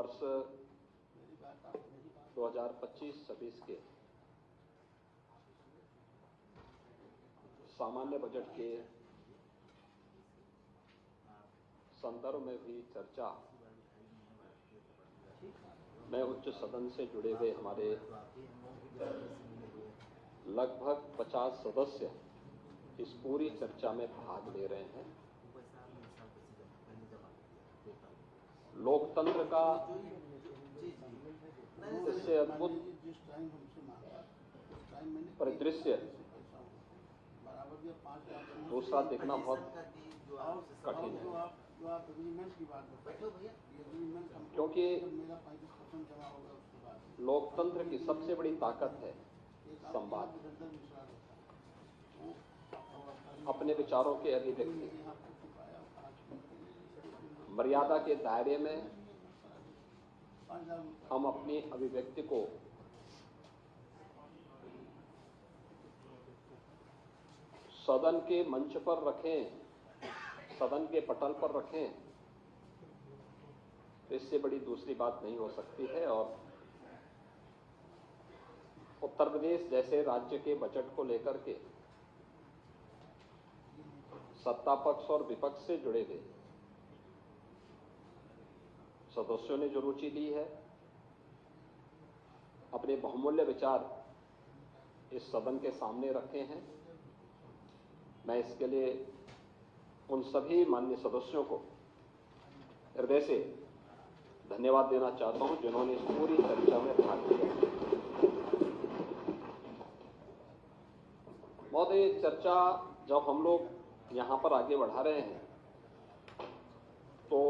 वर्ष 2025-26 के सामान्य बजट के संदर्भ में भी चर्चा में उच्च सदन से जुड़े हुए हमारे लगभग 50 सदस्य इस पूरी चर्चा में भाग ले रहे हैं। लोकतंत्र का इससे अद्भुत परिदृश्य दूसरा देखना बहुत कठिन है, क्योंकि लोकतंत्र की सबसे बड़ी ताकत है संवाद, अपने विचारों के अभिव्यक्ति। मर्यादा के दायरे में हम अपनी अभिव्यक्ति को सदन के मंच पर रखें, सदन के पटल पर रखें, तो इससे बड़ी दूसरी बात नहीं हो सकती है। और उत्तर प्रदेश जैसे राज्य के बजट को लेकर के सत्ता पक्ष और विपक्ष से जुड़े हुए सदस्यों ने जो रुचि ली है, अपने बहुमूल्य विचार इस सदन के सामने रखे हैं, मैं इसके लिए उन सभी माननीय सदस्यों को हृदय से धन्यवाद देना चाहता हूं जिन्होंने इस पूरी चर्चा में भाग लिया। महोदय, चर्चा जब हम लोग यहां पर आगे बढ़ा रहे हैं तो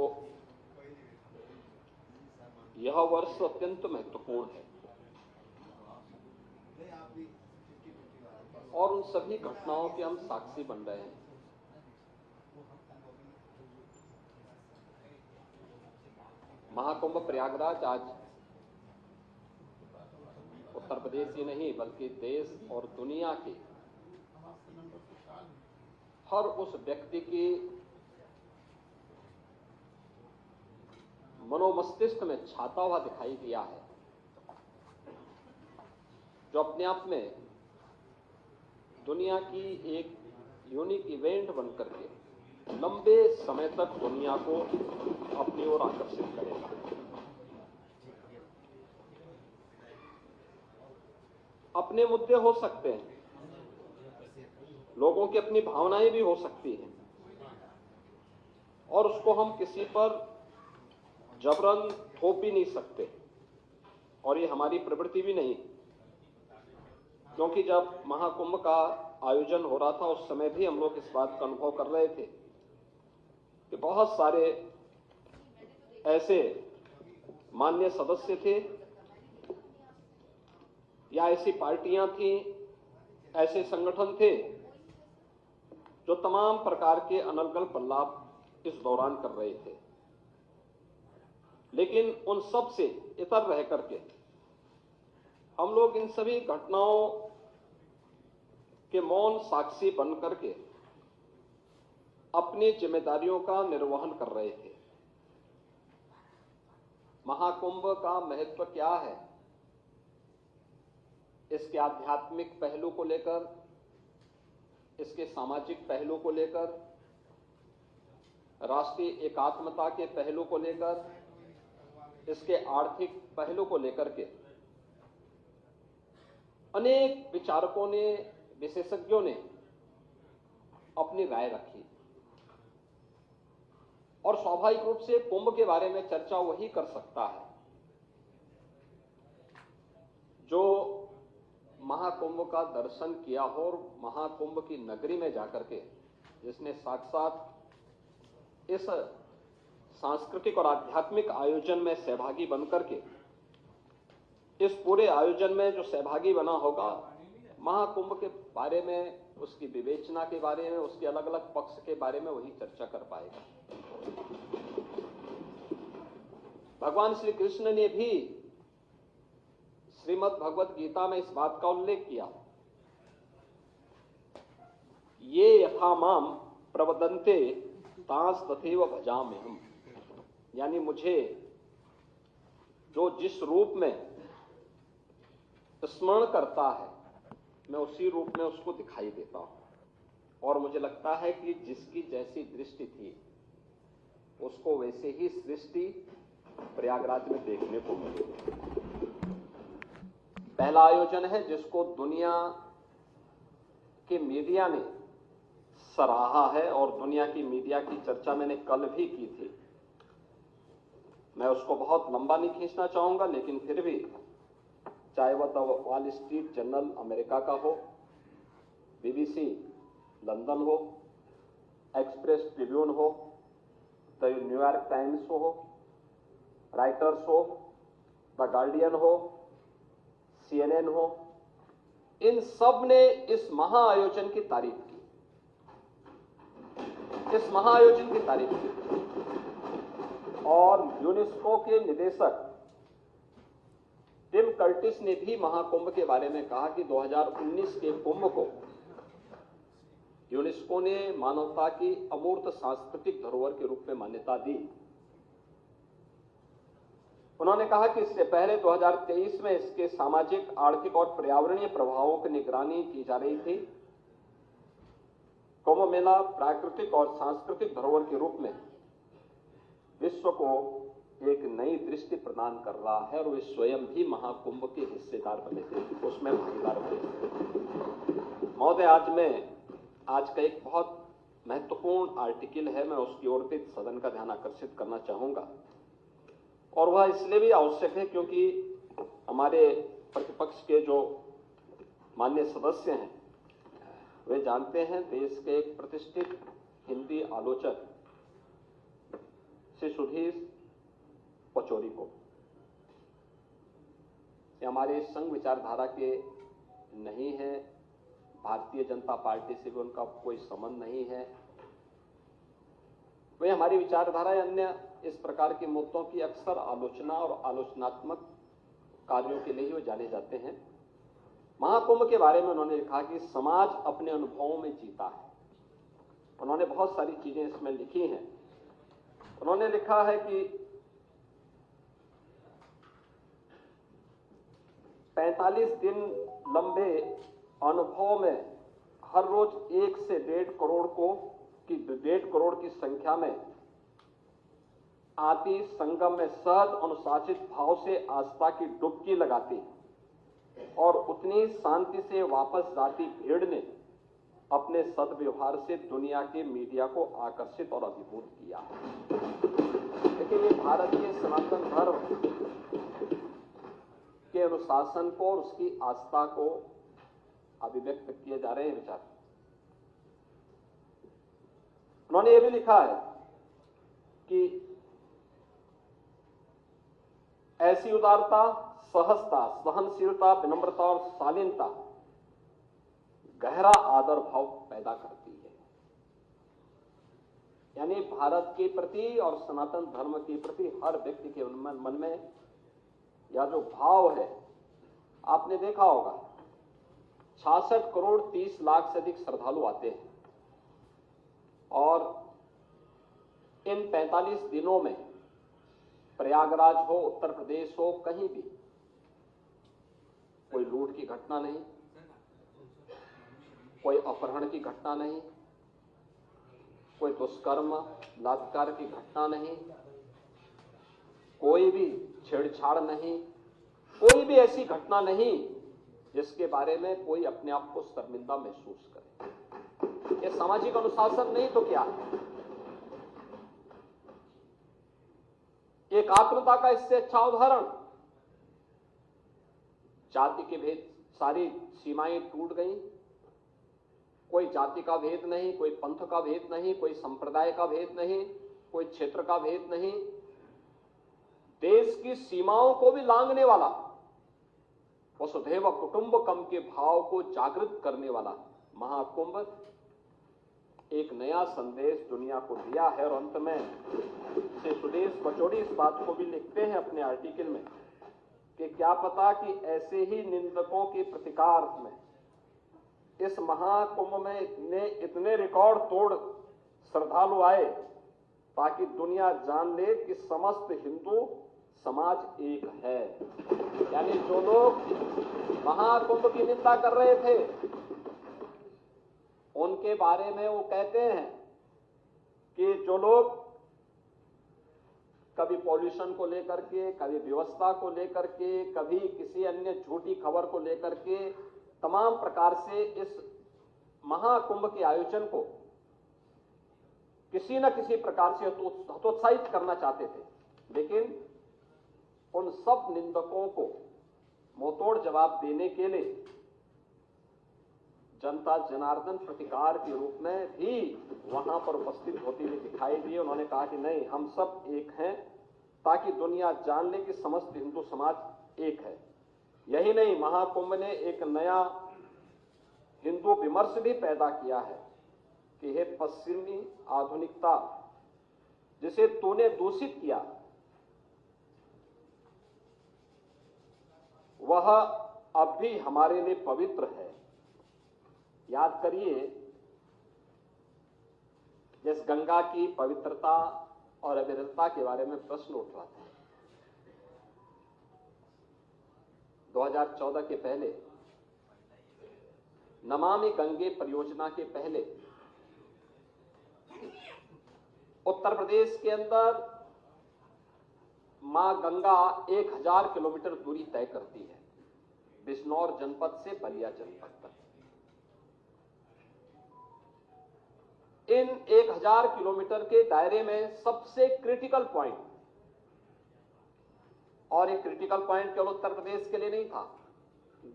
यह वर्ष अत्यंत महत्वपूर्ण है और उन सभी घटनाओं के हम साक्षी बन रहे हैं। महाकुंभ प्रयागराज आज उत्तर प्रदेश ही नहीं बल्कि देश और दुनिया के हर उस व्यक्ति की मनोमस्तिष्क में छाता हुआ दिखाई दिया है, जो अपने आप में दुनिया की एक यूनिक इवेंट बनकर के लंबे समय तक दुनिया को अपनी ओर आकर्षित करेगा। अपने मुद्दे हो सकते हैं, लोगों की अपनी भावनाएं भी हो सकती हैं और उसको हम किसी पर जबरन थोप भी नहीं सकते और ये हमारी प्रवृत्ति भी नहीं, क्योंकि जब महाकुंभ का आयोजन हो रहा था उस समय भी हम लोग इस बात का अनुभव कर रहे थे कि बहुत सारे ऐसे माननीय सदस्य थे या ऐसी पार्टियां थीं, ऐसे संगठन थे जो तमाम प्रकार के अनर्गल लाभ इस दौरान कर रहे थे। लेकिन उन सब से इतर रह करके हम लोग इन सभी घटनाओं के मौन साक्षी बन करके अपनी जिम्मेदारियों का निर्वहन कर रहे थे। महाकुंभ का महत्व क्या है, इसके आध्यात्मिक पहलू को लेकर, इसके सामाजिक पहलू को लेकर, राष्ट्रीय एकात्मता के पहलू को लेकर, इसके आर्थिक पहलू को लेकर के अनेक विचारकों ने, विशेषज्ञों ने अपनी राय रखी और स्वाभाविक रूप से कुंभ के बारे में चर्चा वही कर सकता है जो महाकुंभ का दर्शन किया हो और महाकुंभ की नगरी में जाकर के जिसने साथ इस सांस्कृतिक और आध्यात्मिक आयोजन में सहभागी बनकर के इस पूरे आयोजन में जो सहभागी बना होगा, महाकुंभ के बारे में, उसकी विवेचना के बारे में, उसके अलग अलग पक्ष के बारे में वही चर्चा कर पाएगा। भगवान श्री कृष्ण ने भी श्रीमद् भगवत गीता में इस बात का उल्लेख किया, ये यथा माम प्रवदन्ते तांस तथैव भजाम्यहम्, यानी मुझे जो जिस रूप में स्मरण करता है, मैं उसी रूप में उसको दिखाई देता हूं। और मुझे लगता है कि जिसकी जैसी दृष्टि थी उसको वैसे ही सृष्टि प्रयागराज में देखने को मिली। पहला आयोजन है जिसको दुनिया के मीडिया ने सराहा है और दुनिया की मीडिया की चर्चा मैंने कल भी की थी। मैं उसको बहुत लंबा नहीं खींचना चाहूंगा, लेकिन फिर भी चाहे वह the wall street journal America का हो, BBC लंदन हो, एक्सप्रेस ट्रिब्यून हो, द न्यूयॉर्क टाइम्स हो, राइटर्स हो, द गार्डियन हो, CNN हो, इन सब ने इस महाआयोजन की तारीफ की, इस महाआयोजन की तारीफ की। और यूनेस्को के निदेशक टिम कर्टिस ने भी महाकुंभ के बारे में कहा कि 2019 के कुंभ को यूनेस्को ने मानवता की अमूर्त सांस्कृतिक धरोहर के रूप में मान्यता दी। उन्होंने कहा कि इससे पहले 2023 में इसके सामाजिक, आर्थिक और पर्यावरणीय प्रभावों की निगरानी की जा रही थी। कुंभ मेला प्राकृतिक और सांस्कृतिक धरोहर के रूप में विश्व को एक नई दृष्टि प्रदान कर रहा है और वे स्वयं भी महाकुंभ के हिस्सेदार बने थे, उसमें भागीदार बने थे। महोदय, आज का एक बहुत महत्वपूर्ण आर्टिकल है, मैं उसकी ओर भी सदन का ध्यान आकर्षित करना चाहूंगा। और वह इसलिए भी आवश्यक है क्योंकि हमारे प्रतिपक्ष के जो माननीय सदस्य हैं वे जानते हैं देश के एक प्रतिष्ठित हिंदी आलोचक श्री सुधीर पचौरी को। ये हमारे संघ विचारधारा के नहीं है, भारतीय जनता पार्टी से भी उनका कोई संबंध नहीं है। वे हमारी विचारधारा या अन्य इस प्रकार के मुद्दों की अक्सर आलोचना और आलोचनात्मक कार्यों के लिए ही वो जाने जाते हैं। महाकुंभ के बारे में उन्होंने लिखा कि समाज अपने अनुभवों में जीता है। उन्होंने बहुत सारी चीजें इसमें लिखी हैं। उन्होंने लिखा है कि 45 दिन लंबे अनुभव में हर रोज 1 से 1.5 करोड़ की संख्या में आती संगम में सहज अनुशासित भाव से आस्था की डुबकी लगाती और उतनी शांति से वापस जाती भीड़ ने अपने सद्व्यवहार से दुनिया के मीडिया को आकर्षित और अभिभूत किया। लेकिन ये भारतीय सनातन धर्म के अनुशासन को और उसकी आस्था को अभिव्यक्त किए जा रहे हैं विचार। उन्होंने ये भी लिखा है कि ऐसी उदारता, सहजता, सहनशीलता, विनम्रता और शालीनता गहरा आदर भाव पैदा करती है। यानी भारत के प्रति और सनातन धर्म के प्रति हर व्यक्ति के मन में यह जो भाव है, आपने देखा होगा 66 करोड़ 30 लाख से अधिक श्रद्धालु आते हैं और इन 45 दिनों में प्रयागराज हो, उत्तर प्रदेश हो, कहीं भी कोई लूट की घटना नहीं, कोई अपहरण की घटना नहीं, कोई दुष्कर्म बलात्कार की घटना नहीं, कोई भी छेड़छाड़ नहीं, कोई भी ऐसी घटना नहीं जिसके बारे में कोई अपने आप को शर्मिंदा महसूस करे। ये सामाजिक अनुशासन नहीं तो क्या है? एकात्मता का इससे अच्छा उदाहरण। जाति के भेद, सारी सीमाएं टूट गई। कोई जाति का भेद नहीं, कोई पंथ का भेद नहीं, कोई संप्रदाय का भेद नहीं, कोई क्षेत्र का भेद नहीं। देश की सीमाओं को भी लांघने वाला, वसुधैव कुटुंबकम के भाव को जागृत करने वाला महाकुंभ एक नया संदेश दुनिया को दिया है। और अंत में श्री सुधीर पचौरी इस बात को भी लिखते हैं अपने आर्टिकल में कि क्या पता कि ऐसे ही निंदकों के प्रतिकार में इस महाकुंभ में इतने रिकॉर्ड तोड़ श्रद्धालु आए ताकि दुनिया जान ले कि समस्त हिंदू समाज एक है। यानी जो लोग महाकुंभ की निंदा कर रहे थे, उनके बारे में वो कहते हैं कि जो लोग कभी पॉल्यूशन को लेकर के, कभी व्यवस्था को लेकर के, कभी किसी अन्य झूठी खबर को लेकर के तमाम प्रकार से इस महाकुंभ के आयोजन को किसी न किसी प्रकार से हतोत्साहित करना चाहते थे, लेकिन उन सब निंदकों को मुंहतोड़ जवाब देने के लिए जनता जनार्दन प्रतिकार के रूप में भी वहां पर उपस्थित होते हुए दिखाई दिए। उन्होंने कहा कि नहीं, हम सब एक हैं, ताकि दुनिया जान ले कि समस्त हिंदू समाज एक है। यही नहीं, महाकुंभ ने एक नया हिंदू विमर्श भी पैदा किया है कि हे पश्चिमी आधुनिकता, जिसे तूने दूषित किया, वह अब भी हमारे लिए पवित्र है। याद करिए, जिस गंगा की पवित्रता और अविरलता के बारे में प्रश्न उठ रहा था, 2014 के पहले, नमामि गंगे परियोजना के पहले उत्तर प्रदेश के अंदर मां गंगा 1000 किलोमीटर दूरी तय करती है, बिजनौर जनपद से बलिया जनपद तक। इन 1000 किलोमीटर के दायरे में सबसे क्रिटिकल पॉइंट, और ये क्रिटिकल पॉइंट केवल उत्तर प्रदेश के लिए नहीं था,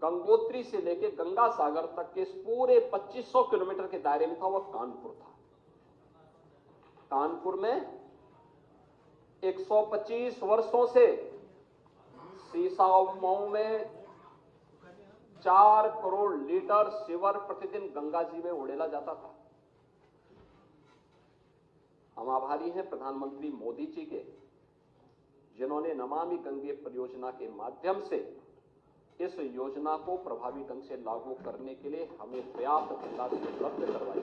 गंगोत्री से लेकर गंगा सागर तक के इस पूरे 2500 किलोमीटर के दायरे में था, वह कानपुर था। कानपुर में 125 वर्षों से सीसाओं में 4 करोड़ लीटर सीवर प्रतिदिन गंगा जी में उड़ेला जाता था। हम आभारी हैं प्रधानमंत्री मोदी जी के, जिन्होंने नमामि गंगे परियोजना के माध्यम से इस योजना को प्रभावी ढंग से लागू करने के लिए हमें पर्याप्त धनराशि उपलब्ध करवाई।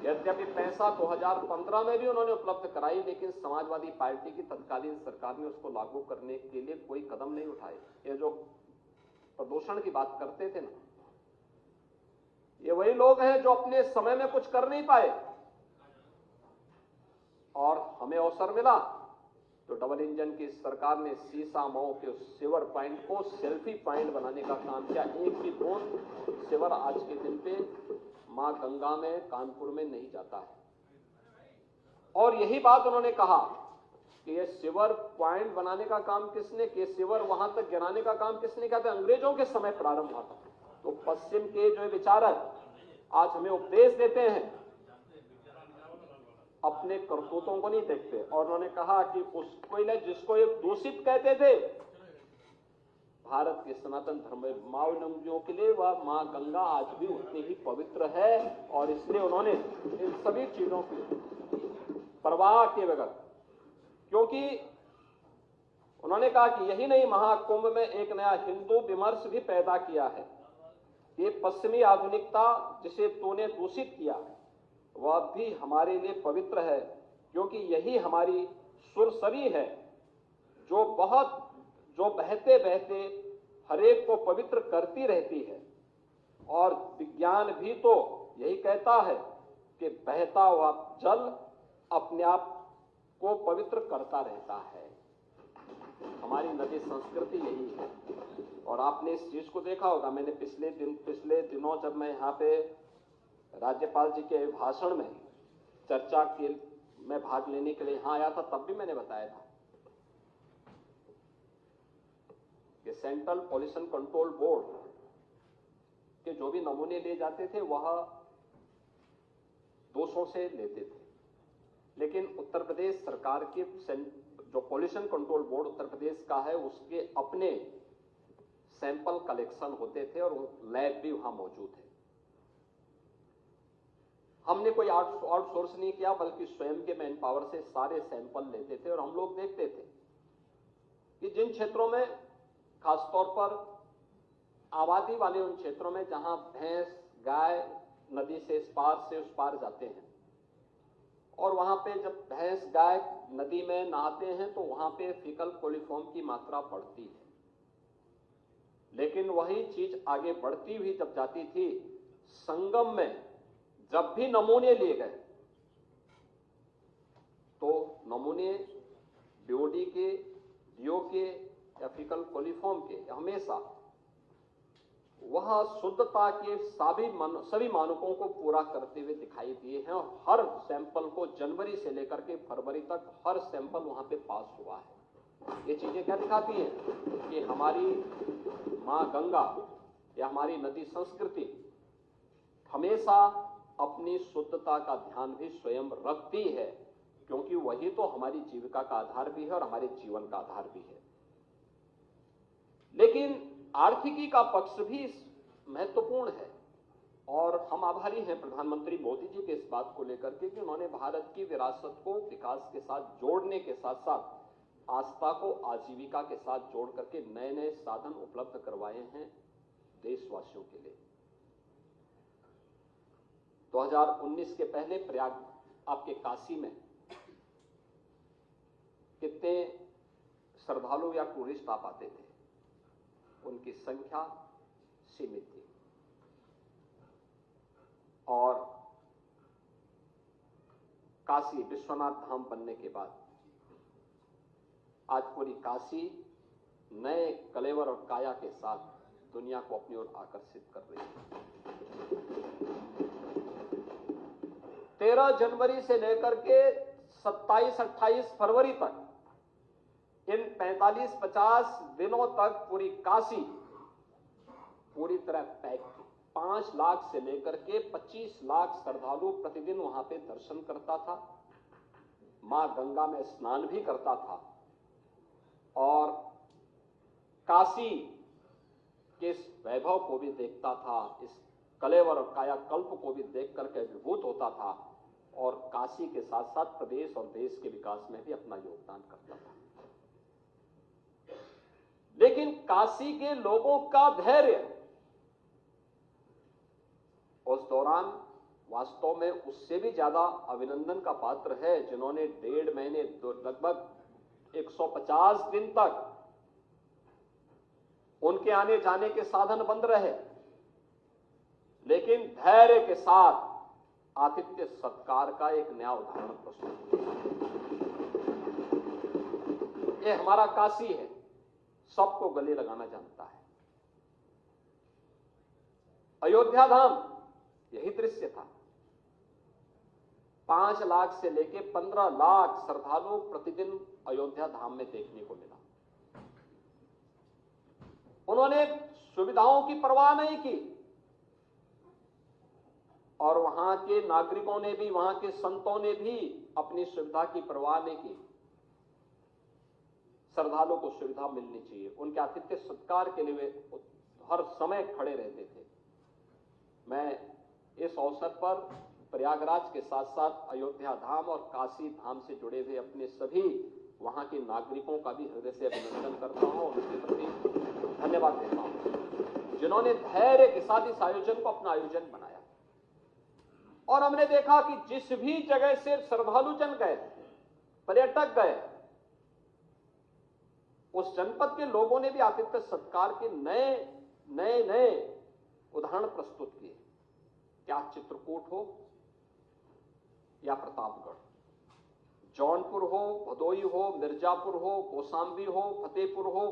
यद्यपि पैसा 2015 में भी उन्होंने उपलब्ध कराई, लेकिन समाजवादी पार्टी की तत्कालीन सरकार ने उसको लागू करने के लिए कोई कदम नहीं उठाए। ये जो प्रदूषण की बात करते थे ना, ये वही लोग हैं जो अपने समय में कुछ कर नहीं पाए, और हमें अवसर मिला तो डबल इंजन की सरकार ने सीसामऊ के सीवर पॉइंट को सेल्फी पॉइंट बनाने का काम किया। एक भी बूंद सीवर आज के दिन पे मां गंगा में कानपुर में नहीं जाता है। और यही बात उन्होंने कहा कि ये सीवर पॉइंट बनाने का काम किसने किया, सीवर वहां तक गिराने का काम किसने किया था, अंग्रेजों के समय प्रारंभ हुआ था। तो पश्चिम के जो विचारक आज हमें उपदेश देते हैं, अपने करतूतों को नहीं देखते। और उन्होंने कहा कि उसको जिसको ये दूषित कहते थे, भारत के सनातन धर्मावलंबियों के लिए वह मां गंगा आज भी उतनी ही पवित्र है, और इसलिए उन्होंने इन सभी चीजों की परवाह किए बगैर, क्योंकि उन्होंने कहा कि यही नहीं, महाकुंभ में एक नया हिंदू विमर्श भी पैदा किया है। ये पश्चिमी आधुनिकता जिसे तूने दूषित किया, वह भी हमारे लिए पवित्र है, क्योंकि यही हमारी सुरसरी है जो बहते बहते हरेक को पवित्र करती रहती है। और विज्ञान भी तो यही कहता है कि बहता हुआ जल अपने आप को पवित्र करता रहता है। हमारी नदी संस्कृति यही है। और आपने इस चीज को देखा होगा, मैंने पिछले दिनों जब मैं यहाँ पे राज्यपाल जी के भाषण में चर्चा के में भाग लेने के लिए यहां आया था, तब भी मैंने बताया था कि सेंट्रल पॉल्यूशन कंट्रोल बोर्ड के जो भी नमूने लिए जाते थे वह दोषों से लेते थे, लेकिन उत्तर प्रदेश सरकार के जो pollution control board Uttar Pradesh का है, उसके अपने सैंपल कलेक्शन होते थे और लैब भी वहां मौजूद है। हमने कोई आउटसोर्स नहीं किया, बल्कि स्वयं के मैन पावर से सारे सैंपल लेते थे। और हम लोग देखते थे कि जिन क्षेत्रों में, खासतौर पर आबादी वाले उन क्षेत्रों में जहां भैंस गाय नदी से इस पार से उस पार जाते हैं, और वहां पे जब भैंस गाय नदी में नहाते हैं तो वहां पे फीकल कोलिफॉर्म की मात्रा बढ़ती है, लेकिन वही चीज आगे बढ़ती हुई जब जाती थी, संगम में जब भी नमूने लिए गए तो नमूने बीओडी के, डीओ के या फीकल कोलिफॉर्म के हमेशा वह शुद्धता के सभी मानकों को पूरा करते हुए दिखाई दिए हैं, और हर सैंपल को जनवरी से लेकर के फरवरी तक हर सैंपल वहां पे पास हुआ है। ये चीजें क्या दिखाती हैं कि हमारी मां गंगा या हमारी नदी संस्कृति हमेशा अपनी शुद्धता का ध्यान भी स्वयं रखती है, क्योंकि वही तो हमारी जीविका का आधार भी है और हमारे जीवन का आधार भी है। लेकिन आर्थिकी का पक्ष भी महत्वपूर्ण है, और हम आभारी हैं प्रधानमंत्री मोदी जी के इस बात को लेकर के कि उन्होंने भारत की विरासत को विकास के साथ जोड़ने के साथ साथ आस्था को आजीविका के साथ जोड़ करके नए नए साधन उपलब्ध करवाए हैं देशवासियों के लिए। 2019 के पहले प्रयाग आपके काशी में कितने श्रद्धालु या टूरिस्ट आ पाते थे, उनकी संख्या सीमित थी, और काशी विश्वनाथ धाम बनने के बाद आज पूरी काशी नए कलेवर और काया के साथ दुनिया को अपनी ओर आकर्षित कर रही है। 13 जनवरी से लेकर के 27-28 फरवरी तक इन 45-50 दिनों तक पूरी काशी पूरी तरह पैक थी। 5 लाख से लेकर के 25 लाख श्रद्धालु प्रतिदिन वहां पे दर्शन करता था, मां गंगा में स्नान भी करता था, और काशी के इस वैभव को भी देखता था, इस कलेवर और कायाकल्प को भी देख करके विभूत होता था, और काशी के साथ साथ प्रदेश और देश के विकास में भी अपना योगदान करता था। लेकिन काशी के लोगों का धैर्य उस दौरान वास्तव में उससे भी ज्यादा अभिनंदन का पात्र है, जिन्होंने 1.5 महीने लगभग 150 दिन तक उनके आने जाने के साधन बंद रहे, लेकिन धैर्य के साथ आतिथ्य सत्कार का एक नया उदाहरण प्रस्तुत किया। ये हमारा काशी है, सबको गले लगाना जानता है। अयोध्या धाम यही दृश्य था। 5 लाख से लेके 15 लाख श्रद्धालु प्रतिदिन अयोध्या धाम में देखने को मिला। उन्होंने सुविधाओं की परवाह नहीं की, और वहां के नागरिकों ने भी, वहां के संतों ने भी अपनी सुविधा की परवाह नहीं की। श्रद्धालुओं को सुविधा मिलनी चाहिए, उनके आतिथ्य सत्कार के लिए वे हर समय खड़े रहते थे। मैं इस अवसर पर प्रयागराज के साथ साथ अयोध्या धाम और काशी धाम से जुड़े हुए अपने सभी वहां के नागरिकों का भी हृदय से अभिनंदन करता हूं और उनके प्रति धन्यवाद देता हूं, जिन्होंने धैर्य के साथ इस आयोजन को अपना आयोजन बनाया। और हमने देखा कि जिस भी जगह से श्रद्धालु जन गए, पर्यटक गए, उस जनपद के लोगों ने भी आतिथ्य सत्कार के नए उदाहरण प्रस्तुत किए। क्या चित्रकूट हो या प्रतापगढ़, जौनपुर हो, भदोई हो, मिर्जापुर हो, कौशाम्बी हो, फतेहपुर हो,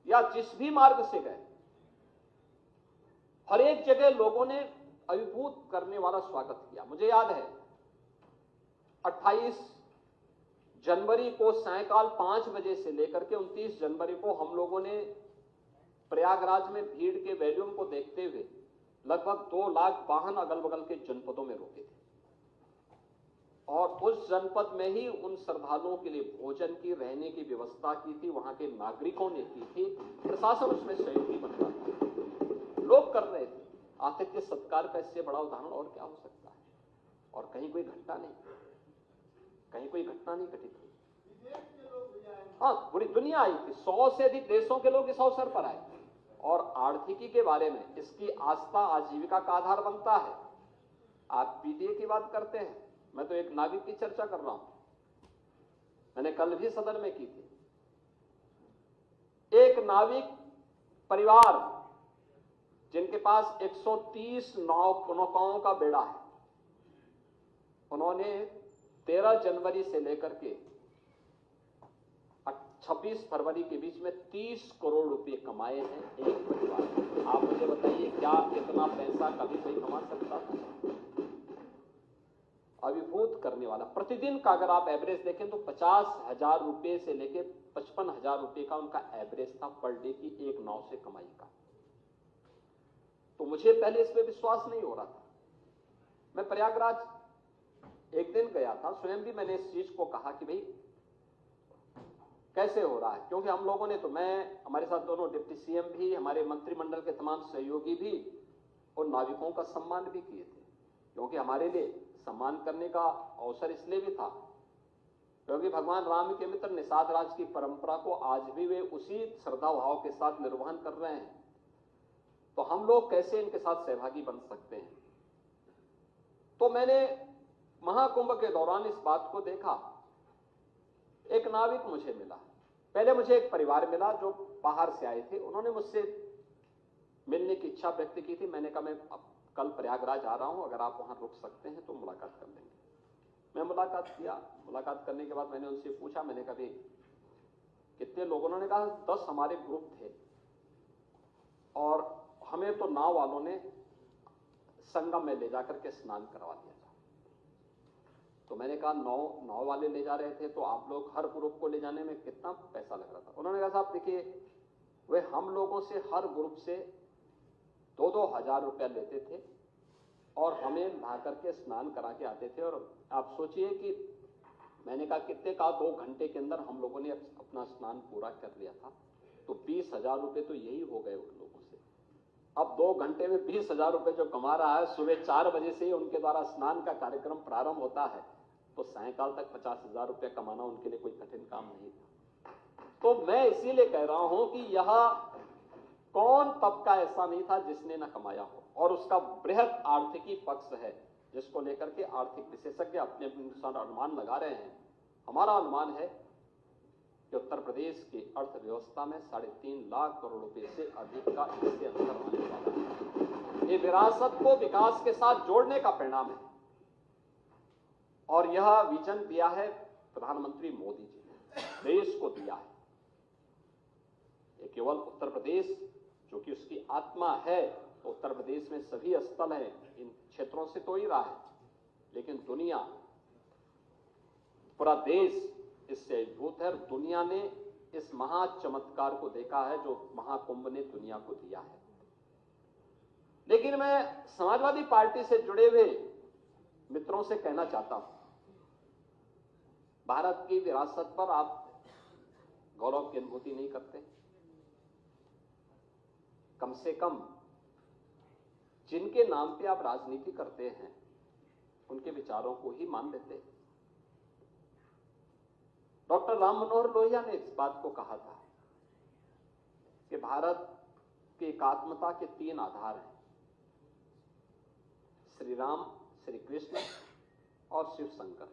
या जिस भी मार्ग से गए, हर एक जगह लोगों ने अभिभूत करने वाला स्वागत किया। मुझे याद है 28 जनवरी को सायंकाल 5 बजे से लेकर के 29 जनवरी को हम लोगों ने प्रयागराज में भीड़ के वॉल्यूम को देखते हुए लगभग 2 लाख वाहन अगल बगल के जनपदों में रोके थे, और उस जनपद में ही उन श्रद्धालुओं के लिए भोजन की, रहने की व्यवस्था की थी, वहां के नागरिकों ने की थी, प्रशासन उसमें सहयोगी बन रहा था, लोग कर रहे थे। आतिथ्य सत्कार का इससे बड़ा उदाहरण और क्या हो सकता है? और कहीं कोई घटना नहीं घटित हुई। हाँ, पूरी दुनिया आई थी, 100 से अधिक देशों के लोग इस अवसर पर आए, और आर्थिकी के बारे में इसकी आस्था आजीविका का आधार बनता है। आप पीटीए की बात करते हैं, मैं तो एक नागरिक की चर्चा कर रहा हूं। मैंने कल भी सदन में की थी। एक नाविक परिवार जिनके पास 130 नौकाओं का बेड़ा है, उन्होंने 13 जनवरी से लेकर के 26 फरवरी के बीच में 30 करोड़ रुपए कमाए हैं एक परिवार में। आप मुझे बताइए, क्या इतना पैसा कभी कोई कमा सकता था? अभिभूत करने वाला। प्रतिदिन का अगर आप एवरेज देखें तो 50,000 रुपए से लेकर 55,000 रुपए का उनका एवरेज था पर डे की एक नाव से कमाई का। तो मुझे पहले इसमें विश्वास नहीं हो रहा था। मैं प्रयागराज एक दिन गया था, स्वयं भी मैंने इस चीज को कहा कि भाई कैसे हो रहा है, क्योंकि हम लोगों ने तो, मैं, हमारे साथ दोनों डिप्टी सीएम भी, हमारे मंत्रिमंडल के तमाम सहयोगी भी और नाविकों का सम्मान भी किए थे, क्योंकि हमारे लिए सम्मान करने का अवसर इसलिए भी था क्योंकि भगवान राम के मित्र निषाद राज की परंपरा को आज भी वे उसी श्रद्धा भाव के साथ निर्वहन कर रहे हैं। तो हम लोग कैसे इनके साथ सहभागी बन सकते हैं? तो मैंने महाकुंभ के दौरान इस बात को देखा। एक नाविक मुझे मिला, पहले मुझे एक परिवार मिला जो बाहर से आए थे, उन्होंने मुझसे मिलने की इच्छा व्यक्त की थी। मैंने कहा मैं कल प्रयागराज आ रहा हूं, अगर आप वहां रुक सकते हैं तो मुलाकात कर लेंगे। मैं मुलाकात किया। मुलाकात करने के बाद मैंने उनसे पूछा, मैंने कहा कितने लोग? उन्होंने कहा 10 हमारे ग्रुप थे और हमें तो नाव वालों ने संगम में ले जाकर के स्नान करवा दिया था। तो मैंने कहा नाव वाले ले जा रहे थे तो आप लोग हर ग्रुप को ले जाने में कितना पैसा लग रहा था? उन्होंने कहा साहब देखिए, वे हम लोगों से हर ग्रुप से 2-2 हजार रुपया लेते थे और हमें ला करके स्नान करा के आते थे। और आप सोचिए कि मैंने कहा कितने का, 2 घंटे के अंदर हम लोगों ने अपना स्नान पूरा कर लिया था, तो 20,000 रुपये तो यही हो गए उन लोगों से। अब 2 घंटे में 20,000 रुपये जो कमा रहा है, सुबह 4 बजे से ही उनके द्वारा स्नान का कार्यक्रम प्रारंभ होता है, तो सायंकाल तक 50,000 रुपये कमाना उनके लिए कोई कठिन काम नहीं था। तो मैं इसीलिए कह रहा हूं कि यह कौन तबका ऐसा नहीं था जिसने न कमाया हो, और उसका बृहद आर्थिकी पक्ष है जिसको लेकर के आर्थिक विशेषज्ञ अपने अनुसार अनुमान लगा रहे हैं। हमारा अनुमान है कि उत्तर प्रदेश की अर्थव्यवस्था में 3.5 लाख करोड़ रुपए से अधिक का इससे अंतर आने वाला है। ये विरासत को विकास के साथ जोड़ने का परिणाम है और यह विजन दिया है प्रधानमंत्री मोदी जी ने, देश को दिया है। ये केवल उत्तर प्रदेश जो कि उसकी आत्मा है, तो उत्तर प्रदेश में सभी स्थल हैं, इन क्षेत्रों से तो ही रहा है, लेकिन दुनिया, पूरा देश इससे अभिभूत है। दुनिया ने इस महा चमत्कार को देखा है जो महाकुंभ ने दुनिया को दिया है। लेकिन मैं समाजवादी पार्टी से जुड़े हुए मित्रों से कहना चाहता हूं, भारत की विरासत पर आप गौरव की अनुभूति नहीं करते? कम से कम जिनके नाम पे आप राजनीति करते हैं उनके विचारों को ही मान लेते। डॉक्टर राम मनोहर लोहिया ने इस बात को कहा था कि भारत की एकात्मता के 3 आधार हैं, श्री राम, श्री कृष्ण और शिव शंकर,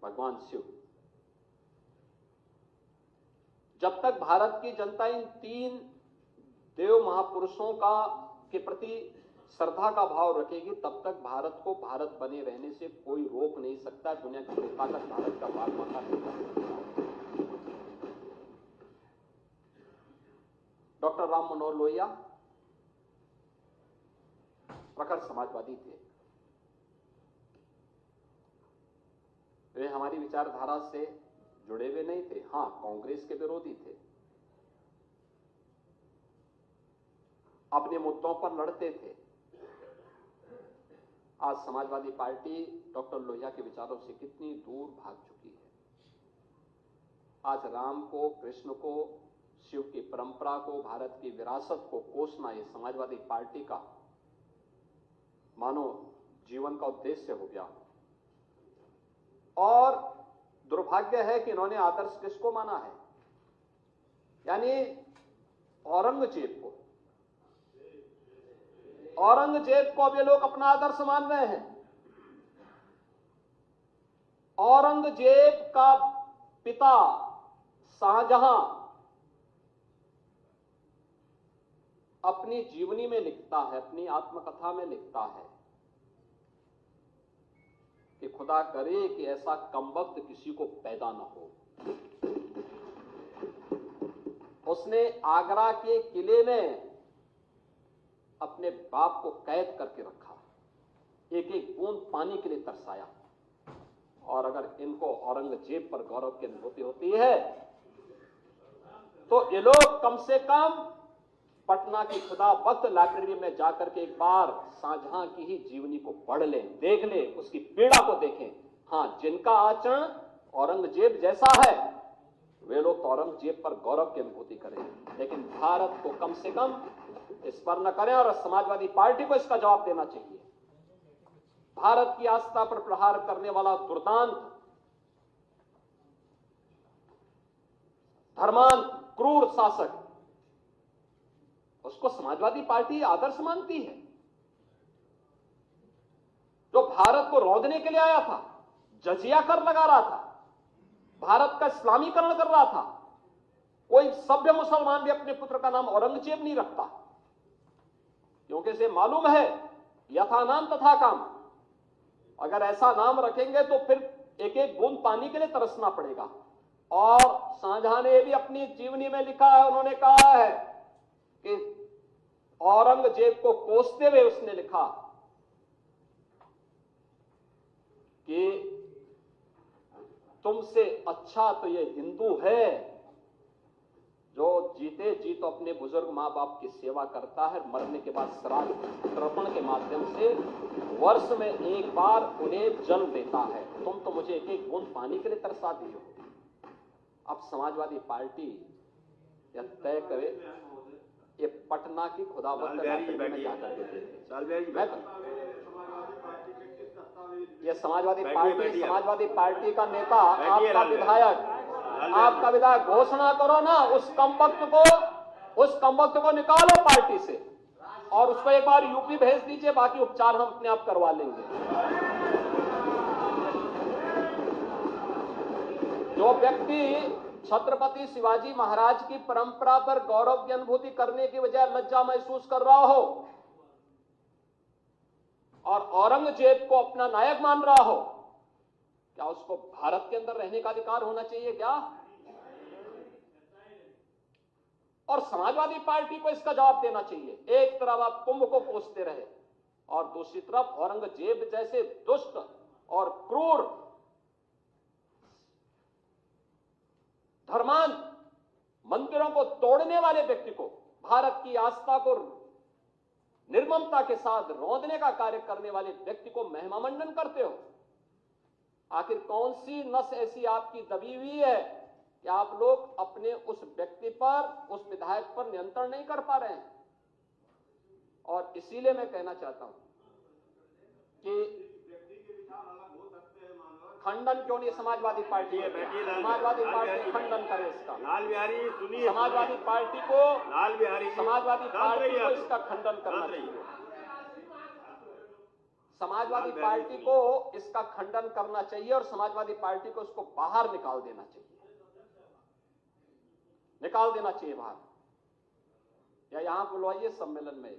भगवान शिव। जब तक भारत की जनता इन 3 देव महापुरुषों के प्रति श्रद्धा का भाव रखेगी, तब तक भारत को भारत बने रहने से कोई रोक नहीं सकता। दुनिया की कोई ताकत भारत का भाग माता नहीं कर सकता। डॉक्टर राम मनोहर लोहिया प्रखर समाजवादी थे। वे हमारी विचारधारा से जुड़े हुए नहीं थे, हां कांग्रेस के विरोधी थे, अपने मुद्दों पर लड़ते थे। आज समाजवादी पार्टी डॉक्टर लोहिया के विचारों से कितनी दूर भाग चुकी है। आज राम को, कृष्ण को, शिव की परंपरा को, भारत की विरासत को कोसना ये समाजवादी पार्टी का मानो जीवन का उद्देश्य हो गया। और दुर्भाग्य है कि इन्होंने आदर्श किसको माना है? यानी औरंगजेब को। औरंगजेब को अब ये लोग अपना आदर्श मान रहे हैं। औरंगजेब का पिता शाहजहां अपनी जीवनी में लिखता है, अपनी आत्मकथा में लिखता है कि खुदा करे कि ऐसा कमबख्त किसी को पैदा न हो। उसने आगरा के किले में अपने बाप को कैद करके रखा, एक एक बूंद पानी के लिए तरसाया। और अगर इनको औरंगजेब पर गौरव की अनुभूति होती है तो ये लोग कम से कम पटना की खुदा बख्त लाइब्रेरी में जाकर के एक बार शाहजहां की ही जीवनी को पढ़ लें, देख लें, उसकी पीड़ा को देखें। हां, जिनका आचरण औरंगजेब जैसा है वे लोग तो औरंगजेब पर गौरव की अनुभूति करें, लेकिन भारत को कम से कम इस पर न करें। और समाजवादी पार्टी को इसका जवाब देना चाहिए। भारत की आस्था पर प्रहार करने वाला दुर्दांत, धर्मांत, क्रूर शासक, उसको समाजवादी पार्टी आदर्श मानती है। जो भारत को रौंदने के लिए आया था, जजिया कर लगा रहा था, भारत का इस्लामीकरण कर रहा था। कोई सभ्य मुसलमान भी अपने पुत्र का नाम औरंगजेब नहीं रखता, क्योंकि इसे मालूम है यथा नाम तथा काम। अगर ऐसा नाम रखेंगे तो फिर एक एक बूंद पानी के लिए तरसना पड़ेगा। और शाहजहां ने भी अपनी जीवनी में लिखा है, उन्होंने कहा है कि औरंगजेब को कोसते हुए उसने लिखा कि तुमसे अच्छा तो ये हिंदू है जो जीते जी तो अपने बुजुर्ग मां बाप की सेवा करता है, मरने के बाद श्राद्ध तर्पण के माध्यम से वर्ष में एक बार उन्हें जल देता है। तुम तो मुझे एक एक बूंद पानी के लिए तरसा दी हो। अब समाजवादी पार्टी यह तय करे, ये पटना की खुदाबंद में जाकर ये समाजवादी पार्टी का नेता, आपका विधायक घोषणा करो ना, उस कमबख्त को निकालो पार्टी से और उसको एक बार यूपी भेज दीजिए, बाकी उपचार हम अपने आप करवा लेंगे। जो व्यक्ति छत्रपति शिवाजी महाराज की परंपरा पर गौरव की अनुभूति करने की बजाय लज्जा महसूस कर रहा हो और औरंगजेब को अपना नायक मान रहा हो, क्या उसको भारत के अंदर रहने का अधिकार होना चाहिए क्या? और समाजवादी पार्टी को इसका जवाब देना चाहिए। एक तरफ आप कुंभ को कोसते रहे और दूसरी तरफ औरंगजेब जैसे दुष्ट और क्रूर धर्मांत, मंदिरों को तोड़ने वाले व्यक्ति को, भारत की आस्था को निर्ममता के साथ रौंदने का कार्य करने वाले व्यक्ति को महिमा मंडन करते हो। आखिर कौन सी नस ऐसी आपकी दबी हुई है कि आप लोग अपने उस व्यक्ति पर, उस विधायक पर नियंत्रण नहीं कर पा रहे हैं? और इसीलिए मैं कहना चाहता हूं कि खंडन क्यों नहीं समाजवादी पार्टी खंडन करे इसका। समाजवादी पार्टी को इसका खंडन करना चाहिए। समाजवादी पार्टी को इसका खंडन करना चाहिए और समाजवादी पार्टी को इसको बाहर निकाल देना चाहिए बाहर, या यहां बुलवाइए सम्मेलन में।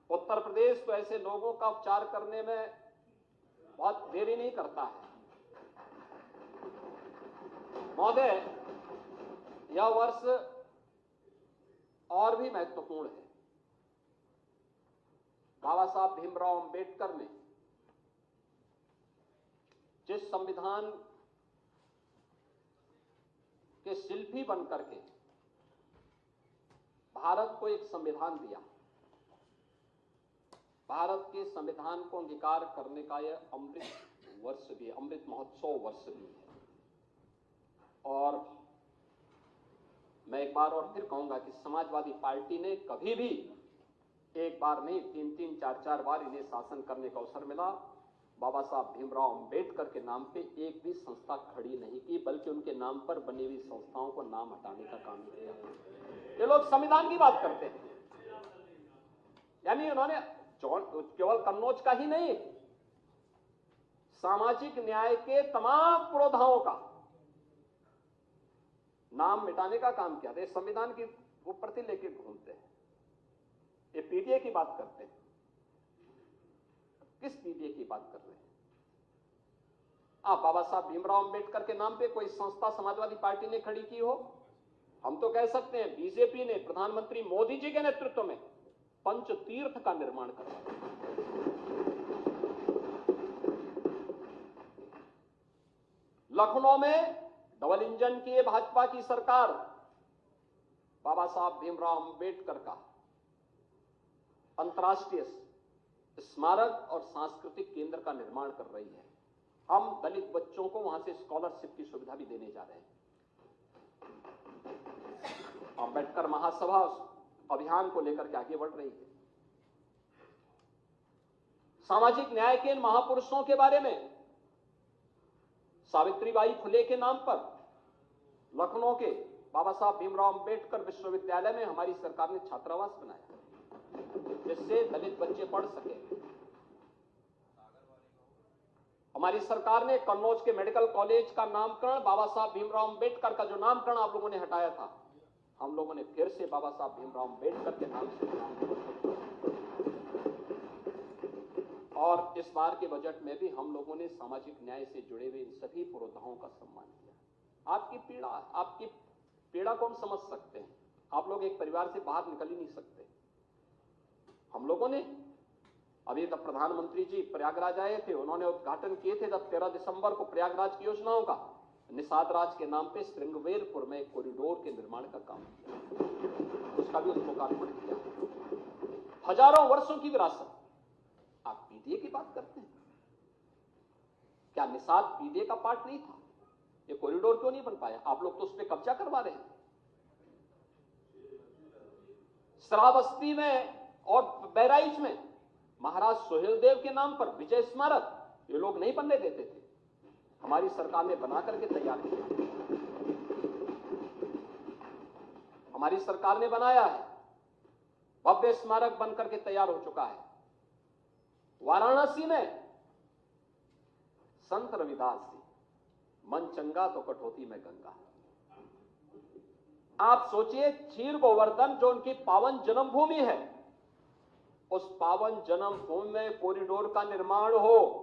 उत्तर प्रदेश तो ऐसे लोगों का उपचार करने में बहुत देरी नहीं करता है। महोदय, यह वर्ष और भी महत्वपूर्ण है। बाबा साहब भीमराव अंबेडकर ने जिस संविधान के शिल्पी बनकर के भारत को एक संविधान दिया, भारत के संविधान को अंगीकार करने का यह अमृत वर्ष भी, अमृत महोत्सव वर्ष भी है। और मैं एक बार और फिर कहूंगा कि समाजवादी पार्टी ने कभी भी एक बार नहीं, 3-3, 4-4 बार इन्हें शासन करने का अवसर मिला, बाबा साहब भीमराव अंबेडकर के नाम पे एक भी संस्था खड़ी नहीं की, बल्कि उनके नाम पर बनी हुई संस्थाओं को नाम हटाने का काम किया। ये लोग संविधान की बात करते हैं, यानी उन्होंने केवल कन्नौज का ही नहीं, सामाजिक न्याय के तमाम पुरोधाओं का नाम मिटाने का काम किया था। इस संविधान की वो प्रति लेके घूमते हैं, ये पीडीए की बात करते हैं। किस पीडीए की बात कर रहे हैं आप? बाबा साहब भीमराव अंबेडकर के नाम पे कोई संस्था समाजवादी पार्टी ने खड़ी की हो? हम तो कह सकते हैं बीजेपी ने प्रधानमंत्री मोदी जी के नेतृत्व में पंचतीर्थ का निर्माण करवाया। लखनऊ में डबल इंजन की भाजपा की सरकार बाबा साहब भीमराव अंबेडकर का अंतर्राष्ट्रीय स्मारक और सांस्कृतिक केंद्र का निर्माण कर रही है। हम दलित बच्चों को वहां से स्कॉलरशिप की सुविधा भी देने जा रहे हैं। अंबेडकर महासभा अभियान को लेकर के आगे बढ़ रही है। सामाजिक न्याय के इन महापुरुषों के बारे में सावित्रीबाई फुले के नाम पर लखनऊ के बाबा साहब भीमराव अंबेडकर विश्वविद्यालय में हमारी सरकार ने छात्रावास बनाया जिससे दलित बच्चे पढ़ सके। हमारी सरकार ने कन्नौज के मेडिकल कॉलेज का नामकरण बाबा साहब भीमराव अंबेडकर का जो नामकरण आप लोगों ने हटाया था, हम लोगों ने फिर से बाबा साहब भीमराव अंबेडकर के नाम से और इस बार के बजट में भी हम लोगों ने सामाजिक न्याय से जुड़े हुए इन सभी पुरोधाओं का सम्मान किया। आपकी पीड़ा को हम समझ सकते हैं। आप लोग एक परिवार से बाहर निकल ही नहीं सकते। हम लोगों ने अभी तक प्रधानमंत्री जी प्रयागराज आए थे, उन्होंने उद्घाटन किए थे जब 13 दिसंबर को प्रयागराज की योजनाओं का निषाद राज के नाम पे श्रृंगवेरपुर में कॉरिडोर के निर्माण का काम किया, उसका भी उसको लोकार्पण किया। हजारों वर्षों की विरासत। आप पीडीए की बात करते हैं, क्या निषाद पीडीए का पार्ट नहीं था? ये कॉरिडोर क्यों नहीं बन पाया? आप लोग तो उस पर कब्जा करवा रहे हैं। श्रावस्ती में और बहराइच में महाराज सुहेलदेव के नाम पर विजय स्मारक ये लोग नहीं बनने देते थे, हमारी सरकार ने बना करके तैयार किया। हमारी सरकार ने बनाया है, भव्य स्मारक बनकर के तैयार हो चुका है। वाराणसी में संत रविदास जी, मन चंगा तो कटौती में गंगा। आप सोचिए, क्षीर गोवर्धन जो उनकी पावन जन्मभूमि है, उस पावन जन्मभूमि में कॉरिडोर का निर्माण हो,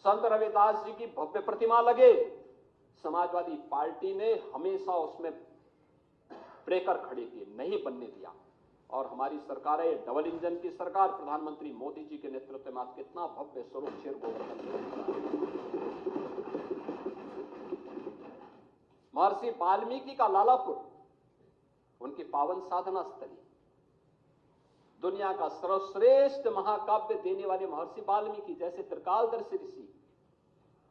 संत रविदास जी की भव्य प्रतिमा लगे। समाजवादी पार्टी ने हमेशा उसमें ब्रेकर खड़े किए, नहीं बनने दिया। और हमारी सरकार है डबल इंजन की सरकार, प्रधानमंत्री मोदी जी के नेतृत्व में आज कितना भव्य स्वरूप क्षीर गोवर्धन। महर्षि वाल्मीकि का लालापुर, उनकी पावन साधना स्थली, दुनिया का सर्वश्रेष्ठ महाकाव्य देने वाले महर्षि वाल्मीकि जैसे त्रिकालदर्शी ऋषि,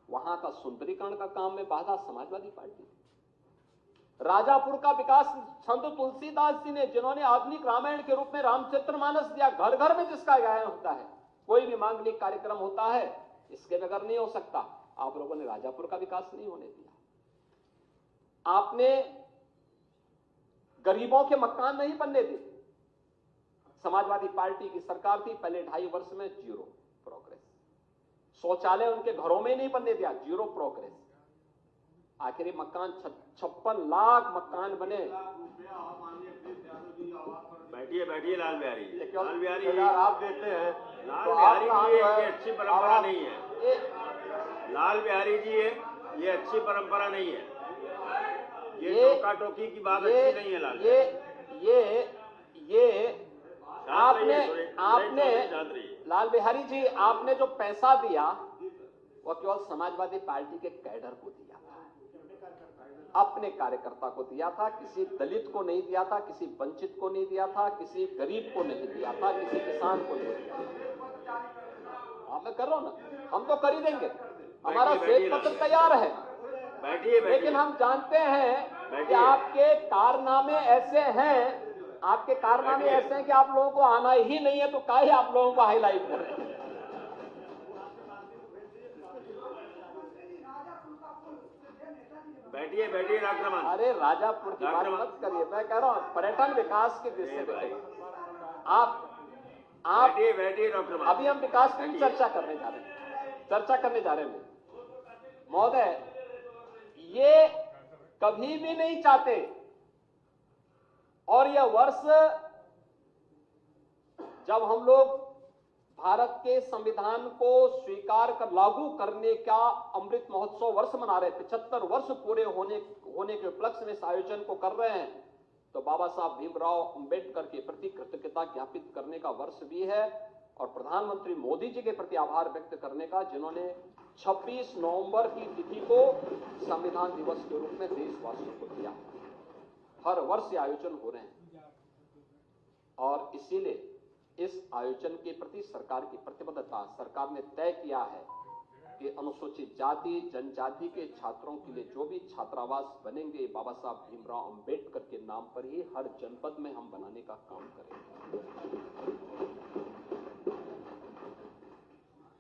वहां का सुंदरीकरण का काम में बाधा समाजवादी पार्टी। राजापुर का विकास संत तुलसीदास जी ने, जिन्होंने आधुनिक रामायण के रूप में रामचरितमानस दिया, घर घर में जिसका गायन होता है, कोई भी मांगलिक कार्यक्रम होता है, इसके बगैर नहीं हो सकता। आप लोगों ने राजापुर का विकास नहीं होने दिया। आपने गरीबों के मकान नहीं बनने दिए। समाजवादी पार्टी की सरकार थी, पहले 2.5 वर्ष में 0 प्रोग्रेस। शौचालय उनके घरों में नहीं बनने दिया, 0 प्रोग्रेस। आखिरी मकान 56 लाख मकान बने। बैठिए लाल बिहारी आप देते हैं, लाल बिहारी जी ये अच्छी परंपरा नहीं है। लाल बिहारी जी ये अच्छी परंपरा नहीं है। ये टोका टोकी की बात अच्छी नहीं है। लाल लाल बिहारी जी, आपने जो पैसा दिया वो केवल समाजवादी पार्टी के कैडर को दिया था, अपने कार्यकर्ता को दिया था, किसी दलित को नहीं दिया था, किसी वंचित को नहीं दिया था, किसी गरीब को नहीं दिया था, किसी किसान को नहीं दिया था। आप मैं कर रहा हूं ना, हम तो कर ही देंगे, हमारा श्वेत पत्र तैयार है। लेकिन हम जानते हैं कि आपके कारनामे ऐसे हैं, आपके कारनामे ऐसे हैं कि आप लोगों को आना ही नहीं है, तो काहे आप लोगों को हाईलाइट कर रहे हैं। बैठिए राजक्रमण। अरे राजापुर की बात मत करिए, मैं कह रहा हूँ पर्यटन विकास की दृष्टि से आप बैठिए राजक्रमण। अभी हम विकास की चर्चा करने जा रहे हैं। चर्चा करने जा रहे हैं महोदय, ये कभी भी नहीं चाहते और यह वर्ष जब हम लोग भारत के संविधान को स्वीकार कर लागू करने का अमृत महोत्सव वर्ष मना रहे, 75 वर्ष पूरे होने के उपलक्ष्य में इस आयोजन को कर रहे हैं, तो बाबा साहब भीमराव अंबेडकर के प्रति कृतज्ञता ज्ञापित करने का वर्ष भी है और प्रधानमंत्री मोदी जी के प्रति आभार व्यक्त करने का, जिन्होंने 26 नवंबर की तिथि को संविधान दिवस के रूप में देशवासियों को दिया। हर वर्ष ये आयोजन हो रहे हैं और इसीलिए इस आयोजन के प्रति सरकार की प्रतिबद्धता, सरकार ने तय किया है कि अनुसूचित जाति जनजाति के छात्रों के लिए जो भी छात्रावास बनेंगे, बाबा साहब भीमराव अंबेडकर के नाम पर ही हर जनपद में हम बनाने का काम करेंगे।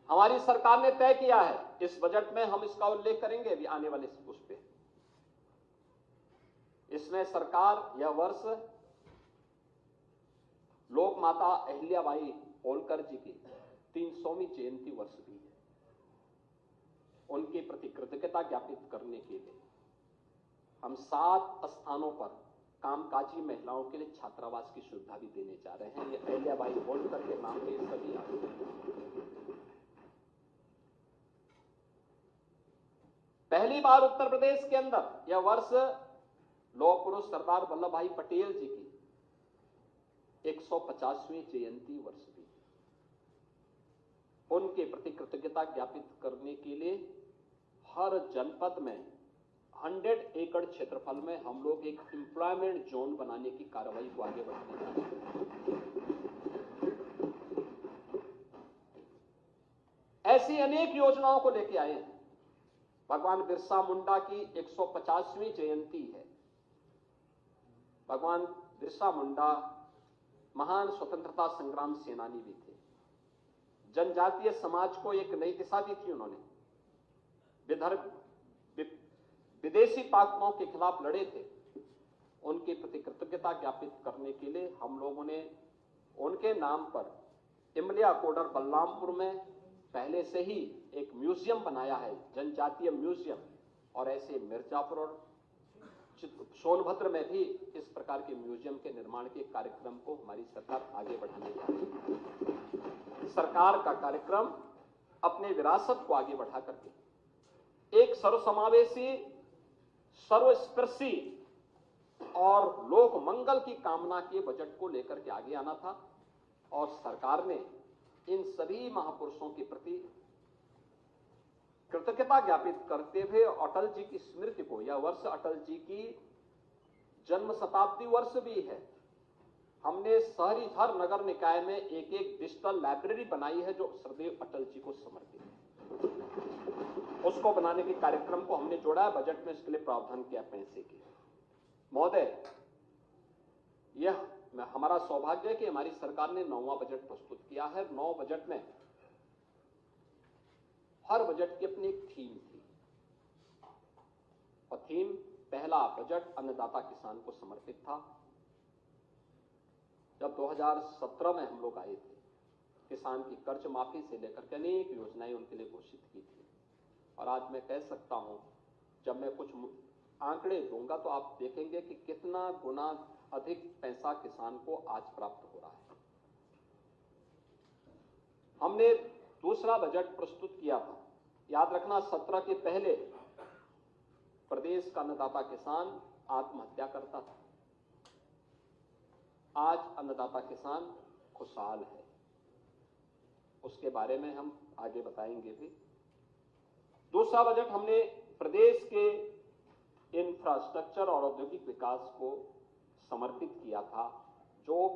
हमारी सरकार ने तय किया है, इस बजट में हम इसका उल्लेख करेंगे अभी आने वाले उस पे। इसमें सरकार यह वर्ष लोक माता अहिल्याबाई होलकर जी की 300वीं जयंती वर्ष भी है। उनके प्रति कृतज्ञता ज्ञापित करने के लिए हम 7 स्थानों पर कामकाजी महिलाओं के लिए छात्रावास की सुविधा भी देने जा रहे हैं। ये अहिल्याबाई होलकर के नाम पे सभी पहली बार उत्तर प्रदेश के अंदर यह वर्ष लौह पुरुष सरदार वल्लभ भाई पटेल जी की 150वीं जयंती वर्ष भी। उनके प्रति कृतज्ञता ज्ञापित करने के लिए हर जनपद में 100 एकड़ क्षेत्रफल में हम लोग एक एम्प्लॉयमेंट जोन बनाने की कार्रवाई को आगे बढ़ाने जा रहे हैं। ऐसी अनेक योजनाओं को लेके आए हैं। भगवान बिरसा मुंडा की 150वीं जयंती है। भगवान बिरसा मुंडा महान स्वतंत्रता संग्राम सेनानी भी थे। जनजातीय समाज को एक नई दिशा दी थी उन्होंने। विदेशी ताकतों के खिलाफ लड़े थे। उनके प्रति कृतज्ञता ज्ञापित करने के लिए हम लोगों ने उनके नाम पर इमलिया कोडर बलरामपुर में पहले से ही एक म्यूजियम बनाया है, जनजातीय म्यूजियम, और ऐसे मिर्जापुर और सोनभद्र में भी इस प्रकार के म्यूजियम के निर्माण के कार्यक्रम को हमारी सरकार आगे बढ़ाने जा रही है। सरकार का कार्यक्रम अपने विरासत को आगे बढ़ा करके एक सर्वसमावेशी, सर्वस्पर्शी और लोक मंगल की कामना के बजट को लेकर के आगे आना था और सरकार ने इन सभी महापुरुषों के प्रति कृतज्ञता ज्ञापित करते हुए अटल जी की स्मृति को, यह वर्ष अटल जी की जन्म शताब्दी वर्ष भी है। हमने शहरी हर नगर निकाय में एक डिजिटल लाइब्रेरी बनाई है जो सदैव अटल जी को समर्पित है। उसको बनाने के कार्यक्रम को हमने जोड़ा है, बजट में इसके लिए प्रावधान किया पैसे की। महोदय, यह हमारा सौभाग्य है कि हमारी सरकार ने 9वां बजट प्रस्तुत किया है। 9 बजट में हर बजट की अपनी एक थीम थी और थीम पहला बजट अन्नदाता किसान को समर्पित था। जब 2017 में हम लोग आए थे, किसान की कर्ज माफी से लेकर के अनेक योजनाएं उनके लिए घोषित की थी और आज मैं कह सकता हूं, जब मैं कुछ आंकड़े दूंगा तो आप देखेंगे कि कितना गुना अधिक पैसा किसान को आज प्राप्त हो रहा है। हमने दूसरा बजट प्रस्तुत किया था। याद रखना, 17 के पहले प्रदेश का अन्नदाता किसान आत्महत्या करता था। आज अन्नदाता किसान खुशहाल है। उसके बारे में हम आगे बताएंगे भी। दूसरा बजट हमने प्रदेश के इंफ्रास्ट्रक्चर और औद्योगिक विकास को समर्पित किया था, जो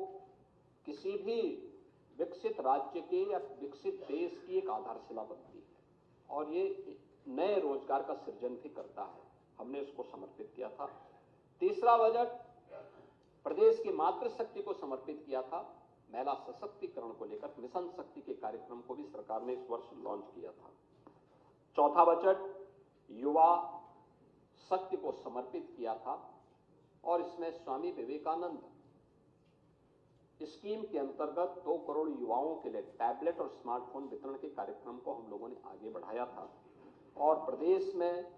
किसी भी विकसित राज्य के या विकसित देश की एक आधारशिला बनती है और ये नए रोजगार का सृजन भी करता है। हमने उसको समर्पित किया था। तीसरा बजट प्रदेश की मातृशक्ति को समर्पित किया था। महिला सशक्तिकरण को लेकर मिशन शक्ति के कार्यक्रम को भी सरकार ने इस वर्ष लॉन्च किया था। चौथा बजट युवा शक्ति को समर्पित किया था और इसमें स्वामी विवेकानंद स्कीम के अंतर्गत 2 करोड़ युवाओं के लिए टैबलेट और स्मार्टफोन वितरण के कार्यक्रम को हम लोगों ने आगे बढ़ाया था और प्रदेश में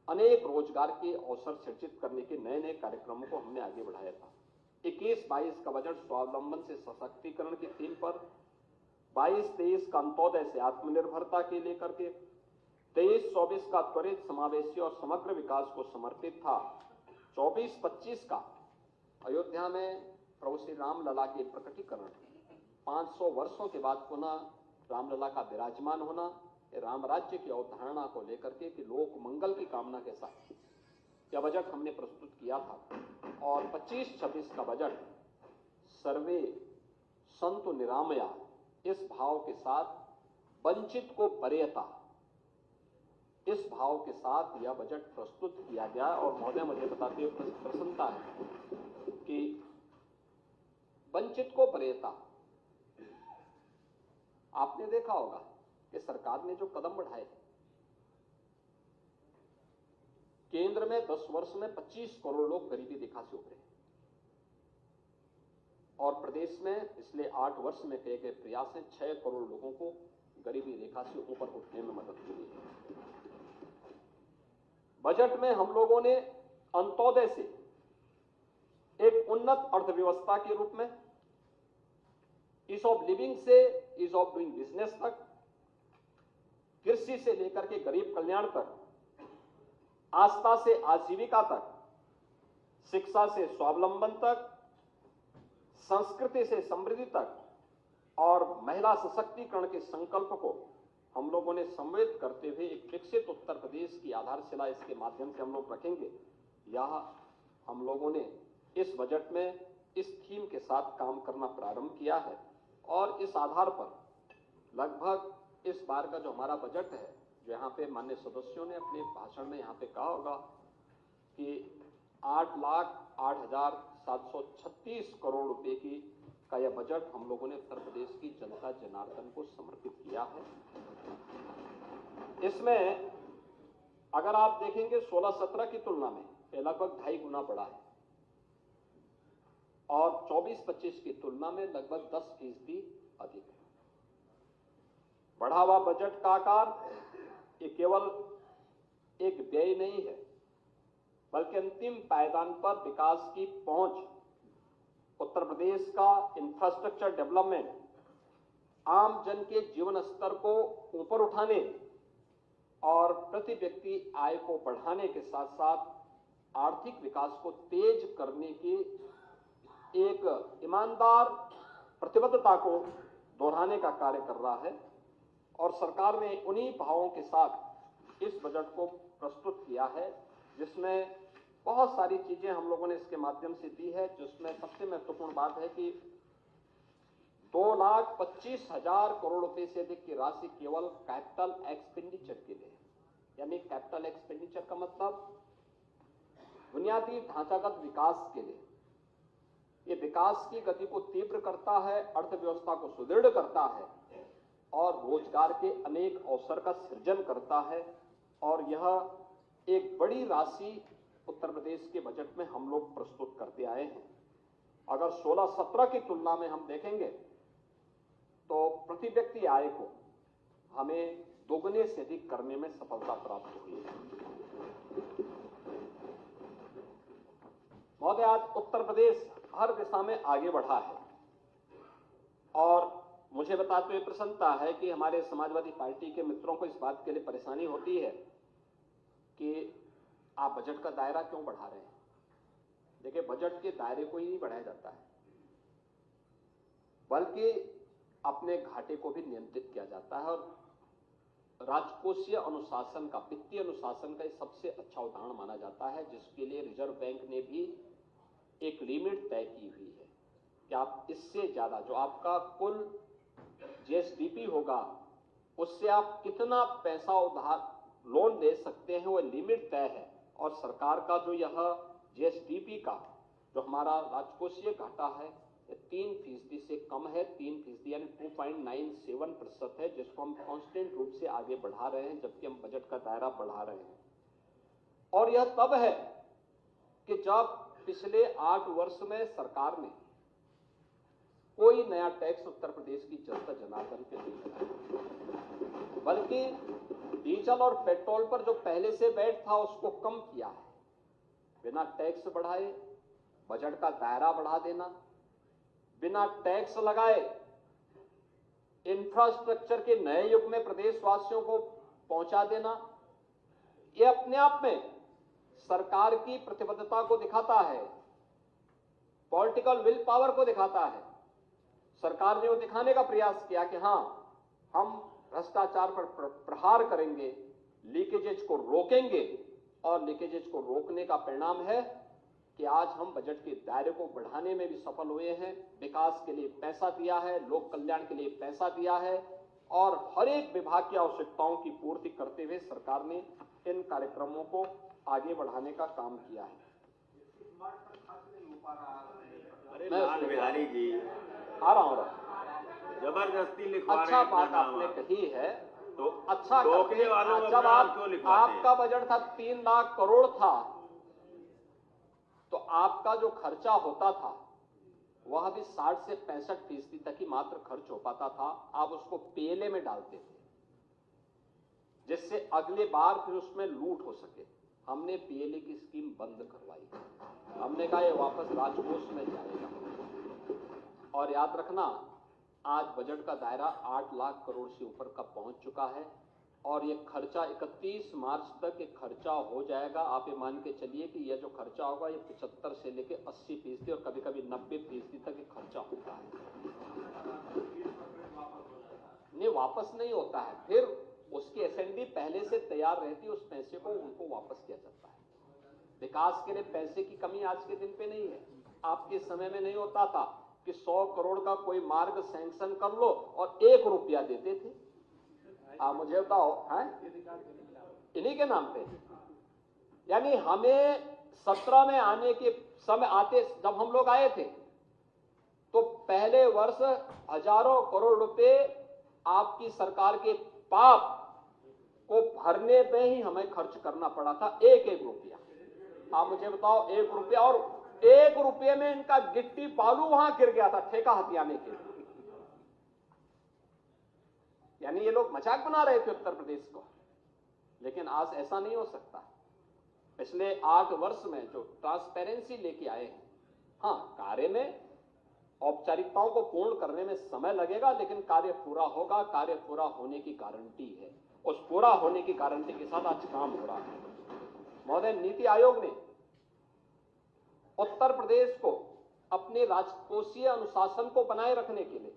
अनेक रोजगार के अवसर सृजित करने के नए नए कार्यक्रमों को हमने आगे बढ़ाया था। 21-22 का बजट स्वावलंबन से सशक्तिकरण की थीम पर, 22-23 का अंत्योदय से आत्मनिर्भरता के लेकर के, 23-24 का त्वरित समावेशी और समग्र विकास को समर्पित था। 24-25 का अयोध्या में प्रभु श्री रामलला के प्रकटीकरण, 500 वर्षों के बाद पुनः रामलला का विराजमान होना, राम राज्य की अवधारणा को लेकर के कि लोक मंगल की कामना के साथ यह बजट हमने प्रस्तुत किया था। और 25-26 का बजट सर्वे संतु निरामया, इस भाव के साथ वंचित को वरीयता, इस भाव के साथ यह बजट प्रस्तुत किया गया। और महोदय, मुझे बताते हुए प्रसन्नता है कि वंचित को वरीयता, आपने देखा होगा कि सरकार ने जो कदम बढ़ाए, केंद्र में 10 वर्ष में 25 करोड़ लोग गरीबी रेखा से उभरे और प्रदेश में पिछले 8 वर्ष में किए गए प्रयास हैं 6 करोड़ लोगों को गरीबी रेखा से ऊपर उठने में मदद मिली है। बजट में हम लोगों ने अंत्योदय से एक उन्नत अर्थव्यवस्था के रूप में, ईज ऑफ लिविंग से ईज ऑफ डूइंग बिजनेस तक, कृषि से लेकर के गरीब कल्याण तक, आस्था से आजीविका तक, शिक्षा से स्वावलंबन तक, संस्कृति से समृद्धि तक और महिला सशक्तिकरण के संकल्प को हम लोगों ने सम्मिलित करते हुए एक विकसित उत्तर प्रदेश की आधारशिला इसके माध्यम से हम लोग रखेंगे। यह हम लोगों ने इस बजट में इस थीम के साथ काम करना प्रारंभ किया है और इस आधार पर लगभग इस बार का जो हमारा बजट है, जो यहाँ पे माननीय सदस्यों ने अपने भाषण में यहाँ पे कहा होगा कि 8,08,736 करोड़ रुपए का यह बजट हम लोगों ने उत्तर प्रदेश की जनता जनार्दन को समर्पित किया है। इसमें अगर आप देखेंगे 16-17 की तुलना में यह लगभग 2.5 गुना बढ़ा है और 24-25 की तुलना में लगभग 10% अधिक है। बढ़ा हुआ बजट का आकार ये केवल एक व्यय नहीं है, बल्कि अंतिम पायदान पर विकास की पहुंच, उत्तर प्रदेश का इंफ्रास्ट्रक्चर डेवलपमेंट, आम जन के जीवन स्तर को ऊपर उठाने और प्रति व्यक्ति आय को बढ़ाने के साथ साथ आर्थिक विकास को तेज करने की एक ईमानदार प्रतिबद्धता को दोहराने का कार्य कर रहा है। और सरकार ने उन्हीं भावों के साथ इस बजट को प्रस्तुत किया है, जिसमें बहुत सारी चीजें हम लोगों ने इसके माध्यम से दी है। जिसमें सबसे महत्वपूर्ण बात है कि 2,25,000 करोड़ रुपए से अधिक की राशि केवल कैपिटल एक्सपेंडिचर के लिए, यानी कैपिटल एक्सपेंडिचर का मतलब बुनियादी ढांचागत विकास के लिए। ये विकास की गति को तीव्र करता है, अर्थव्यवस्था को सुदृढ़ करता है और रोजगार के अनेक अवसर का सृजन करता है। और यह एक बड़ी राशि उत्तर प्रदेश के बजट में हम लोग प्रस्तुत करते आए हैं। अगर 16-17 की तुलना में हम देखेंगे तो प्रति व्यक्ति आय को हमें दोगुने से अधिक करने में सफलता प्राप्त हुई है। महोदय, आज उत्तर प्रदेश हर दिशा में आगे बढ़ा है और मुझे बताते हुए प्रसन्नता है कि हमारे समाजवादी पार्टी के मित्रों को इस बात के लिए परेशानी होती है कि आप बजट का दायरा क्यों बढ़ा रहे हैं। देखिए, बजट के दायरे को ही नहीं बढ़ाया जाता है, बल्कि अपने घाटे को भी नियंत्रित किया जाता है। और राजकोषीय अनुशासन का, वित्तीय अनुशासन का सबसे अच्छा उदाहरण माना जाता है, जिसके लिए रिजर्व बैंक ने भी एक लिमिट तय की हुई है कि आप इससे ज्यादा जो आपका कुल जीएसडीपी होगा उससे आप कितना पैसा उधार लोन दे सकते हैं, वो लिमिट तय है। और सरकार का जो यह जीएसडीपी का जो हमारा राजकोषीय घाटा है 3% से कम है, 3% यानी 2.97% है, जिसको हम कांस्टेंट रूप से आगे बढ़ा रहे हैं, जबकि हम बजट का दायरा बढ़ा रहे हैं। और यह तब है कि जब पिछले 8 वर्ष में सरकार ने कोई नया टैक्स उत्तर प्रदेश की जनता जनार्दन पे नहीं लगाया, बल्कि डीजल और पेट्रोल पर जो पहले से वैट था उसको कम किया है। बिना टैक्स बढ़ाए बजट का दायरा बढ़ा देना, बिना टैक्स लगाए इंफ्रास्ट्रक्चर के नए युग में प्रदेशवासियों को पहुंचा देना, यह अपने आप में सरकार की प्रतिबद्धता को दिखाता है, पॉलिटिकल विल पावर को दिखाता है। सरकार ने वो दिखाने का प्रयास किया कि हां, हम भ्रष्टाचार पर प्रहार करेंगे, लीकेजेज को रोकेंगे, और लीकेजेज को रोकने का परिणाम है कि आज हम बजट के दायरे को बढ़ाने में भी सफल हुए हैं। विकास के लिए पैसा दिया है, लोक कल्याण के लिए पैसा दिया है, और हर एक विभाग की आवश्यकताओं की पूर्ति करते हुए सरकार ने इन कार्यक्रमों को आगे बढ़ाने का काम किया है। अरे लाल बिहारी जी, आ रहा हूं। जबरदस्ती लिखवा अच्छा बात आपने कही है, तो अच्छा रोकने वालों को जब अपना नाम क्यों लिखवाते हैं? आपका बजट था 3 लाख करोड़ था, तो आपका जो खर्चा होता था वह भी 60 से 65% तक ही मात्र खर्च हो पाता था। आप उसको पीएलए में डालते थे, जिससे अगले बार फिर उसमें लूट हो सके। हमने पीएलए की स्कीम बंद करवाई। हमने कहा ये वापस राजकोष में जाएगा। और याद रखना, आज बजट का दायरा 8 लाख करोड़ से ऊपर का पहुंच चुका है, और ये खर्चा 31 मार्च तक एक खर्चा हो जाएगा। आप ये मान के चलिए कि यह जो खर्चा होगा ये 75 से लेके 80% और कभी कभी 90% तक एक खर्चा होता है। नहीं, वापस नहीं होता है, फिर उसकी एसएनडी पहले से तैयार रहती है, उस पैसे को उनको वापस किया जाता है। विकास के लिए पैसे की कमी आज के दिन पे नहीं है। आपके समय में नहीं होता था कि 100 करोड़ का कोई मार्ग सैंक्शन कर लो और 1 रुपया देते थे। आप मुझे बताओ, हैं इन्हीं के नाम पे। यानी हमें 17 में आने के समय आते, जब हम लोग आए थे तो पहले वर्ष हजारों करोड़ रुपए आपकी सरकार के पाप को भरने पे ही हमें खर्च करना पड़ा था, एक एक रुपया। आप मुझे बताओ, 1 रुपया, और 1 रुपये में इनका गिट्टी बालू वहां गिर गया था ठेका हथियाने के लिए। यानी ये लोग मजाक बना रहे थे उत्तर प्रदेश को, लेकिन आज ऐसा नहीं हो सकता। पिछले 8 वर्ष में जो ट्रांसपेरेंसी लेके आए हैं, हाँ, कार्य में औपचारिकताओं को पूर्ण करने में समय लगेगा, लेकिन कार्य पूरा होगा। कार्य पूरा होने की गारंटी है। उस पूरा होने की गारंटी के साथ आज काम हो रहा है। महोदय, नीति आयोग ने उत्तर प्रदेश को अपने राजकोषीय अनुशासन को बनाए रखने के लिए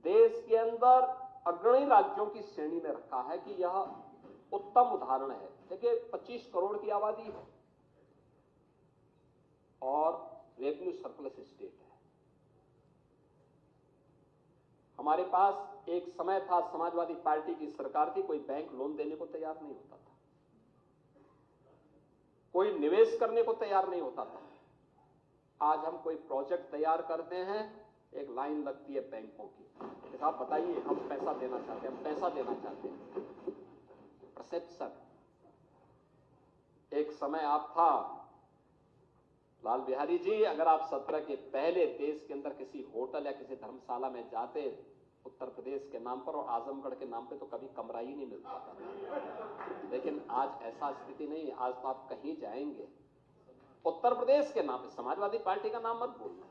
देश के अंदर अग्रणी राज्यों की श्रेणी में रखा है कि यह उत्तम उदाहरण है। देखिए, 25 करोड़ की आबादी है और रेवेन्यू सरप्लस स्टेट है। हमारे पास एक समय था, समाजवादी पार्टी की सरकार थी, कोई बैंक लोन देने को तैयार नहीं होता था, कोई निवेश करने को तैयार नहीं होता था। आज हम कोई प्रोजेक्ट तैयार करते हैं, एक लाइन लगती है बैंकों की, साहब बताइए हम पैसा देना चाहते हैं, हम पैसा देना चाहते हैं। परसेप्शन। एक समय आप था लाल बिहारी जी, अगर आप 17 के पहले देश के अंदर किसी होटल या किसी धर्मशाला में जाते उत्तर प्रदेश के नाम पर और आजमगढ़ के नाम पे, तो कभी कमरा ही नहीं मिलता था। लेकिन आज ऐसा स्थिति नहीं है। आज तो आप कहीं जाएंगे, उत्तर प्रदेश के नाम पे, समाजवादी पार्टी का नाम मत बोलना,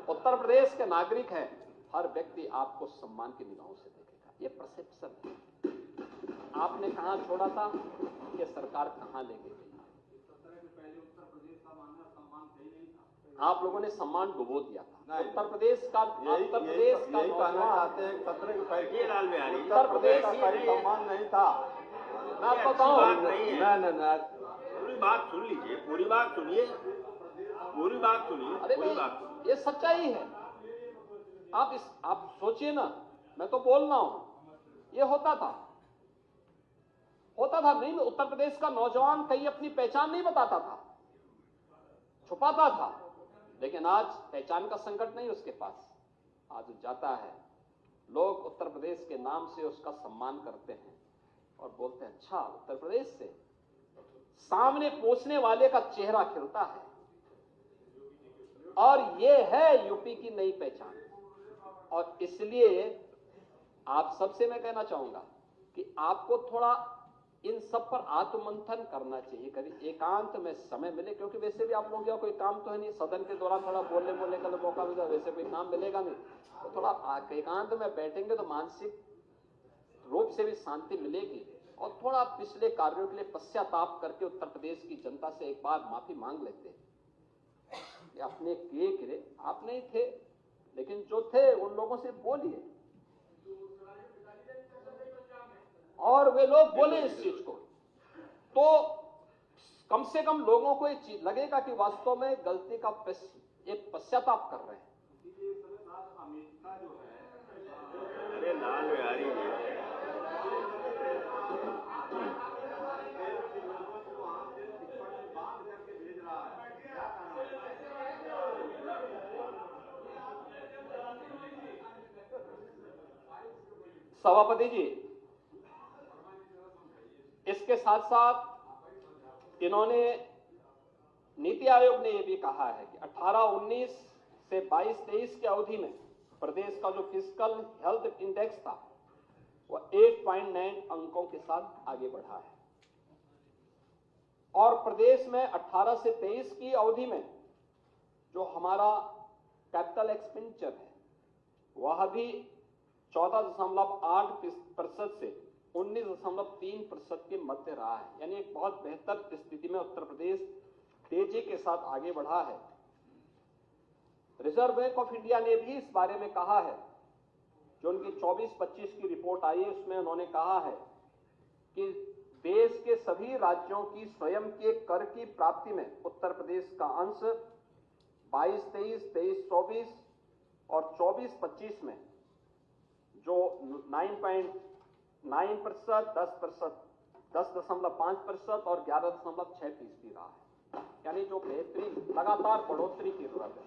उत्तर प्रदेश के नागरिक हैं, हर व्यक्ति आपको सम्मान की निगाहों से देखेगा। ये परसेप्शन है। आपने कहां छोड़ा था, ये सरकार कहां ले गई। आप लोगों ने सम्मान डुबो दिया था। उत्तर प्रदेश का, उत्तर प्रदेश का कहना चाहते हैं 17 के पहले लाल बिहारी, उत्तर प्रदेश का कोई सम्मान नहीं था। मैं आपको बताऊं, नहीं, पूरी बात सुन लीजिए, पूरी बात सुनिए, पूरी बात सुनिए, अरे पूरी नहीं, बात सुनिए। ये सच्चाई है। आप सोचिए ना, मैं तो बोल रहा हूं, ये होता था नहीं। उत्तर प्रदेश का नौजवान कहीं अपनी पहचान नहीं बताता था, छुपाता था। लेकिन आज पहचान का संकट नहीं उसके पास। आज जाता है, लोग उत्तर प्रदेश के नाम से उसका सम्मान करते हैं और बोलते हैं अच्छा, उत्तर प्रदेश से। सामने पहुंचने वाले का चेहरा खिलता है। और ये है यूपी की नई पहचान। और इसलिए आप सबसे मैं कहना चाहूंगा कि आपको थोड़ा इन सब पर आत्ममंथन करना चाहिए, कभी एकांत में समय मिले, क्योंकि वैसे भी आप लोगों का कोई काम तो है नहीं, सदन के दौरान थोड़ा बोलने का मौका मिला, वैसे कोई काम मिलेगा नहीं, तो थोड़ा एकांत में बैठेंगे तो मानसिक रूप से भी शांति मिलेगी। और थोड़ा पिछले कार्यों के लिए पश्चाताप करके उत्तर प्रदेश की जनता से एक बार माफी मांग लेते हैं। अपने किए आप नहीं थे, लेकिन जो थे उन लोगों से बोलिए, और वे लोग बोले इस चीज को, तो कम से कम लोगों को ये चीज लगेगा कि वास्तव में गलती का एक पश्चाताप कर रहे हैं। अरे लाल बिहारी जी, सभापति जी, इसके साथ साथ इन्होंने नीति आयोग ने यह भी कहा है कि 18-19 से 22-23 की अवधि में प्रदेश का जो फिजिकल हेल्थ इंडेक्स था वह 8.9 अंकों के साथ आगे बढ़ा है, और प्रदेश में 18 से 23 की अवधि में जो हमारा कैपिटल एक्सपेंडिचर है वह भी 14.8% से 19.3% के मध्य रहा है। यानी एक बहुत बेहतर स्थिति में उत्तर प्रदेश तेजी के साथ आगे बढ़ा है। रिजर्व बैंक ऑफ इंडिया ने भी इस बारे में कहा है, जो उनकी 24-25 की रिपोर्ट आई है उसमें उन्होंने कहा है कि देश के सभी राज्यों की स्वयं के कर की प्राप्ति में उत्तर प्रदेश का अंश 22-23, 23-24 और 24-25 में जो 9.9%, 10.5% और 11.6% रहा है, यानी जो बेहतरीन लगातार बढ़ोतरी की जरूरत है।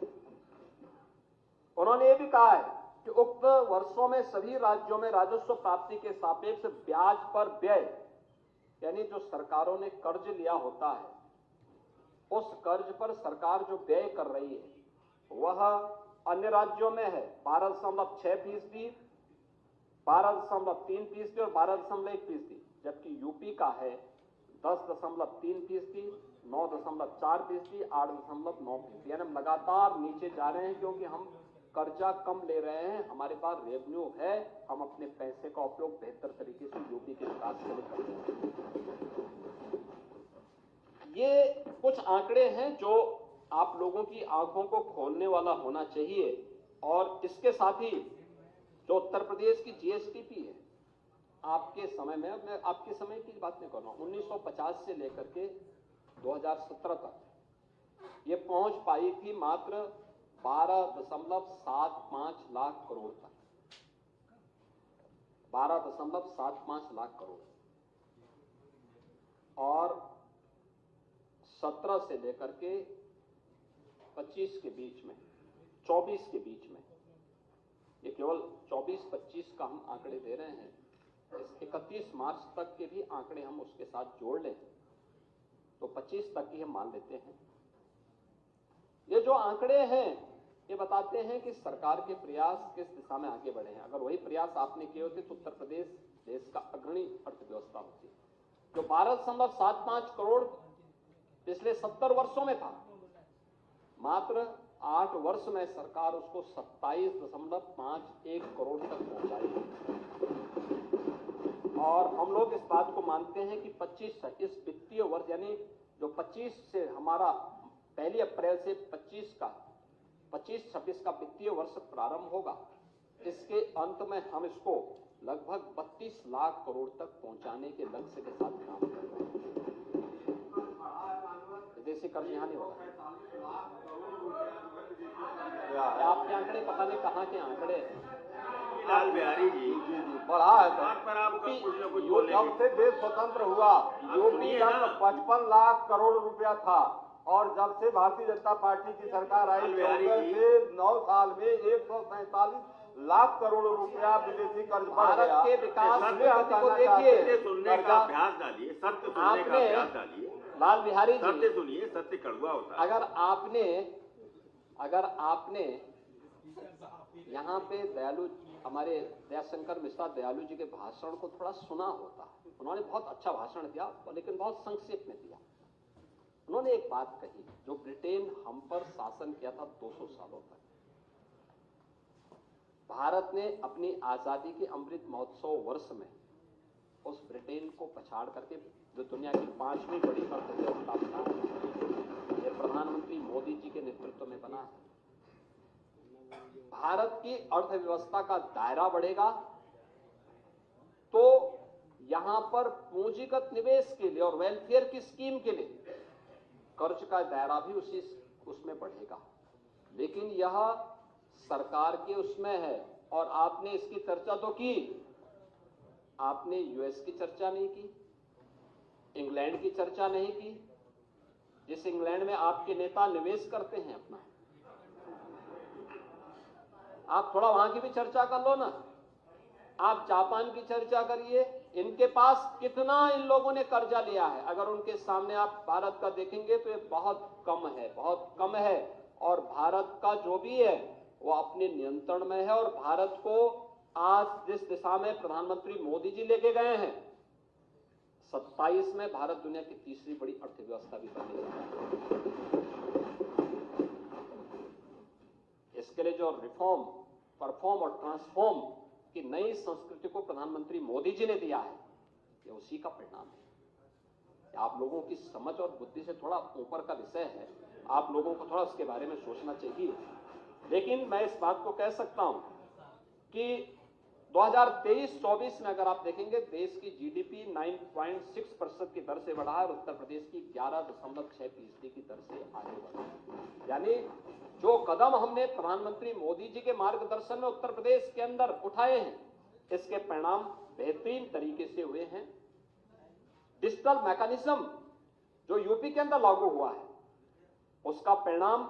उन्होंने ये भी कहा है कि उक्त वर्षों में सभी राज्यों में राजस्व प्राप्ति के सापेक्ष ब्याज पर व्यय, यानी जो सरकारों ने कर्ज लिया होता है उस कर्ज पर सरकार जो व्यय कर रही है वह अन्य राज्यों में है 12.6%, 12.3% और 12.1%, जबकि यूपी का है 10.3%, 9.4%, 8.9%। यानी हम लगातार नीचे जा रहे हैं क्योंकि हम कर्जा कम ले रहे हैं, हमारे पास रेवेन्यू है, हम अपने पैसे का उपयोग बेहतर तरीके से यूपी के विकास के लिए कर रहे हैं। ये कुछ आंकड़े हैं जो आप लोगों की आंखों को खोलने वाला होना चाहिए। और इसके साथ ही जो उत्तर प्रदेश की जीएसडीपी है, आपके समय में, मैं आपके समय की बात नहीं कर रहा हूं, 1950 से लेकर के 2017 तक ये पहुंच पाई थी मात्र 12.75 लाख करोड़ तक, 12.75 लाख करोड़। और 17 से लेकर के 25 के बीच में, 24 के बीच में, ये केवल 24-25 का हम आंकड़े दे रहे हैं, इस 31 मार्च तक के भी आंकड़े हम उसके साथ जोड़ लें तो 25 तक ही हम मान लेते हैं। ये जो आंकड़े हैं ये बताते हैं कि सरकार के प्रयास किस दिशा में आगे बढ़े हैं। अगर वही प्रयास आपने किए होते तो उत्तर प्रदेश देश का अग्रणी अर्थव्यवस्था होती। जो 12.75 करोड़ पिछले 70 वर्षों में था, मात्र 8 वर्ष में सरकार उसको 27.51 करोड़ तक पहुंचाई। और हम लोग इस बात को मानते हैं कि 25 इस वित्तीय वर्ष, यानी जो 25 से हमारा 1 अप्रैल से 25-26 का वित्तीय वर्ष प्रारंभ होगा, इसके अंत में हम इसको लगभग 32 लाख करोड़ तक पहुंचाने के लक्ष्य के साथ काम कर रहे हैं। विदेशी कर्ज यहाँ नहीं होगा। आपके आंकड़े पता नहीं कहाँ के आंकड़े हैं। लाल बिहारी जी बढ़ा है पर आप कुछ न कुछ जब से देश स्वतंत्र हुआ यूपी का 55 लाख करोड़ रुपया था, और जब से भारतीय जनता पार्टी की सरकार आई 14 से 9 साल में 147 लाख करोड़ रुपया विदेशी कर्ज बढ़ गया। के विकास को देखिए, सुनने का अभ्यास डालिए, सत्य सुनने का अभ्यास डालिए। लाल बिहारी जी, सत्य सुनिए, सत्य कड़वा होता है। अगर आपने अगर आपने यहाँ पे हमारे दयाशंकर मिश्रा दयालु जी के भाषण को थोड़ा सुना होता, उन्होंने बहुत अच्छा भाषण दिया, लेकिन बहुत संक्षेप में दिया। उन्होंने एक बात कही, जो ब्रिटेन हम पर शासन किया था 200 सालों तक, भारत ने अपनी आजादी के अमृत महोत्सव वर्ष में उस ब्रिटेन को पछाड़ करके जो दुनिया की 5वीं बड़ी अर्थव्यवस्था बना है, ये प्रधानमंत्री मोदी जी के नेतृत्व में बना है। भारत की अर्थव्यवस्था का दायरा बढ़ेगा तो यहां पर पूंजीगत निवेश के लिए और वेलफेयर की स्कीम के लिए कर्ज का दायरा भी उसमें बढ़ेगा। लेकिन यह सरकार के उसमें है, और आपने इसकी चर्चा तो की, आपने यूएस की चर्चा नहीं की, इंग्लैंड की चर्चा नहीं की, जिस इंग्लैंड में आपके नेता निवेश करते हैं अपना, आप थोड़ा वहां की भी चर्चा कर लो ना। आप जापान की चर्चा करिए, इनके पास कितना इन लोगों ने कर्जा लिया है। अगर उनके सामने आप भारत का देखेंगे तो ये बहुत कम है, बहुत कम है। और भारत का जो भी है वो अपने नियंत्रण में है। और भारत को आज जिस दिशा में प्रधानमंत्री मोदी जी लेके गए हैं, 27 में भारत दुनिया की तीसरी बड़ी अर्थव्यवस्था भी बनेगा। इसके लिए जो रिफॉर्म, परफॉर्म और ट्रांसफॉर्म की नई संस्कृति को प्रधानमंत्री मोदी जी ने दिया है, ये उसी का परिणाम है। आप लोगों की समझ और बुद्धि से थोड़ा ऊपर का विषय है, आप लोगों को थोड़ा उसके बारे में सोचना चाहिए। लेकिन मैं इस बात को कह सकता हूं कि 2023-24 में अगर आप देखेंगे, देश की जीडीपी 9.6% की दर से बढ़ा है और उत्तर प्रदेश की 11.6% की दर से आगे बढ़ा है। यानी जो कदम हमने प्रधानमंत्री मोदी जी के मार्गदर्शन में उत्तर प्रदेश के अंदर उठाए हैं, इसके परिणाम बेहतरीन तरीके से हुए हैं। डिजिटल मैकेनिज्म जो यूपी के अंदर लागू हुआ है, उसका परिणाम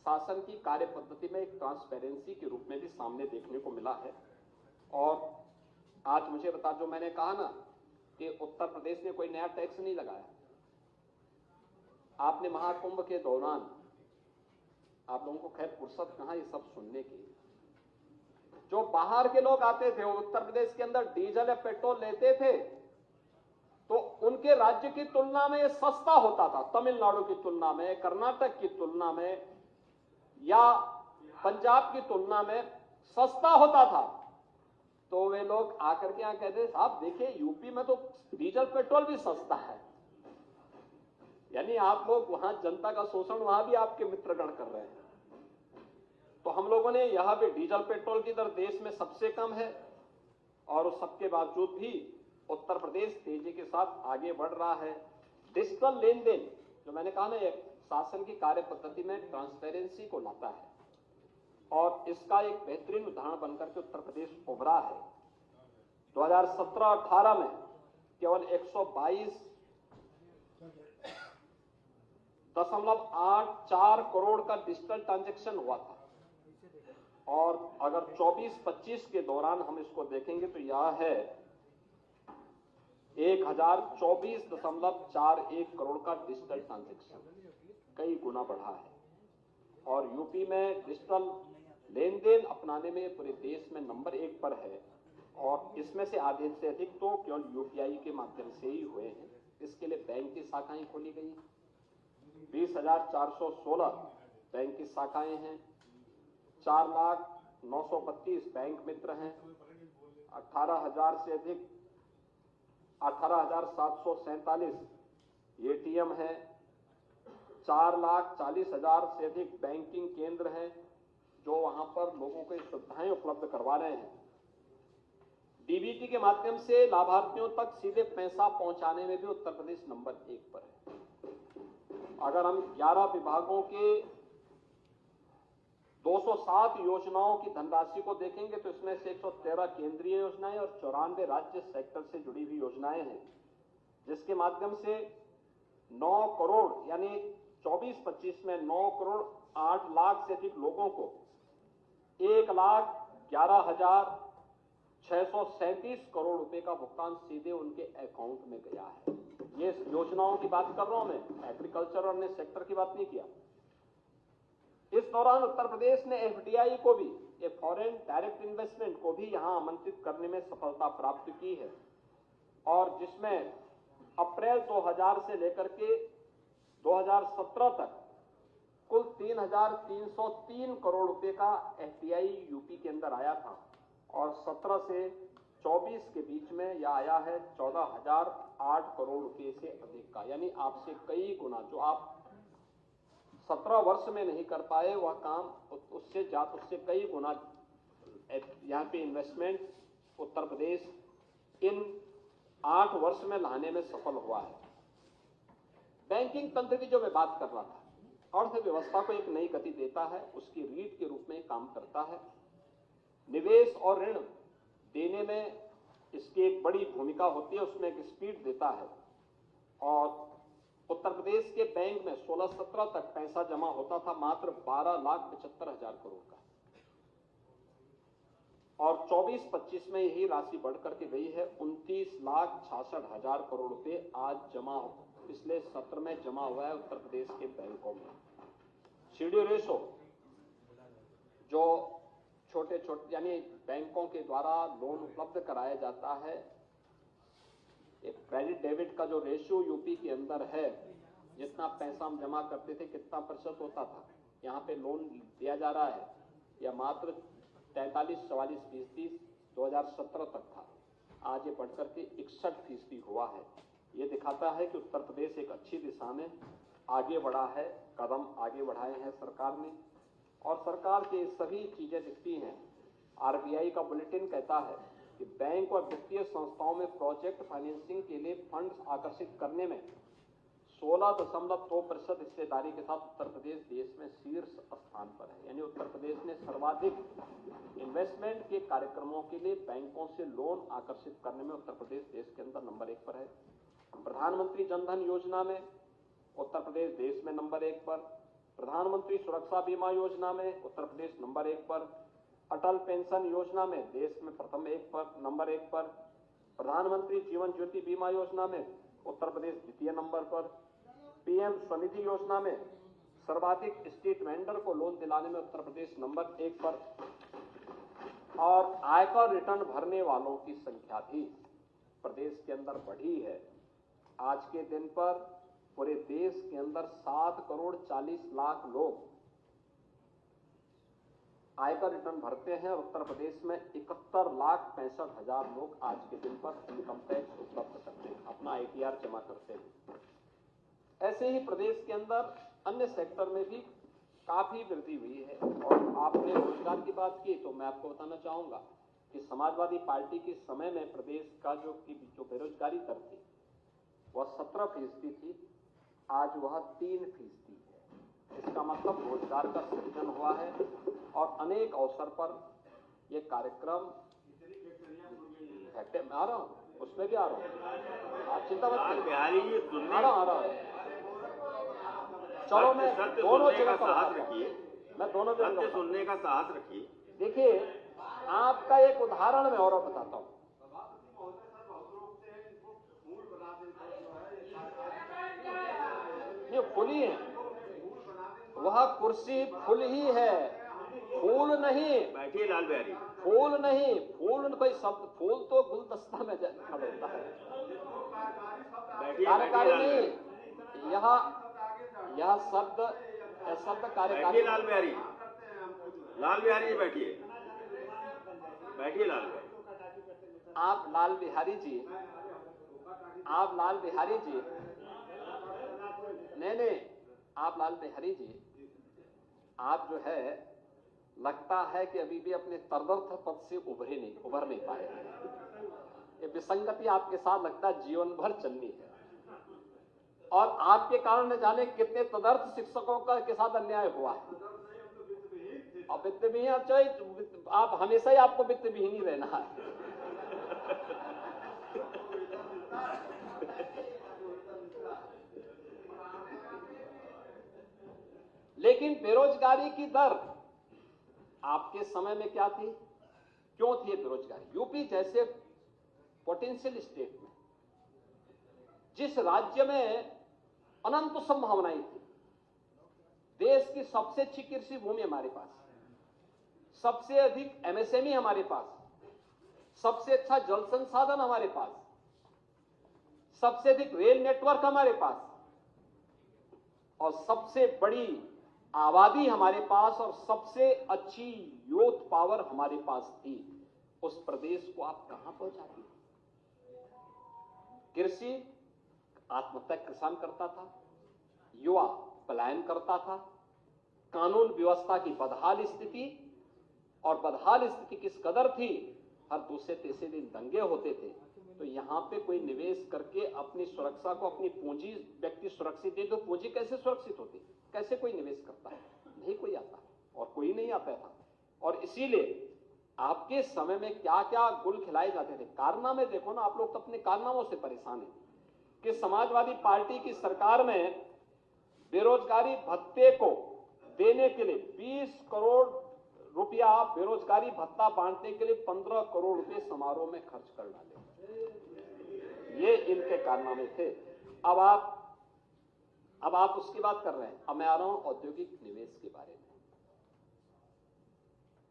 शासन की कार्य पद्धति में एक ट्रांसपेरेंसी के रूप में भी सामने देखने को मिला है। और आज मुझे बता, जो मैंने कहा ना कि उत्तर प्रदेश ने कोई नया टैक्स नहीं लगाया। आपने महाकुंभ के दौरान, आप लोगों को खैर फुर्सत कहां ये सब सुनने की, जो बाहर के लोग आते थे वो उत्तर प्रदेश के अंदर डीजल या पेट्रोल लेते थे तो उनके राज्य की तुलना में ये सस्ता होता था। तमिलनाडु की तुलना में, कर्नाटक की तुलना में या पंजाब की तुलना में सस्ता होता था। तो वे लोग आकर के यहां कहते, साहब देखिए यूपी में तो डीजल पेट्रोल भी सस्ता है। यानी आप लोग वहां जनता का शोषण वहां भी आपके मित्रगण कर रहे हैं। तो हम लोगों ने यहां पे डीजल पेट्रोल की दर देश में सबसे कम है, और उस सबके बावजूद भी उत्तर प्रदेश तेजी के साथ आगे बढ़ रहा है। डिजिटल लेन देन, जो मैंने कहा ना, एक शासन की कार्य पद्धति में ट्रांसपेरेंसी को लाता है, और इसका एक बेहतरीन उदाहरण बनकर के उत्तर प्रदेश उभरा है। 2017-18 में केवल 122.84 करोड़ का डिजिटल ट्रांजैक्शन हुआ था, और अगर 24-25 के दौरान हम इसको देखेंगे तो यह है 1024.41 करोड़ का डिजिटल ट्रांजैक्शन, कई गुना बढ़ा है। और यूपी में डिजिटल लेन देन अपनाने में पूरे देश में नंबर 1 पर है, और इसमें से आधे से अधिक तो केवल यूपीआई के माध्यम से ही हुए हैं। इसके लिए बैंक की शाखाएं खोली गई, 20,416 बैंक की शाखाएं हैं, 4,932 बैंक मित्र हैं, 18,000 से अधिक 18,747 एटीएम है, 4,40,000 से अधिक बैंकिंग केंद्र हैं जो वहां पर लोगों को सुविधाएं उपलब्ध करवा रहे हैं। डीबीटी के माध्यम से लाभार्थियों तक सीधे पैसा पहुंचाने में भी उत्तर प्रदेश नंबर 1 पर है। अगर हम 11 विभागों के 207 योजनाओं की धनराशि को देखेंगे तो इसमें से 113 केंद्रीय योजनाएं और 94 राज्य सेक्टर से जुड़ी हुई योजनाएं हैं, जिसके माध्यम से 9 करोड़ यानी 24-25 में 9 करोड़ 8 लाख से अधिक लोगों को 1,11,637 करोड़ रुपए का भुगतान सीधे उनके अकाउंट में गया है। ये योजनाओं की बात कर रहा हूं मैं, एग्रीकल्चर और अन्य सेक्टर की बात नहीं किया। इस दौरान उत्तर प्रदेश ने एफडीआई को भी, ये फॉरेन डायरेक्ट इन्वेस्टमेंट को भी यहां आमंत्रित करने में सफलता प्राप्त की है, और जिसमें अप्रैल 2000 से लेकर के 2017 तक कुल 3,303 करोड़ रुपए का एफडीआई यूपी के अंदर आया था, और 17 से 24 के बीच में यह आया है 14,008 करोड़ रुपए से अधिक का, यानी आपसे कई गुना। जो आप 17 वर्ष में नहीं कर पाए वह काम उससे कई गुना यहाँ पे इन्वेस्टमेंट उत्तर प्रदेश इन 8 वर्ष में लाने में सफल हुआ है। बैंकिंग तंत्र की जो मैं बात कर रहा था, अर्थव्यवस्था को एक नई गति देता है, उसकी रीढ़ के रूप में काम करता है। निवेश और ऋण देने में इसकी एक बड़ी भूमिका होती है, उसमें एक स्पीड देता है। और उत्तर प्रदेश के बैंक में 16-17 तक पैसा जमा होता था मात्र 12,75,000 करोड़ का, और 24-25 में यही राशि बढ़कर के गई है 29,66,000 करोड़ रुपए आज जमा, पिछले सत्र में जमा हुआ है उत्तर प्रदेश के बैंकों में। सीडी रेशो जो छोटे यानी बैंकों के द्वारा लोन उपलब्ध कराया जाता है, एक क्रेडिट डेबिट का जो रेशियो यूपी के अंदर है, जितना पैसा हम जमा करते थे कितना प्रतिशत होता था, यहाँ पे लोन दिया जा रहा है, या मात्र 43-44% 2017 तक था, आज ये बढ़कर के 61% हुआ है। ये दिखाता है कि उत्तर प्रदेश एक अच्छी दिशा में आगे बढ़ा है, कदम आगे बढ़ाए हैं सरकार ने, और सरकार की सभी चीजें दिखती हैं। आरबीआई का बुलेटिन कहता है कि बैंक और वित्तीय संस्थाओं में प्रोजेक्ट फाइनेंसिंग के लिए फंड्स आकर्षित करने में 16.2% हिस्सेदारी के साथ उत्तर प्रदेश देश में शीर्ष स्थान पर है। यानी उत्तर प्रदेश ने सर्वाधिक इन्वेस्टमेंट के कार्यक्रमों के लिए बैंकों से लोन आकर्षित करने में उत्तर प्रदेश देश के अंदर नंबर 1 पर है। प्रधानमंत्री जनधन योजना में उत्तर प्रदेश देश में नंबर 1 पर, प्रधानमंत्री सुरक्षा बीमा योजना में उत्तर प्रदेश नंबर 1 पर, अटल पेंशन योजना में देश में नंबर 1 पर, प्रधानमंत्री जीवन ज्योति बीमा योजना में उत्तर प्रदेश द्वितीय नंबर पर, पीएम स्वनिधि योजना में सर्वाधिक स्ट्रीट वेंडर को लोन दिलाने में उत्तर प्रदेश नंबर 1 पर, और आयकर रिटर्न भरने वालों की संख्या भी प्रदेश के अंदर बढ़ी है। आज के दिन पर पूरे देश के अंदर 7,40,00,000 लोग आयकर रिटर्न भरते हैं, और उत्तर प्रदेश में 71,65,000 लोग आज के दिन पर इनकम टैक्स उपलब्ध करते हैं, अपना आईटीआर जमा करते हैं। ऐसे ही प्रदेश के अंदर अन्य सेक्टर में भी काफी वृद्धि हुई है। और आपने रोजगार की बात की, तो मैं आपको बताना चाहूंगा कि समाजवादी पार्टी के समय में प्रदेश का जो बेरोजगारी दर थी वह 17% थी, आज वह 3% है। इसका मतलब रोजगार का सृजन हुआ है, और अनेक अवसर पर यह कार्यक्रम आ रहा हूं, उसमें भी आ रहा हूं, आप चिंता मत करिए, बिहारी जी आ रहा हूं। चलो मैं दोनों जगह का साहस रखिए, मैं दोनों जगह सुनने का साहस रखिए। देखिए, आपका एक उदाहरण मैं और बताता हूं। ये फुली है, वह कुर्सी फुल ही है, फूल नहीं। बैठिए लाल बिहारी। फूल नहीं, फूल कोई शब्द, फूल तो गुलदस्ता में खड़ता है, कार्यकारी नहीं। यह शब्द कार्यकारी। लाल बिहारी जी बैठिए, बैठिए लाल बिहारी। आप लाल बिहारी जी नहीं, आप लाल बिहारी जी, आप जो है लगता है कि अभी भी अपने तरदर्थ पद से उभर नहीं पाए। ये विसंगति आपके साथ लगता है जीवन भर चलनी है, और आपके कारण न जाने कितने तदर्थ शिक्षकों का के साथ अन्याय हुआ है। और वित्तविहीन आप हमेशा ही आपको वित्तविहीन ही रहना है। लेकिन बेरोजगारी की दर आपके समय में क्या थी, क्यों थी बेरोजगारी? यूपी जैसे पोटेंशियल स्टेट में, जिस राज्य में अनंत संभावनाएं थी, देश की सबसे अच्छी कृषि भूमि हमारे पास, सबसे अधिक एमएसएमई हमारे पास, सबसे अच्छा जल संसाधन हमारे पास, सबसे अधिक रेल नेटवर्क हमारे पास और सबसे बड़ी आबादी हमारे पास और सबसे अच्छी यूथ पावर हमारे पास थी। उस प्रदेश को आप कहां पहुंचाती? कृषि आत्महत्या किसान करता था, युवा पलायन करता था, कानून व्यवस्था की बदहाल स्थिति, और बदहाल स्थिति किस कदर थी, हर दूसरे तीसरे दिन दंगे होते थे। तो यहां पे कोई निवेश करके अपनी सुरक्षा को, अपनी पूंजी व्यक्ति सुरक्षित दे तो पूंजी कैसे सुरक्षित होती? कैसे कोई निवेश करता है? नहीं कोई आता और कोई नहीं आता था। और इसीलिए आपके समय में क्या क्या गुल खिलाए जाते थे। कारनामे देखो ना, आप लोग तो अपने कारनामों से परेशान हैं कि समाजवादी पार्टी की सरकार में बेरोजगारी भत्ते को देने के लिए 20 करोड़ रुपया बेरोजगारी भत्ता बांटने के लिए 15 करोड़ रुपए समारोह में खर्च कर डाले। ये इनके कारनामे थे। अब आप उसकी बात कर रहे हैं। अब मैं आ रहा हूं औद्योगिक निवेश के बारे में।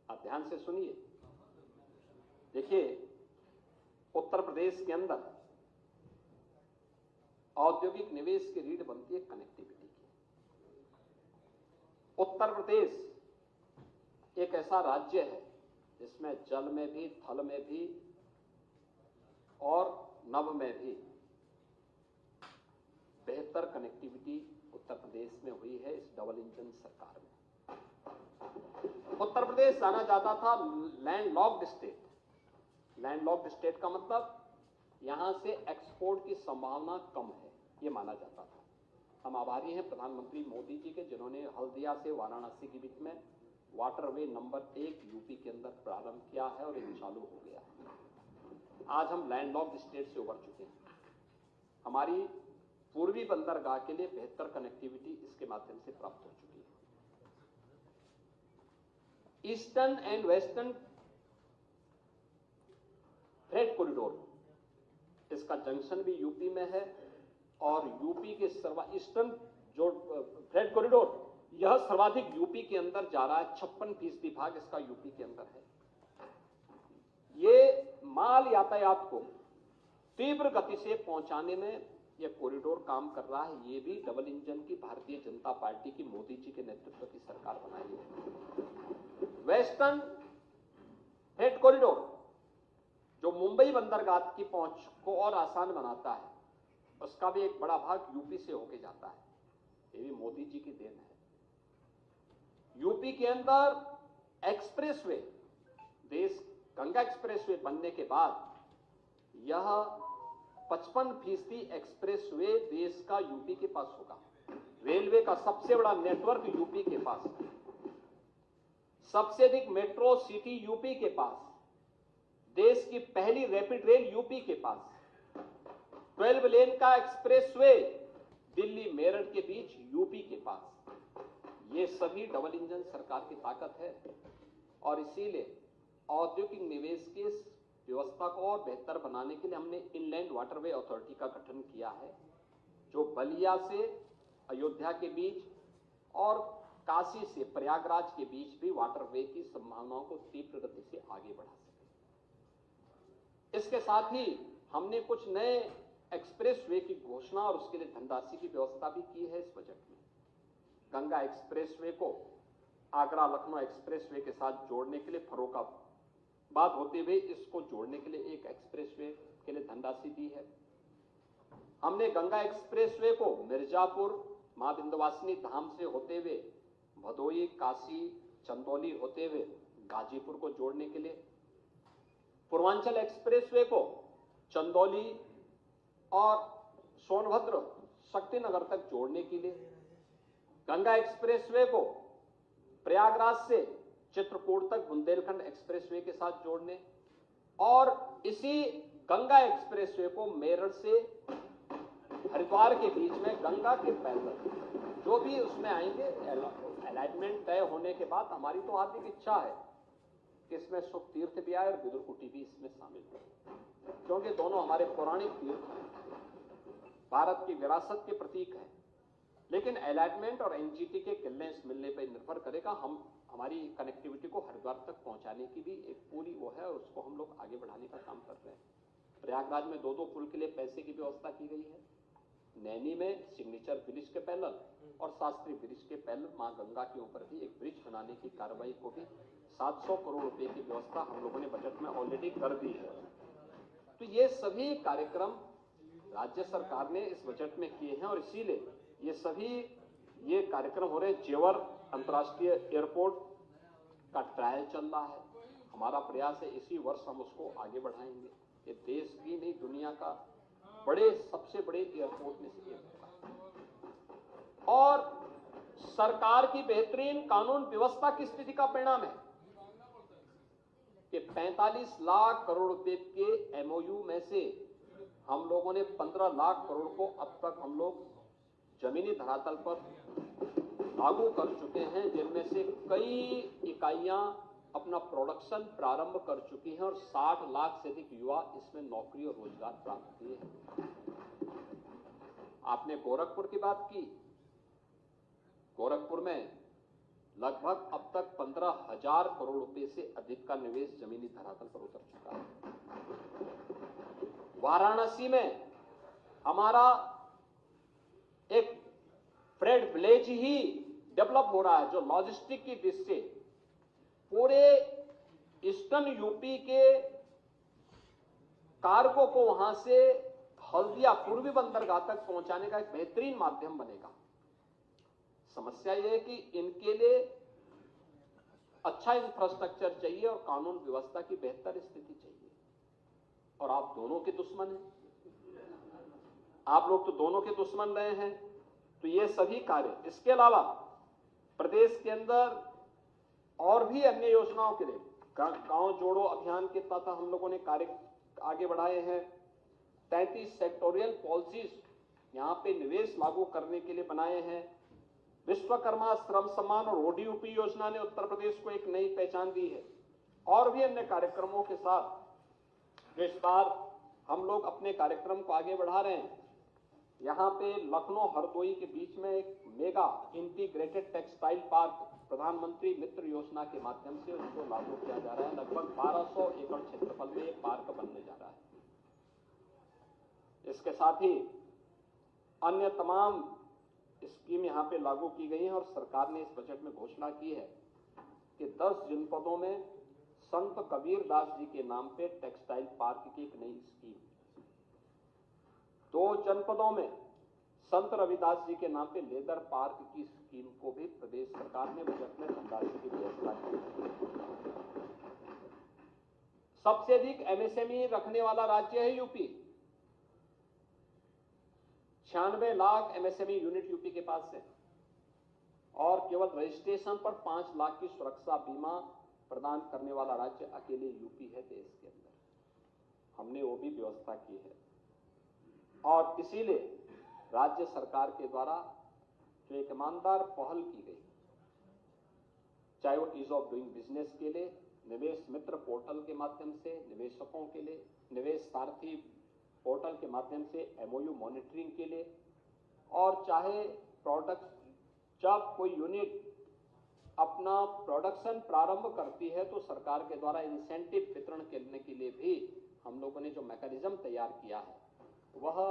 आप ध्यान से सुनिए। देखिए, उत्तर प्रदेश के अंदर औद्योगिक निवेश की रीढ़ बनती है कनेक्टिविटी की। उत्तर प्रदेश एक ऐसा राज्य है जिसमें जल में भी, थल में भी और नभ में भी बेहतर कनेक्टिविटी उत्तर प्रदेश में हुई है इस डबल इंजन सरकार में। उत्तर प्रदेश जाना जाता था लैंडलॉक्ड स्टेट। लैंडलॉक्ड स्टेट का मतलब यहां से एक्सपोर्ट की संभावना कम है, यह माना जाता था। हम आभारी हैं प्रधानमंत्री मोदी जी के, जिन्होंने हल्दिया से वाराणसी के बीच में वाटरवे नंबर 1 यूपी के अंदर प्रारंभ किया है और ये चालू हो गया है। आज हम लैंडलॉक्ड स्टेट से उबर चुके हैं। हमारी पूर्वी बंदरगाह के लिए बेहतर कनेक्टिविटी इसके माध्यम से प्राप्त हो चुकी है। Eastern and western freight corridor, इसका जंक्शन भी यूपी में है और यूपी के ईस्टर्न जो फ्रेट कॉरिडोर, यह सर्वाधिक यूपी के अंदर जा रहा है। 56% भाग इसका यूपी के अंदर है। ये माल यातायात को तीव्र गति से पहुंचाने में यह कॉरिडोर काम कर रहा है। ये भी डबल इंजन की भारतीय जनता पार्टी की, मोदी जी के नेतृत्व की सरकार बनाई है। वेस्टर्न फ्रेट कॉरिडोर जो मुंबई बंदरगाह की पहुंच को और आसान बनाता है, उसका भी एक बड़ा भाग यूपी से होके जाता है। ये भी मोदी जी की देन है। यूपी के अंदर एक्सप्रेसवे, देश गंगा एक्सप्रेसवे बनने के बाद यह 55% एक्सप्रेसवे देश का यूपी के पास होगा। रेलवे का सबसे बड़ा नेटवर्क यूपी के पास है। सबसे अधिक मेट्रो सिटी यूपी के पास। देश की पहली रैपिड रेल यूपी के पास। 12 लेन का एक्सप्रेसवे दिल्ली मेरठ के बीच यूपी के पास। ये सभी डबल इंजन सरकार की ताकत है और इसीलिए औद्योगिक निवेश की व्यवस्था को और बेहतर बनाने के लिए हमने इनलैंड वाटरवे अथॉरिटी का गठन किया है, जो बलिया से अयोध्या के बीच और काशी से प्रयागराज के बीच भी वाटरवे की संभावनाओं को तीव्र गति से आगे बढ़ा सके। इसके साथ ही हमने कुछ नए एक्सप्रेसवे की घोषणा और उसके लिए धनराशि की व्यवस्था भी की है इस बजट में। गंगा एक्सप्रेसवे को आगरा लखनऊ एक्सप्रेसवे के साथ जोड़ने के लिए फर्रुखाबाद होते हुए इसको जोड़ने के लिए एक एक्सप्रेसवे के लिए धनराशि दी है। हमने गंगा एक्सप्रेसवे को मिर्जापुर मां विंध्यवासिनी धाम से होते हुए भदोई, काशी, चंदौली होते हुए गाजीपुर को जोड़ने के लिए, पूर्वांचल एक्सप्रेसवे को चंदौली और सोनभद्र शक्तिनगर तक जोड़ने के लिए, गंगा एक्सप्रेसवे को प्रयागराज से चित्रकूट तक बुंदेलखंड एक्सप्रेसवे के साथ जोड़ने और इसी गंगा एक्सप्रेसवे को मेरठ से हरिद्वार के बीच में गंगा के पैदल जो भी उसमें आएंगे, अलाइनमेंट तय होने के बाद हमारी तो हार्दिक इच्छा है कि इसमें सुख तीर्थ भी आए और विदुरकुटी भी इसमें शामिल हो, क्योंकि दोनों हमारे पौराणिक तीर्थ हैं, भारत की विरासत के प्रतीक हैं। लेकिन अलॉटमेंट और एनजीटी के क्लियरेंस मिलने पर निर्भर करेगा। हमारी कनेक्टिविटी को हरिद्वार तक पहुंचाने की भी एक पूरी वो है, और उसको हम लोग आगे बढ़ाने का काम कर रहे हैं। प्रयागराज में 2-2 पुल के लिए पैसे की व्यवस्था की गई है। नैनी में सिग्नेचर ब्रिज के पैरेलल और शास्त्री ब्रिज के पैरेलल मां गंगा के ऊपर भी एक ब्रिज बनाने की कार्रवाई को भी 700 करोड़ रुपए की व्यवस्था हम लोगों ने बजट में ऑलरेडी कर दी है। तो ये सभी कार्यक्रम राज्य सरकार ने इस बजट में किए हैं, और इसीलिए ये कार्यक्रम हो रहे हैं। जेवर अंतर्राष्ट्रीय एयरपोर्ट का ट्रायल चल रहा है। हमारा प्रयास है इसी वर्ष हम उसको आगे बढ़ाएंगे। ये देश की नहीं, दुनिया का सबसे बड़े एयरपोर्ट में से एक होगा। और सरकार की बेहतरीन कानून व्यवस्था की स्थिति का परिणाम है कि 45 लाख करोड़ रुपए के एमओयू में से हम लोगों ने 15 लाख करोड़ को अब तक हम लोग जमीनी धरातल पर लागू कर चुके हैं, जिनमें से कई इकाइयां अपना प्रोडक्शन प्रारंभ कर चुकी हैं, और 60 लाख से अधिक युवा इसमें नौकरी और रोजगार प्राप्त किए हैं। आपने गोरखपुर की बात की। गोरखपुर में लगभग अब तक 15,000 करोड़ रुपए से अधिक का निवेश जमीनी धरातल पर उतर चुका है। वाराणसी में हमारा एक फ्रेड विलेज ही डेवलप हो रहा है, जो लॉजिस्टिक की दृष्टि से पूरे ईस्टर्न यूपी के कार्गो को वहां से हल्दिया पूर्वी बंदरगाह तक पहुंचाने का एक बेहतरीन माध्यम बनेगा। समस्या यह है कि इनके लिए अच्छा इंफ्रास्ट्रक्चर चाहिए और कानून व्यवस्था की बेहतर स्थिति चाहिए, और आप दोनों के दुश्मन हैं। आप लोग तो दोनों के दुश्मन रहे हैं। तो ये सभी कार्य, इसके अलावा प्रदेश के अंदर और भी अन्य योजनाओं के लिए गांव जोड़ो अभियान के तहत हम लोगों ने कार्य आगे बढ़ाए हैं। 33 सेक्टोरियल पॉलिसीज यहां पे निवेश लागू करने के लिए बनाए हैं। विश्वकर्मा श्रम सम्मान और ओडीयूपी योजना ने उत्तर प्रदेश को एक नई पहचान दी है, और भी अन्य कार्यक्रमों के साथ जो इस बार हम लोग अपने कार्यक्रम को आगे बढ़ा रहे हैं। यहां पे लखनऊ हरदोई के बीच में एक मेगा इंटीग्रेटेड टेक्सटाइल पार्क प्रधानमंत्री मित्र योजना के माध्यम से उसको लागू किया जा रहा है। लगभग 1200 एकड़ क्षेत्रफल में एक पार्क बनने जा रहा है। इसके साथ ही अन्य तमाम स्कीम यहां पे लागू की गई हैं, और सरकार ने इस बजट में घोषणा की है कि 10 जनपदों में संत कबीर दास जी के नाम पे टेक्सटाइल पार्क की एक नई स्कीम, 2 जनपदों में संत रविदास जी के नाम पे लेदर पार्क की स्कीम को भी प्रदेश सरकार ने बजट में धनराशि की व्यवस्था की। सबसे अधिक एमएसएमई रखने वाला राज्य है UP. 96 lakh MSME unit UP के पास है, और केवल रजिस्ट्रेशन पर 5 लाख की सुरक्षा बीमा प्रदान करने वाला राज्य अकेले यूपी है देश के अंदर। हमने वो भी व्यवस्था की है, और इसीलिए राज्य सरकार के द्वारा जो एक ईमानदार पहल की गई, चाहे वो ईज ऑफ डूइंग बिजनेस के लिए निवेश मित्र पोर्टल के माध्यम से निवेशकों के लिए, निवेश सारथी पोर्टल के माध्यम से एमओयू मॉनिटरिंग के लिए, और चाहे प्रोडक्ट जब कोई यूनिट अपना प्रोडक्शन प्रारंभ करती है तो सरकार के द्वारा इंसेंटिव वितरण करने के लिए भी हम लोगों ने जो मैकेनिज्म तैयार किया है वह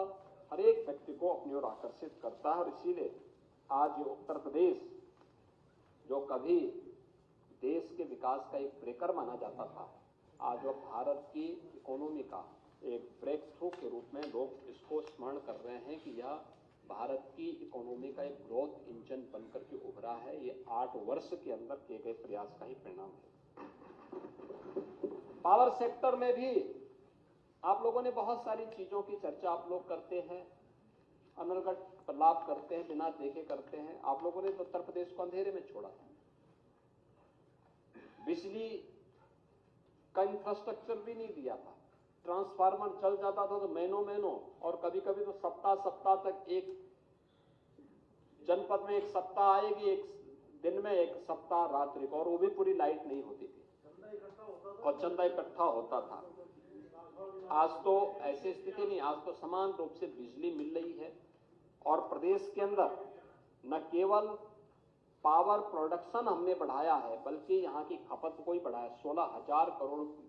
हर एक व्यक्ति को अपनी ओर आकर्षित करता है। और इसीलिए आज ये उत्तर प्रदेश जो कभी देश के विकास का एक ब्रेकर माना जाता था, आज वह भारत की इकोनॉमी का एक ब्रेक थ्रू के रूप में लोग इसको स्मरण कर रहे हैं कि यह भारत की इकोनॉमी का एक ग्रोथ इंजन बनकर के उभरा है। ये 8 वर्ष के अंदर किए गए प्रयास का ही परिणाम है। पावर सेक्टर में भी आप लोगों ने बहुत सारी चीजों की चर्चा आप लोग करते हैं, अनर्गट लाभ करते हैं, बिना देखे करते हैं। आप लोगों ने तो उत्तर प्रदेश को अंधेरे में छोड़ा था। बिजली का इंफ्रास्ट्रक्चर भी नहीं दिया था। ट्रांसफार्मर चल जाता था तो महीनों और कभी कभी तो सप्ताह तक एक जनपद में एक सप्ताह आएगी, एक दिन में एक सप्ताह रात्रि को, और वो भी पूरी लाइट नहीं होती थी और चंदा इकट्ठा होता था। आज तो ऐसी स्थिति नहीं, आज तो समान रूप से बिजली मिल रही है। और प्रदेश के अंदर न केवल पावर प्रोडक्शन हमने बढ़ाया है बल्कि यहाँ की खपत को ही बढ़ाया।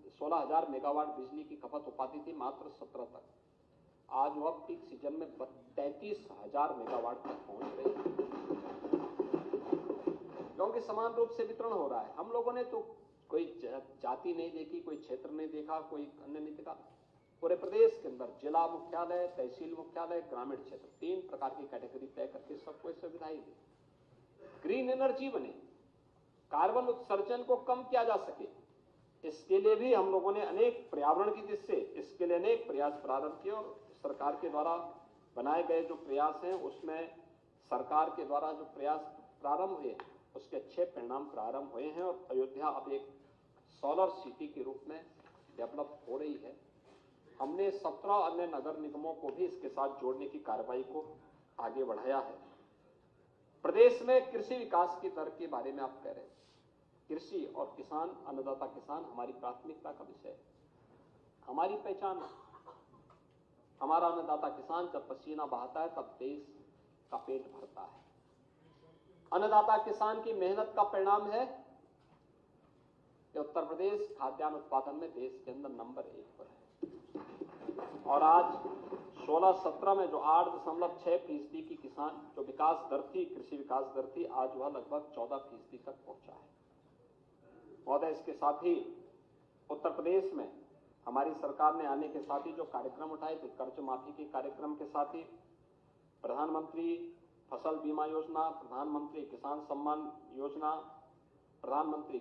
16,000 मेगावाट बिजली की खपत हो पाती थी मात्र 17 तक, आज वह पीक सीजन में 33,000 मेगावाट तक पहुंच रही है, क्योंकि समान रूप से वितरण हो रहा है। हम लोगों ने तो कोई जाति नहीं देखी, कोई क्षेत्र नहीं देखा, कोई अन्य नहीं देखा। पूरे प्रदेश के अंदर जिला मुख्यालय, तहसील मुख्यालय, ग्रामीण क्षेत्र, 3 प्रकार की कैटेगरी तय करके सबको सुविधाएं दी। ग्रीन एनर्जी बने, कार्बन उत्सर्जन को कम किया जा सके, इसके लिए भी हम लोगों ने अनेक पर्यावरण की दृष्टि से इसके लिए अनेक प्रयास प्रारंभ किए और सरकार के द्वारा बनाए गए जो प्रयास हैं उसमें सरकार के द्वारा जो प्रयास प्रारंभ हुए उसके अच्छे परिणाम प्रारंभ हुए हैं और अयोध्या अब एक सोलर सिटी के रूप में डेवलप हो रही है। हमने 17 अन्य नगर निगमों को भी इसके साथ जोड़ने की कार्रवाई को आगे बढ़ाया है। प्रदेश में कृषि विकास की दर के बारे में आप कह रहे हैं, कृषि और किसान, अन्नदाता किसान हमारी प्राथमिकता का विषय है, हमारी पहचान है। हमारा अन्नदाता किसान जब पसीना बहाता है तब देश का पेट भरता है। अन्नदाता किसान की मेहनत का परिणाम है कि उत्तर प्रदेश खाद्यान्न उत्पादन में देश के अंदर नंबर 1 पर है और आज 16-17 में जो 8.6% की किसान जो विकास दर थी, कृषि विकास दर थी, आज वह लगभग 14% तक पहुंचा है। महोदय, इसके साथ ही उत्तर प्रदेश में हमारी सरकार ने आने के साथ ही जो कार्यक्रम उठाए थे, कर्ज माफी के कार्यक्रम के साथ ही प्रधानमंत्री फसल बीमा योजना, प्रधानमंत्री किसान सम्मान योजना, प्रधानमंत्री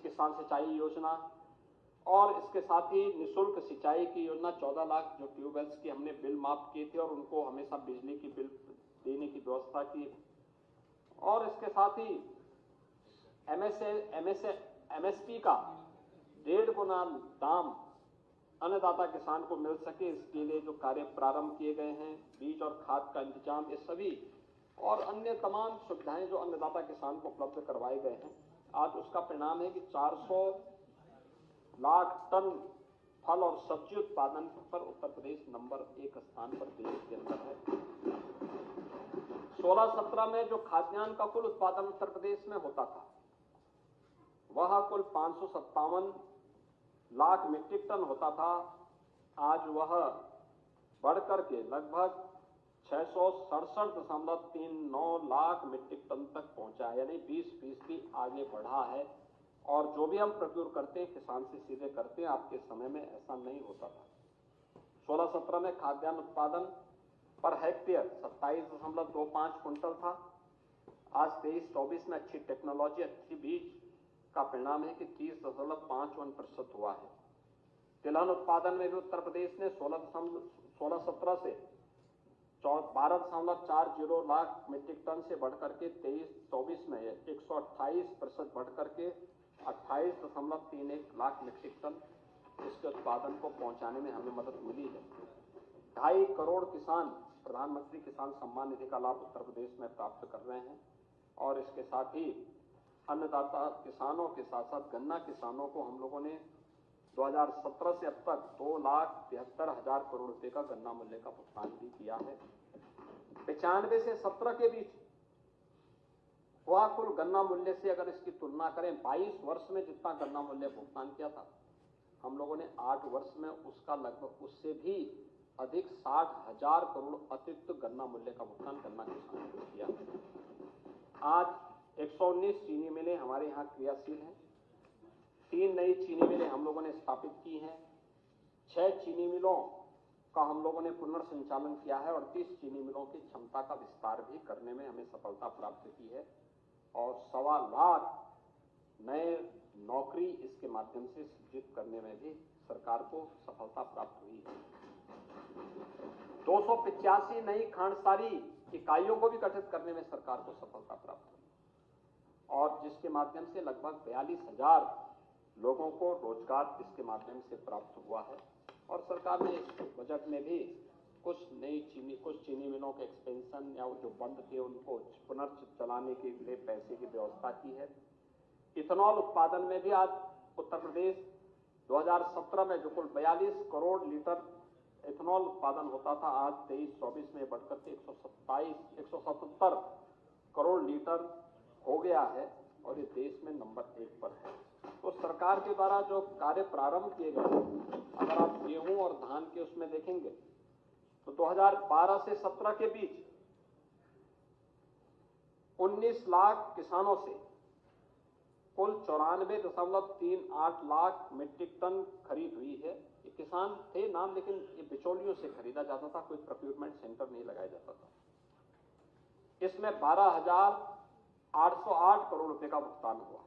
किसान सिंचाई योजना और इसके साथ ही निःशुल्क सिंचाई की योजना 14 लाख जो ट्यूबवेल्स की हमने बिल माफ किए थे और उनको हमेशा बिजली की बिल देने की व्यवस्था की और इसके साथ ही एमएसपी का 1.5 गुना दाम अन्नदाता किसान को मिल सके, इसके लिए जो कार्य प्रारंभ किए गए हैं, बीज और खाद का इंतजाम, ये सभी और अन्य तमाम सुविधाएं जो अन्नदाता किसान को उपलब्ध करवाए गए हैं, आज उसका परिणाम है कि 400 लाख टन फल और सब्जी उत्पादन पर उत्तर प्रदेश नंबर 1 स्थान पर देश के अंदर है। 16-17 में जो खाद्यान्न का कुल उत्पादन उत्तर प्रदेश में होता था वह कुल 557 लाख मीट्रिक टन होता था, आज वह बढ़कर के लगभग 667.39 लाख मीट्रिक टन तक पहुंचा है, यानी 20% आगे बढ़ा है। और जो भी हम प्रोक्योर करते हैं किसान से सीधे करते हैं, आपके समय में ऐसा नहीं होता था। 16-17 में खाद्यान्न उत्पादन पर हेक्टेयर 27.25 कुंटल था, आज 23-24 में अच्छी टेक्नोलॉजी, अच्छी बीज का परिणाम है कि 30.51% हुआ है। तिलहन उत्पादन में भी उत्तर प्रदेश ने 16-17 से 12.40 लाख मीट्रिक टन से बढ़कर के 23-24 में 128% बढ़कर के 28.31 लाख मीट्रिक टन इसके उत्पादन को पहुंचाने में हमें मदद मिली है। 2.5 करोड़ किसान प्रधानमंत्री किसान सम्मान निधि का लाभ उत्तर प्रदेश में प्राप्त कर रहे हैं और इसके साथ ही अन्नदाता किसानों के साथ साथ गन्ना किसानों को हम लोगों ने 2017 से अब तक 2,73,000 करोड़ रुपए का गन्ना मूल्य का भुगतान भी किया है। 95 से 17 के बीच वह कुल गन्ना मूल्य से अगर इसकी तुलना करें 22 वर्ष में जितना गन्ना मूल्य भुगतान किया था, हम लोगों ने 8 वर्ष में उसका लगभग उससे भी अधिक 60,000 करोड़ अतिरिक्त गन्ना मूल्य का भुगतान गन्ना किसानों को किया। आज 119 चीनी मिलें हमारे यहाँ क्रियाशील हैं, 3 नई चीनी मिलें हम लोगों ने स्थापित की हैं, 6 चीनी मिलों का हम लोगों ने पुनर्संचालन किया है और 30 चीनी मिलों की क्षमता का विस्तार भी करने में हमें सफलता प्राप्त की है और 1.25 लाख नए नौकरी इसके माध्यम से सृजित करने में भी सरकार को सफलता प्राप्त हुई है। 285 नई खांडसारी इकाइयों को भी गठित करने में सरकार को सफलता प्राप्त हुई और जिसके माध्यम से लगभग 42,000 लोगों को रोजगार इसके माध्यम से प्राप्त हुआ है और सरकार ने इस बजट में भी कुछ चीनी मिलों के एक्सपेंशन या जो बंद थे उनको पुनर्चलाने के लिए पैसे की व्यवस्था की है। इथेनॉल उत्पादन में भी आज उत्तर प्रदेश 2017 में जो कुल 42 करोड़ लीटर इथेनॉल उत्पादन होता था, आज 23-24 में बढ़कर के 177 करोड़ लीटर हो गया है और ये देश में नंबर 1 पर है। तो सरकार के द्वारा जो कार्य प्रारंभ किए गए, अगर आप गेहूं और धान के उसमें देखेंगे तो 2012 से 17 के बीच 19 लाख किसानों से कुल 94.38 लाख मीट्रिक टन खरीद हुई है। ये किसान थे नाम, लेकिन ये बिचौलियों से खरीदा जाता था, कोई प्रोक्योरमेंट सेंटर नहीं लगाया जाता था। इसमें 12,808 करोड़ रुपए का भुगतान हुआ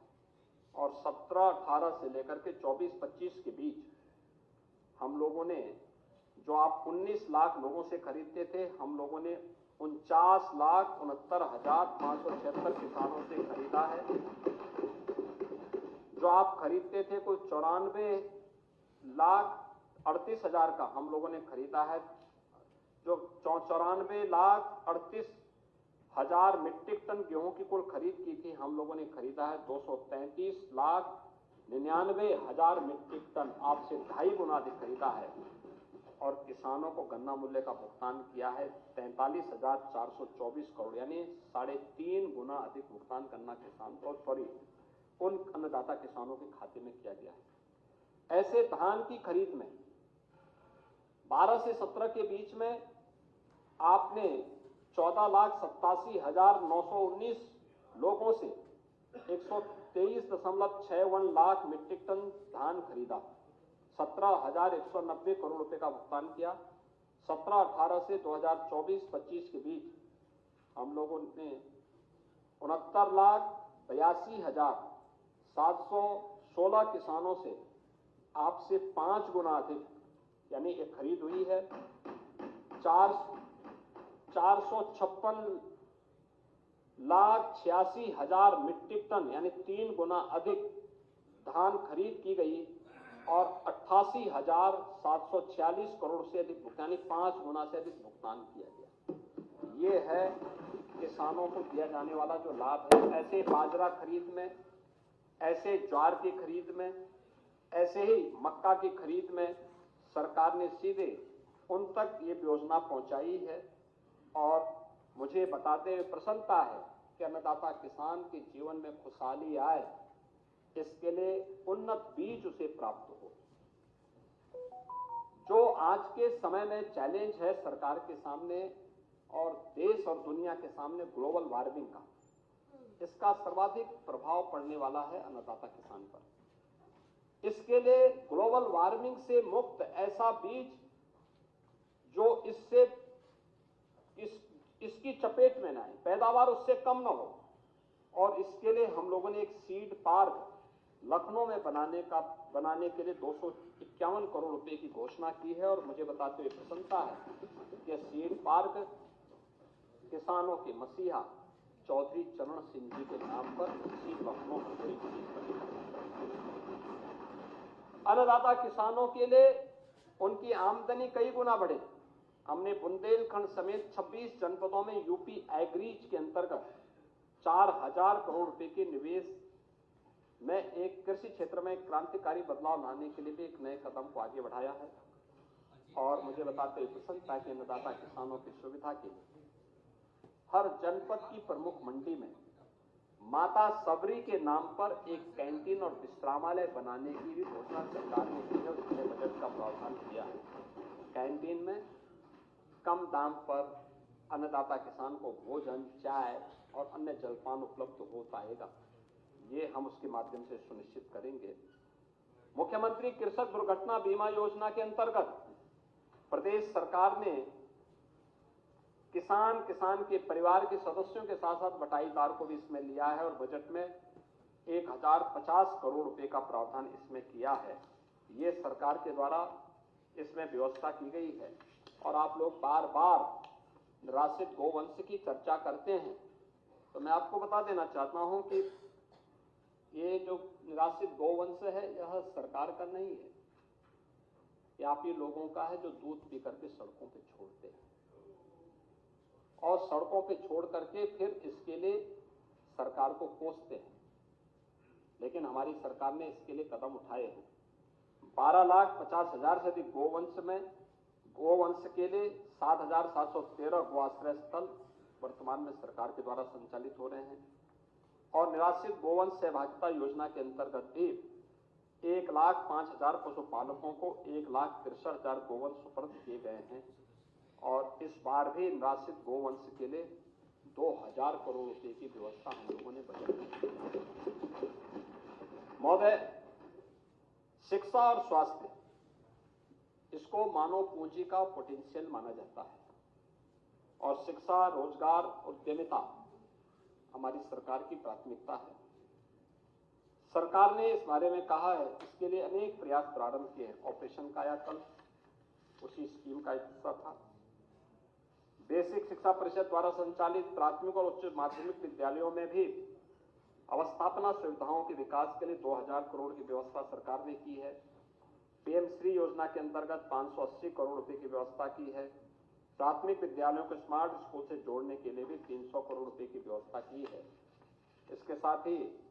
और 17-18 से लेकर के 24-25 के बीच हम लोगों ने, जो आप 19 लाख लोगों से खरीदते थे, हम लोगों ने 49,69,576 किसानों से खरीदा है। जो आप खरीदते थे कुल 94,38,000 का हम लोगों ने खरीदा है। जो 94,38,000 मीट्रिक टन गेहूं की कुल खरीद की थी, हम लोगों ने खरीदा है 233,99,000 मीट्रिक टन, आपसे 2.5 गुना अधिक खरीदा है। और किसानों को गन्ना मूल्य का भुगतान किया है 43,424 करोड़, यानी 3.5 गुना अधिक भुगतान गन्ना किसान को उन अन्नदाता किसानों के खाते में किया गया है। ऐसे धान की खरीद में 12 से 17 के बीच में आपने 14,87,919 लोगों से 123.61 लाख मीट्रिक टन धान खरीदा, 17,190 करोड़ रुपए का भुगतान किया। 17-18 से 2024-25 के बीच हम लोगों ने 69,82,716 किसानों से आपसे 5 गुना अधिक यानी एक खरीद हुई है। 456,86,000 मीट्रिक टन यानी 3 गुना अधिक धान खरीद की गई और 88,746 करोड़ से अधिक भुगतान, 5 गुना से अधिक भुगतान किया गया। ये है किसानों को दिया जाने वाला जो लाभ है। ऐसे बाजरा खरीद में, ऐसे ज्वार की खरीद में, ऐसे ही मक्का की खरीद में सरकार ने सीधे उन तक ये योजना पहुंचाई है। और मुझे बताते हुए प्रसन्नता है कि अन्नदाता किसान के जीवन में खुशहाली आए, इसके लिए उन्नत बीज उसे प्राप्त हो। जो आज के समय में चैलेंज है सरकार के सामने और देश और दुनिया के सामने ग्लोबल वार्मिंग का, इसका सर्वाधिक प्रभाव पड़ने वाला है अन्नदाता किसान पर। इसके लिए ग्लोबल वार्मिंग से मुक्त ऐसा बीज जो इसकी चपेट में न आए, पैदावार उससे कम न हो, और इसके लिए हम लोगों ने एक सीड पार्क लखनऊ में बनाने के लिए 251 करोड़ रुपए की घोषणा की है। और मुझे बताते हुए प्रसन्नता है कि सीड पार्क किसानों के मसीहा चौधरी चरण सिंह जी के नाम पर इसी लखनऊ में अन्नदाता किसानों के लिए उनकी आमदनी कई गुना बढ़े। हमने बुंदेलखंड समेत 26 जनपदों में यूपी एग्रीज के अंतर्गत 4,000 करोड़ रुपए के निवेश में एक कृषि क्षेत्र में क्रांतिकारी बदलाव लाने के लिए भी एक नए कदम को आगे बढ़ाया है। और मुझे बताते हुए प्रसन्नता है कि अन्नदाता किसानों की सुविधा के लिए हर जनपद की प्रमुख मंडी में माता सबरी के नाम पर एक कैंटीन और विश्रामालय बनाने की भी घोषणा सरकार ने की है। उसने बजट का प्रावधान किया है। कैंटीन में कम दाम पर अन्नदाता किसान को भोजन, चाय और अन्य जलपान उपलब्ध हो पाएगा, ये हम उसके माध्यम से सुनिश्चित करेंगे। मुख्यमंत्री कृषक दुर्घटना बीमा योजना के अंतर्गत प्रदेश सरकार ने किसान के परिवार के सदस्यों के साथ साथ बटाईदार को भी इसमें लिया है और बजट में 1,050 करोड़ रुपए का प्रावधान इसमें किया है। ये सरकार के द्वारा इसमें व्यवस्था की गई है। और आप लोग बार बार निराश्रित गोवंश की चर्चा करते हैं, तो मैं आपको बता देना चाहता हूं कि ये जो निराश्रित गोवंश है यह सरकार का नहीं है, ये आप ही लोगों का है जो दूध पी करके सड़कों पे छोड़ते हैं और सड़कों पे छोड़ करके फिर इसके लिए सरकार को कोसते हैं। लेकिन हमारी सरकार ने इसके लिए कदम उठाए हैं। 12,50,000 से अधिक गोवंश में गोवंश के लिए 7,713 गोआश्रय स्थल वर्तमान में सरकार के द्वारा संचालित हो रहे हैं और निराश्रित गोवंश सहभागिता योजना के अंतर्गत भी 1,05,000 पशुपालकों को 1,63,000 गोवंश सुपुर्द किए गए हैं और इस बार भी निराश्रित गोवंश के लिए 2,000 करोड़ रुपए की व्यवस्था हम लोगों ने बजट में की। महोदय, शिक्षा और स्वास्थ्य, इसको मानव पूंजी का पोटेंशियल माना जाता है और शिक्षा, रोजगार, उद्यमिता हमारी सरकार की प्राथमिकता है। सरकार ने इस बारे में कहा है, इसके लिए अनेक प्रयास प्रारंभ किए हैं। ऑपरेशन कायाकल्प उसी स्कीम का एक हिस्सा था। बेसिक शिक्षा परिषद द्वारा संचालित प्राथमिक और उच्च माध्यमिक विद्यालयों में भी अवस्थापना सुविधाओं के विकास के लिए 2,000 करोड़ की व्यवस्था सरकार ने की है। पीएम श्री योजना के अंतर्गत 580 करोड़ रुपए की व्यवस्था की है। प्राथमिक विद्यालयों को स्मार्ट स्कूल से जोड़ने के लिए भी 300 करोड़ रुपए की व्यवस्था की है। इसके साथ ही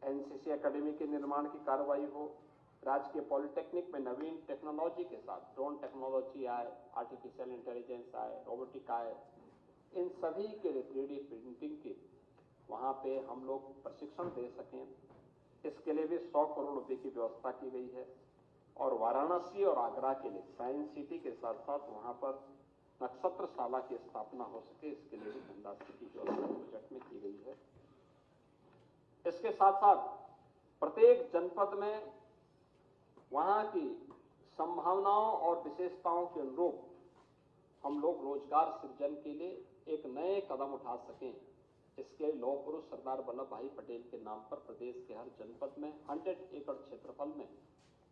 एनसीसी एकेडमी के निर्माण की कार्रवाई हो, राजकीय पॉलिटेक्निक में नवीन टेक्नोलॉजी के साथ ड्रोन टेक्नोलॉजी आए, आर्टिफिशियल इंटेलिजेंस आए, रोबोटिक आए, इन सभी के लिए 3D प्रिंटिंग की वहां पे हम लोग प्रशिक्षण दे सकें, इसके लिए भी 100 करोड़ रुपए की व्यवस्था की गई है। और वाराणसी और आगरा के लिए साइंस सिटी के साथ साथ वहां पर नक्षत्रशाला की स्थापना हो सके, इसके लिए भी धनराशि की व्यवस्था बजट में की गई है। इसके साथ साथ प्रत्येक जनपद में वहां की संभावनाओं और विशेषताओं के अनुरूप हम लोग रोजगार सृजन के लिए एक नए कदम उठा सकें, इसके लौह पुरुष सरदार वल्लभ भाई पटेल के नाम पर प्रदेश के हर जनपद में 100 एकड़ क्षेत्रफल में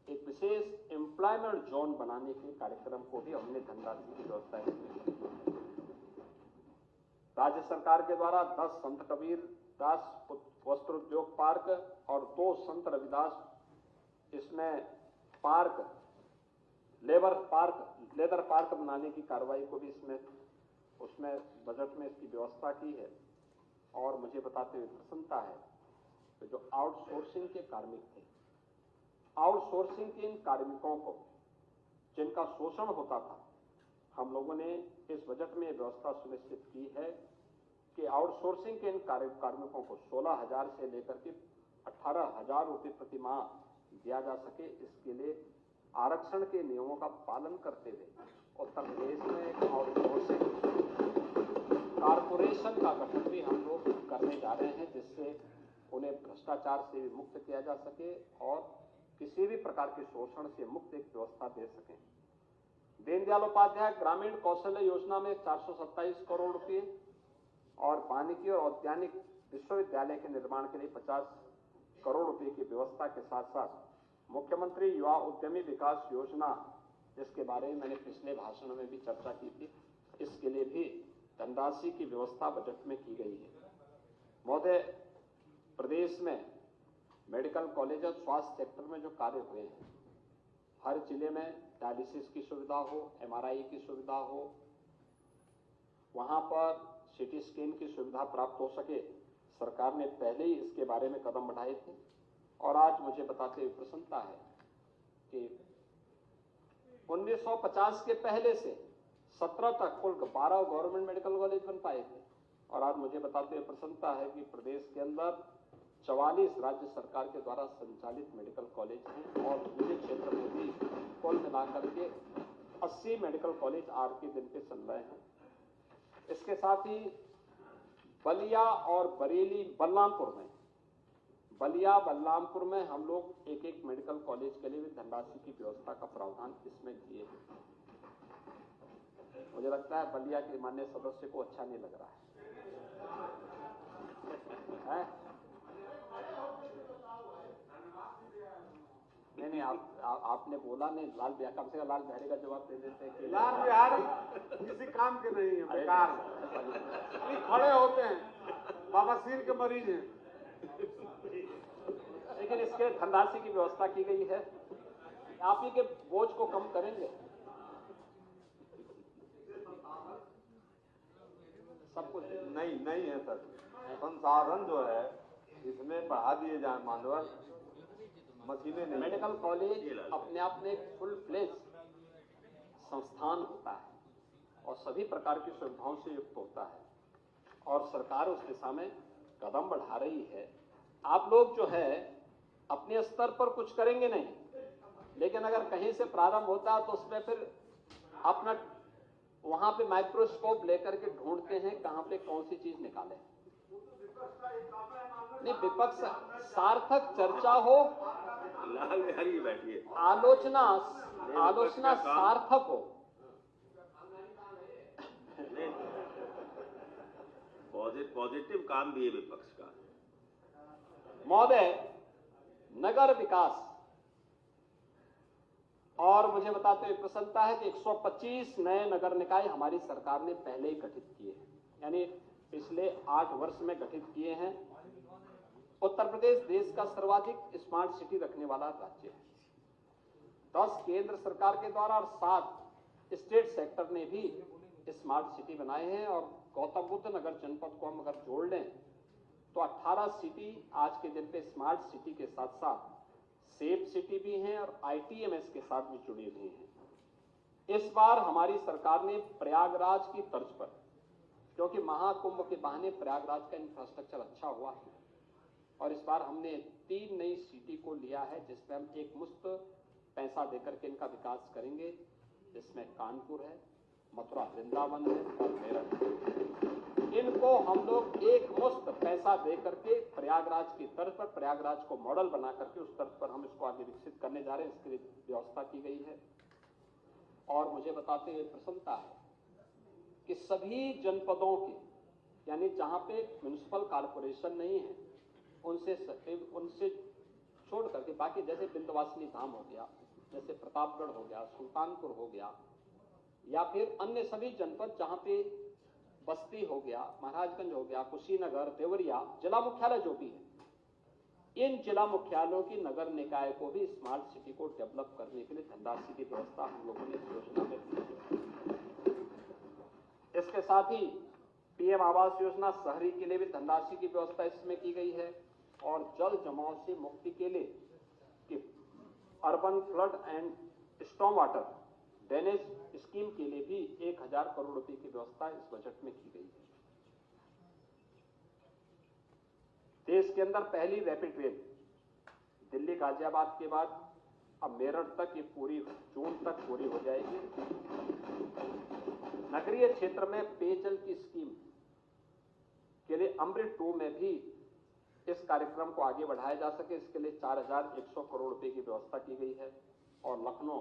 एक विशेष एम्प्लॉयमेंट जोन बनाने के कार्यक्रम को भी हमने धनराशि की व्यवस्था की। राज्य सरकार के द्वारा 10 संत कबीर दास वस्त्र उद्योग पार्क और 2 संत रविदास इसमें पार्क, लेदर पार्क बनाने की कार्रवाई को भी उसमें बजट में इसकी व्यवस्था की है। और मुझे बताते हुए प्रसन्नता है कि जो आउटसोर्सिंग के कार्मिक थे, आउटसोर्सिंग के इन कार्मिकों को जिनका शोषण होता था, हम लोगों ने इस बजट में व्यवस्था सुनिश्चित की है कि आउटसोर्सिंग के इन कार्मिकों को 16,000 से लेकर के 18,000 रुपये प्रति माह दिया जा सके। इसके लिए आरक्षण के नियमों का पालन करते हुए उत्तर प्रदेश में एक आउटसोर्सिंग कारपोरेशन का गठन भी हम लोग करने जा रहे हैं, जिससे उन्हें भ्रष्टाचार से भी मुक्त किया जा सके और किसी भी प्रकार के शोषण से मुक्त एक व्यवस्था दे सकें। दीनदयाल उपाध्याय ग्रामीण कौशल्य योजना में 427 करोड़ रुपए और वानिकी और औद्यानिक विश्वविद्यालय के निर्माण के लिए 50 करोड़ रुपए की व्यवस्था के साथ साथ मुख्यमंत्री युवा उद्यमी विकास योजना, जिसके बारे में मैंने पिछले भाषण में भी चर्चा की थी, इसके लिए भी धनराशि की व्यवस्था बजट में की गई है। महोदय, प्रदेश में मेडिकल कॉलेज और स्वास्थ्य सेक्टर में जो कार्य हुए हैं, हर जिले में डायलिसिस की सुविधा हो, MRI की सुविधा हो, वहां पर CT स्कैन की सुविधा प्राप्त हो सके, सरकार ने पहले ही इसके बारे में कदम बढ़ाए थे। और आज मुझे बताते हुए प्रसन्नता है कि 1950 के पहले से 17 तक कुल 12 गवर्नमेंट मेडिकल कॉलेज बन पाए थे और आज मुझे बताते हुए प्रसन्नता है कि प्रदेश के अंदर 44 राज्य सरकार के द्वारा संचालित मेडिकल कॉलेज हैं और निजी क्षेत्र में भी कुल मिलाकर के 80 मेडिकल कॉलेज आज के दिन पे चल रहे हैं। इसके साथ ही बलिया और बरेली बल्लामपुर में हम लोग एक मेडिकल कॉलेज के लिए भी धनराशि की व्यवस्था का प्रावधान इसमें किए हैं। मुझे लगता है बलिया के माननीय सदस्य को अच्छा नहीं लग रहा है? नहीं, आपने बोला नहीं, लाल बिहारी, कम से कम लाल बिहारी का जवाब दे देते हैं कि लाल बिहारी किसी काम के नहीं है, बेकार खड़े होते हैं, बवासीर के मरीज हैं। लेकिन इसके धनराशि की व्यवस्था की गई है, आप ही के बोझ को कम करेंगे। सब कुछ नहीं है सर, संसाधन जो है इसमें बढ़ा दिए जाए, मानवर मशीनें नहीं। मेडिकल कॉलेज अपने आप में फुल फ्लेज संस्थान होता है और सभी प्रकार की सुविधाओं से युक्त होता है और सरकार उस दिशा में कदम बढ़ा रही है। आप लोग जो है अपने स्तर पर कुछ करेंगे नहीं, लेकिन अगर कहीं से प्रारंभ होता है तो उसमें फिर अपना वहां पे माइक्रोस्कोप लेकर के ढूंढते हैं कहां पे कौन सी चीज निकाले। नहीं, विपक्ष सार्थक चर्चा हो, लाल बिहारी बैठिए, आलोचना सार्थक हो। पॉजिटिव काम भी है विपक्ष का। महोदय, नगर विकास और मुझे बताते हुए प्रसन्नता है कि 125 नए नगर निकाय हमारी सरकार ने पहले ही गठित किए हैं, यानी पिछले 8 वर्ष में गठित किए हैं। उत्तर प्रदेश देश का सर्वाधिक स्मार्ट सिटी रखने वाला राज्य है। 10 केंद्र सरकार के द्वारा और 7 स्टेट सेक्टर ने भी स्मार्ट सिटी बनाए हैं और गौतम बुद्ध नगर जनपद को हम अगर जोड़ लें तो 18 सिटी आज के दिन पे स्मार्ट सिटी के साथ साथ सेफ सिटी भी हैं और ITMS के साथ भी जुड़ी हुई हैं। इस बार हमारी सरकार ने प्रयागराज की तर्ज पर, क्योंकि महाकुंभ के बहाने प्रयागराज का इंफ्रास्ट्रक्चर अच्छा हुआ है, और इस बार हमने 3 नई सिटी को लिया है जिसमें हम एक मुश्त पैसा देकर के इनका विकास करेंगे, जिसमें कानपुर है, मथुरा वृंदावन है और मेरठ है। इनको हम लोग एक मुश्त पैसा दे करके प्रयागराज की तर्ज पर, प्रयागराज को मॉडल बना करके उस तर्ज पर हम इसको आगे विकसित करने जा रहे हैं। इसके लिए व्यवस्था की गई है। और मुझे बताते हुए प्रसन्नता है कि सभी जनपदों के, यानी जहां पे म्युनिसिपल कॉर्पोरेशन नहीं है उनसे छोड़ करके बाकी, जैसे विंध्यवासिनी धाम हो गया, जैसे प्रतापगढ़ हो गया, सुल्तानपुर हो गया, या फिर अन्य सभी जनपद जहां पे बस्ती हो गया, महाराजगंज हो गया, कुशीनगर, देवरिया, जिला मुख्यालय जो भी है, इन जिला मुख्यालयों की नगर निकाय को भी स्मार्ट सिटी को डेवलप करने के लिए धनराशि की व्यवस्था हम लोगों ने इस योजना में की है। इसके साथ ही PM आवास योजना शहरी के लिए भी धनराशि की व्यवस्था इसमें की गई है और जल जमाव से मुक्ति के लिए कि urban flood and storm water drainage scheme के लिए भी 1000 करोड़ रुपए की व्यवस्था इस बजट में की गई है। देश के अंदर पहली रैपिड रेल दिल्ली गाजियाबाद के बाद अब मेरठ तक ये पूरी जून तक पूरी हो जाएगी। नगरीय क्षेत्र में पेयजल की स्कीम के लिए अमृत 2 में भी इस कार्यक्रम को आगे बढ़ाया जा सके, इसके लिए 4100 करोड़ रुपए की व्यवस्था की गई है और लखनऊ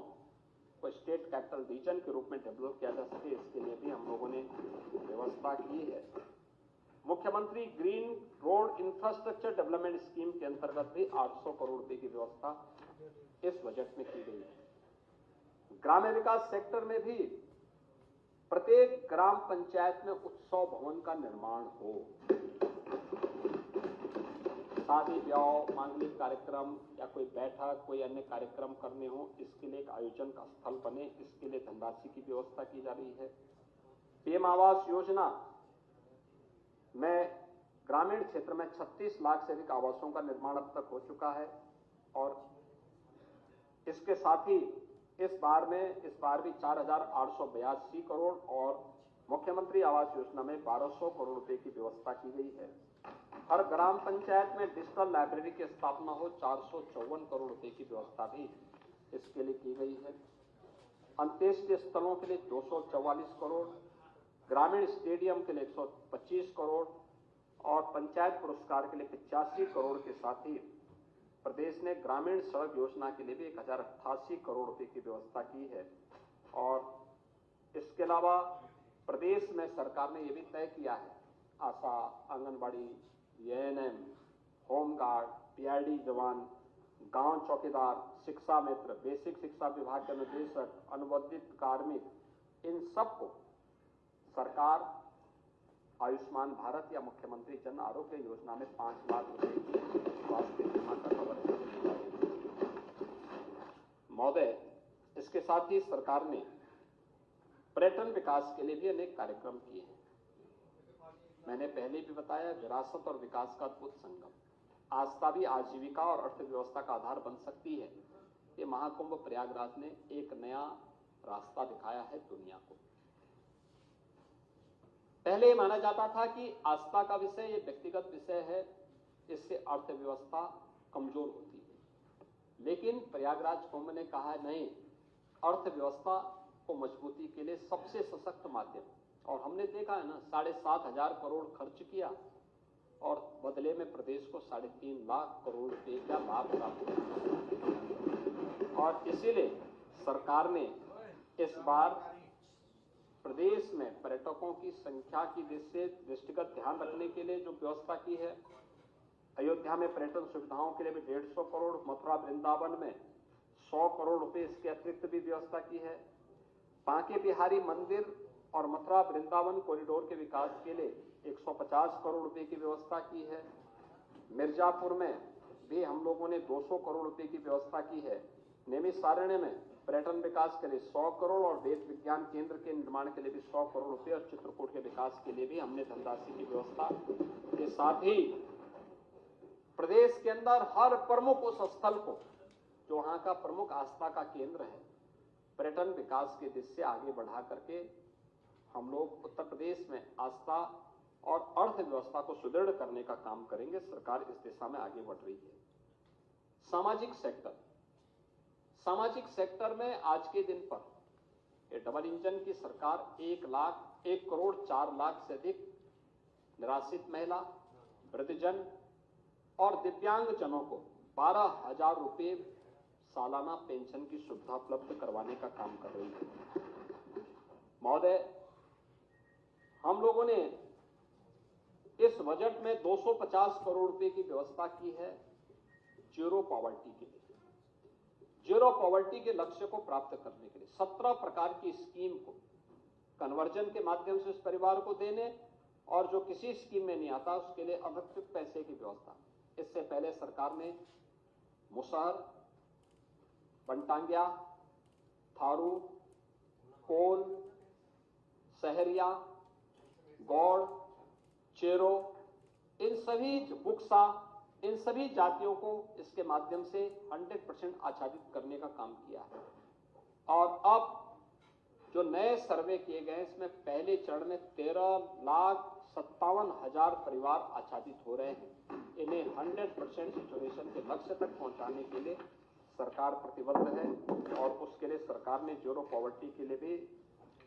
को स्टेट कैपिटल रीजन के रूप में डेवलप किया जा सके, इसके लिए भी हम लोगों ने व्यवस्था की है। मुख्यमंत्री green road infrastructure development scheme के अंतर्गत भी 800 करोड़ रुपए की व्यवस्था इस बजट में की गई है। ग्रामीण विकास सेक्टर में भी प्रत्येक ग्राम पंचायत में उत्सव भवन का निर्माण हो। शादी ब्याह, मांगलिक कार्यक्रम या कोई बैठक, कोई अन्य कार्यक्रम करने हो, इसके लिए एक आयोजन का स्थल बने, इसके लिए धनराशि की व्यवस्था की जा रही है। PM आवास योजना में ग्रामीण क्षेत्र में 36 लाख से अधिक आवासों का निर्माण अब तक हो चुका है और इसके साथ ही इस बार भी 4882 करोड़ और मुख्यमंत्री आवास योजना में 1200 करोड़ रुपए की व्यवस्था की गई है। हर ग्राम पंचायत में डिजिटल लाइब्रेरी की स्थापना हो, 454 करोड़ रुपए की व्यवस्था भी इसके लिए की गई है। अंत्येष्टि स्थलों के लिए 244 करोड़, ग्रामीण स्टेडियम के लिए 125 करोड़ और पंचायत पुरस्कार के लिए 85 करोड़ के साथ ही प्रदेश ने ग्रामीण सड़क योजना के लिए भी 1088 करोड़ रुपए की व्यवस्था की है। और इसके अलावा प्रदेश में सरकार ने यह भी तय किया है, आशा, आंगनबाड़ी, ANM, होमगार्ड, PID जवान, गांव चौकीदार, शिक्षा मित्र, बेसिक शिक्षा विभाग के निदेशक, अनुबंधित कार्मिक, इन सबको सरकार आयुष्मान भारत या मुख्यमंत्री जन आरोग्य योजना में 5 लाख रुपए की स्वास्थ्य बीमा का कवर किया। महोदय, इसके साथ ही सरकार ने पर्यटन विकास के लिए भी अनेक कार्यक्रम किए हैं। मैंने पहले भी बताया, विरासत और विकास का अद्भुत संगम। आस्था भी आजीविका और अर्थव्यवस्था का आधार बन सकती है। ये महाकुंभ प्रयागराज ने एक नया रास्ता दिखाया है दुनिया को। पहले माना जाता था कि आस्था का विषय ये व्यक्तिगत विषय है, इससे अर्थव्यवस्था कमजोर होती है। लेकिन प्रयागराज कुंभ ने कहा नहीं, अर्थव्यवस्था को मजबूती के लिए सबसे सशक्त माध्यम, और हमने देखा है ना 7,500 करोड़ खर्च किया और बदले में प्रदेश को 3.5 लाख करोड़ रुपए का लाभ प्राप्त हुआ। और इसीलिए सरकार ने इस बार प्रदेश में पर्यटकों की संख्या की दृष्टिगत ध्यान रखने के लिए जो व्यवस्था की है, अयोध्या में पर्यटन सुविधाओं के लिए भी 150 करोड़, मथुरा वृंदावन में 100 करोड़ रुपए इसके अतिरिक्त भी व्यवस्था की है। बांके बिहारी मंदिर और मथुरा वृंदावन कॉरिडोर के विकास के लिए 150 करोड़ रुपए की व्यवस्था की है। मिर्जापुर में भी हम लोगों ने 200 करोड़ रुपए की व्यवस्था की है। नैमिषारण्य में पर्यटन विकास के लिए 100 करोड़ और वेद विज्ञान केंद्र के निर्माण के लिए भी 100 करोड़ रुपए और चित्रकूट के विकास के लिए भी हमने धनराशि की व्यवस्था के साथ ही प्रदेश के अंदर हर प्रमुख उस स्थल को जो वहां का प्रमुख आस्था का केंद्र है, पर्यटन विकास के दिशा से आगे बढ़ा करके हम लोग उत्तर प्रदेश में आस्था और अर्थव्यवस्था को सुदृढ़ करने का काम करेंगे। सरकार इस दिशा में आगे बढ़ रही है। सामाजिक सेक्टर में आज के दिन पर ये डबल इंजन की सरकार 1 करोड़ 4 लाख से अधिक निराश्रित महिला, वृद्धजन और दिव्यांगजनों को 12,000 रुपए सालाना पेंशन की सुविधा उपलब्ध करवाने का काम कर रही है। महोदय, हम लोगों ने इस बजट में 250 करोड़ रुपए की व्यवस्था की है जीरो पॉवर्टी के लिए। जीरो पॉवर्टी के लक्ष्य को प्राप्त करने के लिए 17 प्रकार की स्कीम को कन्वर्जन के माध्यम से उस परिवार को देने, और जो किसी स्कीम में नहीं आता उसके लिए अतिरिक्त पैसे की व्यवस्था। इससे पहले सरकार ने मुसहर, बनटांगिया, थारू, कोल, सहरिया, गौड़, चेरो, इन सभी जातियों को इसके माध्यम से 100% आच्छादित करने का काम किया है। और अब जो नए सर्वे किए गए इसमें पहले चरण में 13,57,000 परिवार आच्छादित हो रहे हैं। इन्हें 100% सिचुएशन के लक्ष्य तक पहुंचाने के लिए सरकार प्रतिबद्ध है, और उसके लिए सरकार ने जीरो पॉवर्टी के लिए भी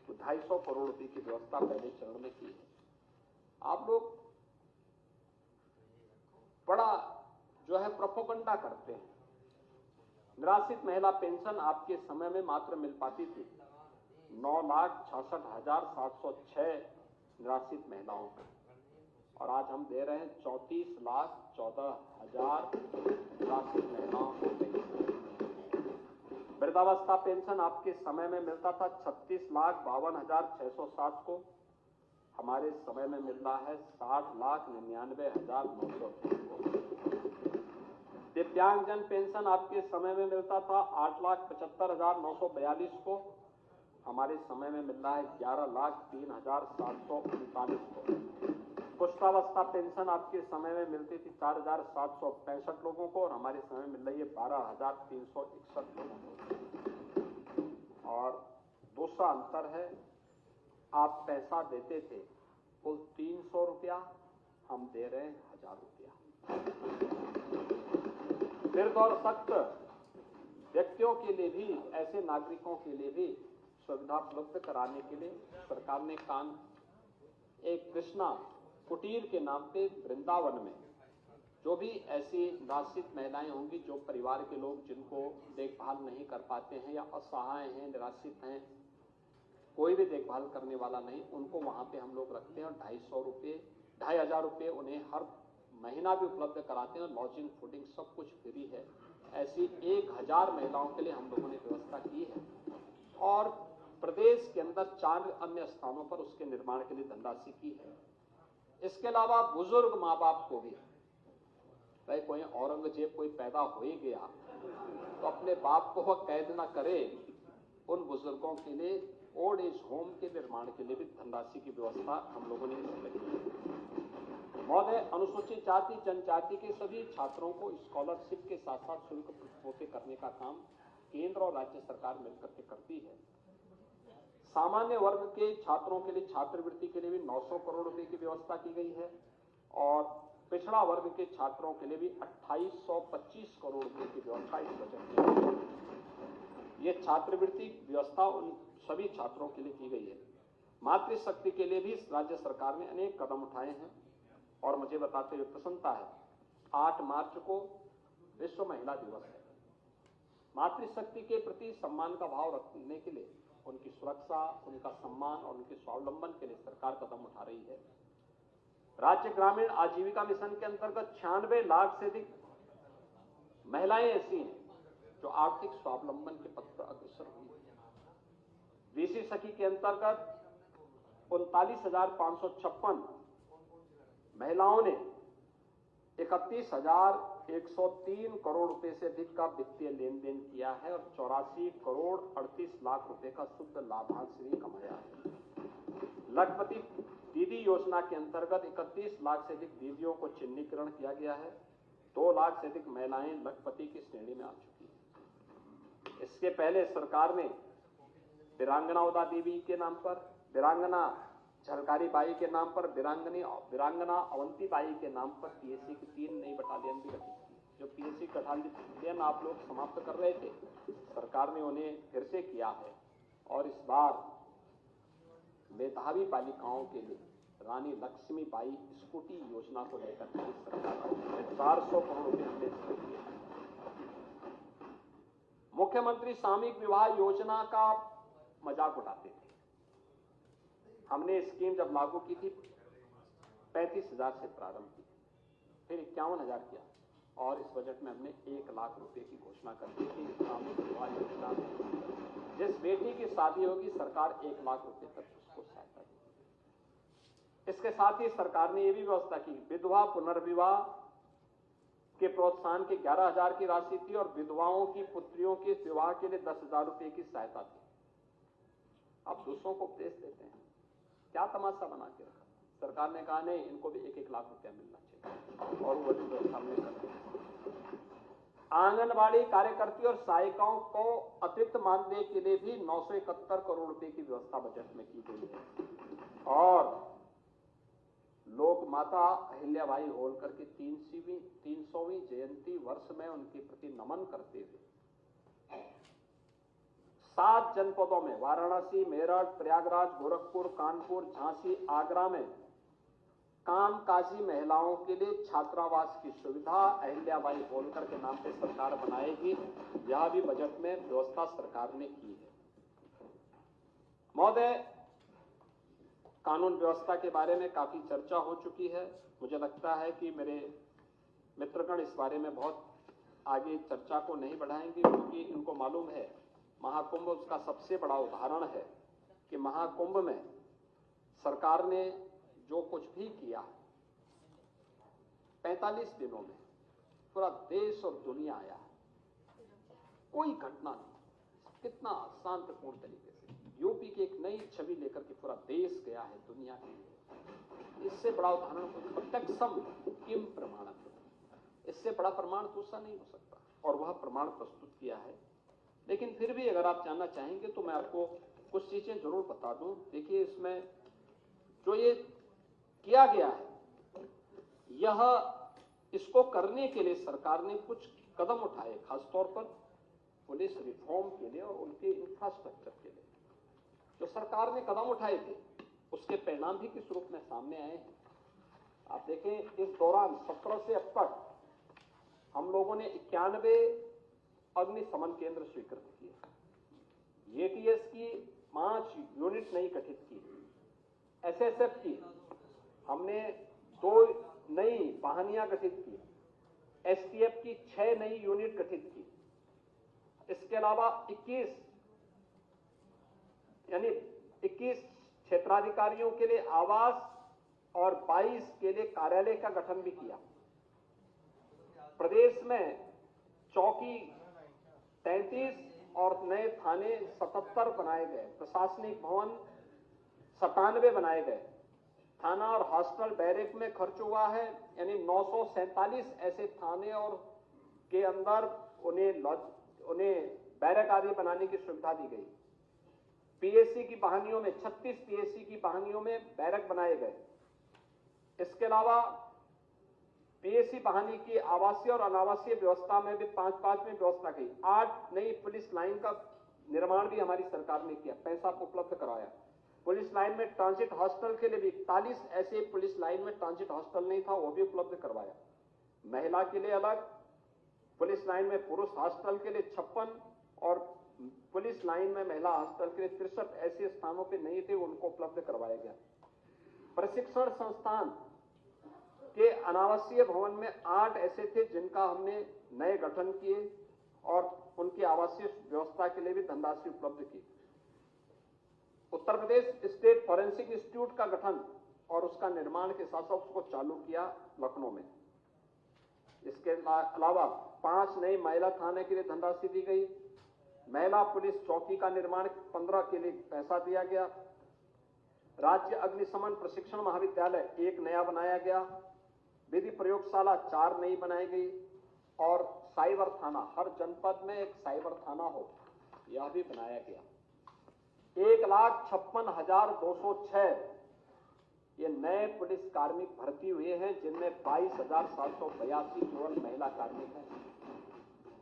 250 करोड़ रुपए की व्यवस्था पहले चरण में की है। आप लोग बड़ा जो है प्रोपोगंडा करते हैं। निराश्रित महिला पेंशन आपके समय में मात्र मिल पाती थी 9,66,706 निराश्रित महिलाओं को, और आज हम दे रहे हैं 34,14,000 निराश्रित महिलाओं को पेंशन। वृद्धावस्था पेंशन आपके समय में मिलता था 36,52,607 को, हमारे समय में मिल रहा है 60,99,900 को। दिव्यांगजन पेंशन आपके समय में मिलता था 8,75,942 को, हमारे समय में मिल रहा है 11,03,739 को। कुष्ठावस्था पेंशन आपके समय में मिलती थी 4,765 लोगों को, और हमारे समय में मिल रही है 12,361 लोगों को। और दूसरा अंतर है, आप पैसा देते थे कुल 300 रुपया, हम दे रहे हैं 1,000 रुपया। वृद्ध और सख्त व्यक्तियों के लिए भी, ऐसे नागरिकों के लिए भी सुविधा उपलब्ध कराने के लिए सरकार ने एक कृष्णा कुटीर के नाम पे वृंदावन में जो भी ऐसी निराश्रित महिलाएं होंगी, जो परिवार के लोग जिनको देखभाल नहीं कर पाते हैं या असहाय हैं, निराश्रित हैं, कोई भी देखभाल करने वाला नहीं, उनको वहां पे हम लोग रखते हैं और 2,500 रुपए उन्हें हर महीना भी उपलब्ध कराते हैं, और लॉजिंग, फूडिंग सब कुछ फ्री है। ऐसी 1,000 महिलाओं के लिए हम लोगों ने व्यवस्था की है, और प्रदेश के अंदर 4 अन्य स्थानों पर उसके निर्माण के लिए धनराशि की है। इसके अलावा बुजुर्ग माँ बाप को भी, भाई कोई औरंगजेब कोई पैदा हो ही गया तो अपने बाप को वह कैद न करे, उन बुजुर्गों के लिए ओल्ड एज होम के निर्माण के लिए भी धनराशि की व्यवस्था हम लोगों ने इसमें की है। महोदय, अनुसूचित जाति जनजाति के सभी छात्रों को स्कॉलरशिप के साथ साथ शुल्क प्रतिपूर्ति करने का काम केंद्र और राज्य सरकार मिलकर के करती है। सामान्य वर्ग के छात्रों के लिए छात्रवृत्ति के लिए भी 900 करोड़ रुपए की व्यवस्था की गई है और पिछड़ा वर्ग के छात्रों के लिए भी 2825 करोड़ रुपए की व्यवस्था इस बजट में की है। ये छात्रवृत्ति व्यवस्था उन सभी छात्रों के लिए की गई है। मातृशक्ति के लिए भी राज्य सरकार ने अनेक कदम उठाए हैं और मुझे बताते हुए प्रसन्नता है, 8 मार्च को विश्व महिला दिवस है। मातृशक्ति के प्रति सम्मान का भाव रखने के लिए, उनकी सुरक्षा, उनका सम्मान और उनके स्वावलंबन के लिए सरकार कदम उठा रही है। राज्य ग्रामीण आजीविका मिशन के अंतर्गत 96 लाख से अधिक महिलाएं ऐसी हैं जो आर्थिक स्वावलंबन के पथ पर अग्रसर हुई है। वीसी सखी के अंतर्गत 39,556 महिलाओं ने 31,103 करोड़ रुपए से अधिक का वित्तीय लेन देन किया है और 84 करोड़ 38 लाख रुपए का शुद्ध लाभांश भी कमाया है। लखपति दीदी योजना के अंतर्गत 31 लाख से अधिक दीदियों को चिन्हीकरण किया गया है। 2 लाख से अधिक महिलाएं लखपति की श्रेणी में आ चुकी हैं। इसके पहले सरकार ने वीरांगना उदा देवी के नाम पर, वीरांगना झलकारी बाई के नाम पर, वीरांगना अवंती बाई के नाम पर पीएससी की 3 नई बटालियन भी गठित की। जो पीएससी बटालियन आप लोग समाप्त कर रहे थे, सरकार ने उन्हें फिर से किया है और इस बार मेधावी बालिकाओं के लिए रानी लक्ष्मीबाई स्कूटी योजना को लेकर के सरकार 400 करोड़ रुपए हमने दिए। मुख्यमंत्री सामूहिक विवाह योजना का मजाक उड़ाते थे। हमने स्कीम जब लागू की थी 35,000 से प्रारंभ की, फिर 51,000 किया और इस बजट में हमने 1 लाख रुपए की घोषणा कर दी थी। सामूहिक विवाह योजना में जिस बेटी की शादी होगी सरकार 1 लाख रुपए तक उसको सहायता देगी। इसके साथ ही सरकार ने यह भी व्यवस्था की, विधवा पुनर्विवाह के प्रोत्साहन के 11,000 की राशि थी और विधवाओं की पुत्रियों के विवाह के लिए 10,000 रुपए की सहायता थी। अब दूसरों को उपदेश देते हैं, क्या तमाशा बना के रखा। सरकार ने कहा नहीं, इनको भी 1-1 लाख रुपया मिलना चाहिए और वो भी व्यवस्था हमने कर दी। आंगनबाड़ी कार्यकर्ती और सहायिकाओं को अतिरिक्त मानदेय के लिए भी 971 करोड़ रुपए की व्यवस्था बजट में की गई है और लोक माता अहिल्याबाई होलकर की 300वीं जयंती वर्ष में उनके प्रति नमन करते हुए 7 जनपदों में वाराणसी, मेरठ, प्रयागराज, गोरखपुर, कानपुर, झांसी, आगरा में कामकाजी महिलाओं के लिए छात्रावास की सुविधा अहिल्याबाई होलकर के नाम पे सरकार बनाएगी। यह भी बजट में व्यवस्था सरकार ने की है। महोदय, कानून व्यवस्था के बारे में काफी चर्चा हो चुकी है। मुझे लगता है कि मेरे मित्रगण इस बारे में बहुत आगे चर्चा को नहीं बढ़ाएंगे क्योंकि इनको मालूम है महाकुंभ उसका सबसे बड़ा उदाहरण है कि महाकुंभ में सरकार ने जो कुछ भी किया 45 दिनों में पूरा देश और दुनिया आया, कोई घटना नहीं, कितना शांतिपूर्ण तरीके से यूपी की एक नई छवि लेकर के पूरा देश गया है दुनिया के। इससे बड़ा उदाहरण प्रत्यक्षम किम प्रमाणम, इससे बड़ा प्रमाण दूसरा नहीं हो सकता और वह प्रमाण प्रस्तुत किया है। लेकिन फिर भी अगर आप जानना चाहेंगे तो मैं आपको कुछ चीजें जरूर बता दूं। देखिए, इसमें जो ये किया गया है, यह इसको करने के लिए सरकार ने कुछ कदम उठाए, खासतौर पर पुलिस रिफॉर्म के लिए और उनके इंफ्रास्ट्रक्चर के लिए जो सरकार ने कदम उठाए थे, उसके परिणाम भी किस रूप में सामने आए हैं। आप देखें, इस दौरान 17 से अब तक हम लोगों ने 91 अग्निशमन केंद्र स्वीकृत किए, एटीएस की 5 यूनिट नई गठित की, एसएसएफ की हमने 2 नई वाहनियां गठित की, एसटीएफ की 6 नई यूनिट गठित की। इसके अलावा 21 क्षेत्राधिकारियों के लिए आवास और 22 के लिए कार्यालय का गठन भी किया। प्रदेश में चौकी 33 और नए थाने 77 बनाए गए, प्रशासनिक भवन 97 बनाए गए। थाना और हॉस्टल बैरक में खर्च हुआ है, यानी 947 ऐसे थाने और के अंदर उन्हें बैरक आदि बनाने की सुविधा दी गई। पीएससी की बहानियों में 36 पीएससी की बहानियों में बैरक बनाए गए। इसके अलावा पीएससी बहानी की आवासीय और अनावासीय व्यवस्था में भी 5-5 में व्यवस्था की। 8 नई पुलिस लाइन का निर्माण भी हमारी सरकार ने किया, पैसा उपलब्ध कराया। पुलिस लाइन में ट्रांजिट हॉस्टल के लिए भी 41 ऐसे पुलिस लाइन में ट्रांजिट हॉस्टल नहीं था, वो भी उपलब्ध करवाया। महिला के लिए अलग, पुलिस लाइन में पुरुष हॉस्टल के लिए 56 और पुलिस लाइन में महिला हॉस्टल के लिए 63 ऐसे स्थानों पे नहीं थे, उनको उपलब्ध करवाया गया। प्रशिक्षण संस्थान के अनावासीय भवन में 8 ऐसे थे जिनका हमने नए गठन किए और उनकी आवासीय व्यवस्था के लिए भी धनराशि उपलब्ध की। Uttar Pradesh state forensic institute का गठन और उसका निर्माण के साथ साथ उसको चालू किया लखनऊ में। इसके अलावा 5 नए महिला थाने के लिए धनराशि दी गई। महिला पुलिस चौकी का निर्माण 15 के लिए पैसा दिया गया। राज्य अग्निशमन प्रशिक्षण महाविद्यालय 1 नया बनाया गया। विधि प्रयोगशाला 4 नई बनाई गई और साइबर थाना, हर जनपद में एक साइबर थाना हो, यह भी बनाया गया। 1,56,206 ये नए पुलिस कार्मिक भर्ती हुए हैं, जिनमें 22,782 केवल महिला कार्मिक हैं।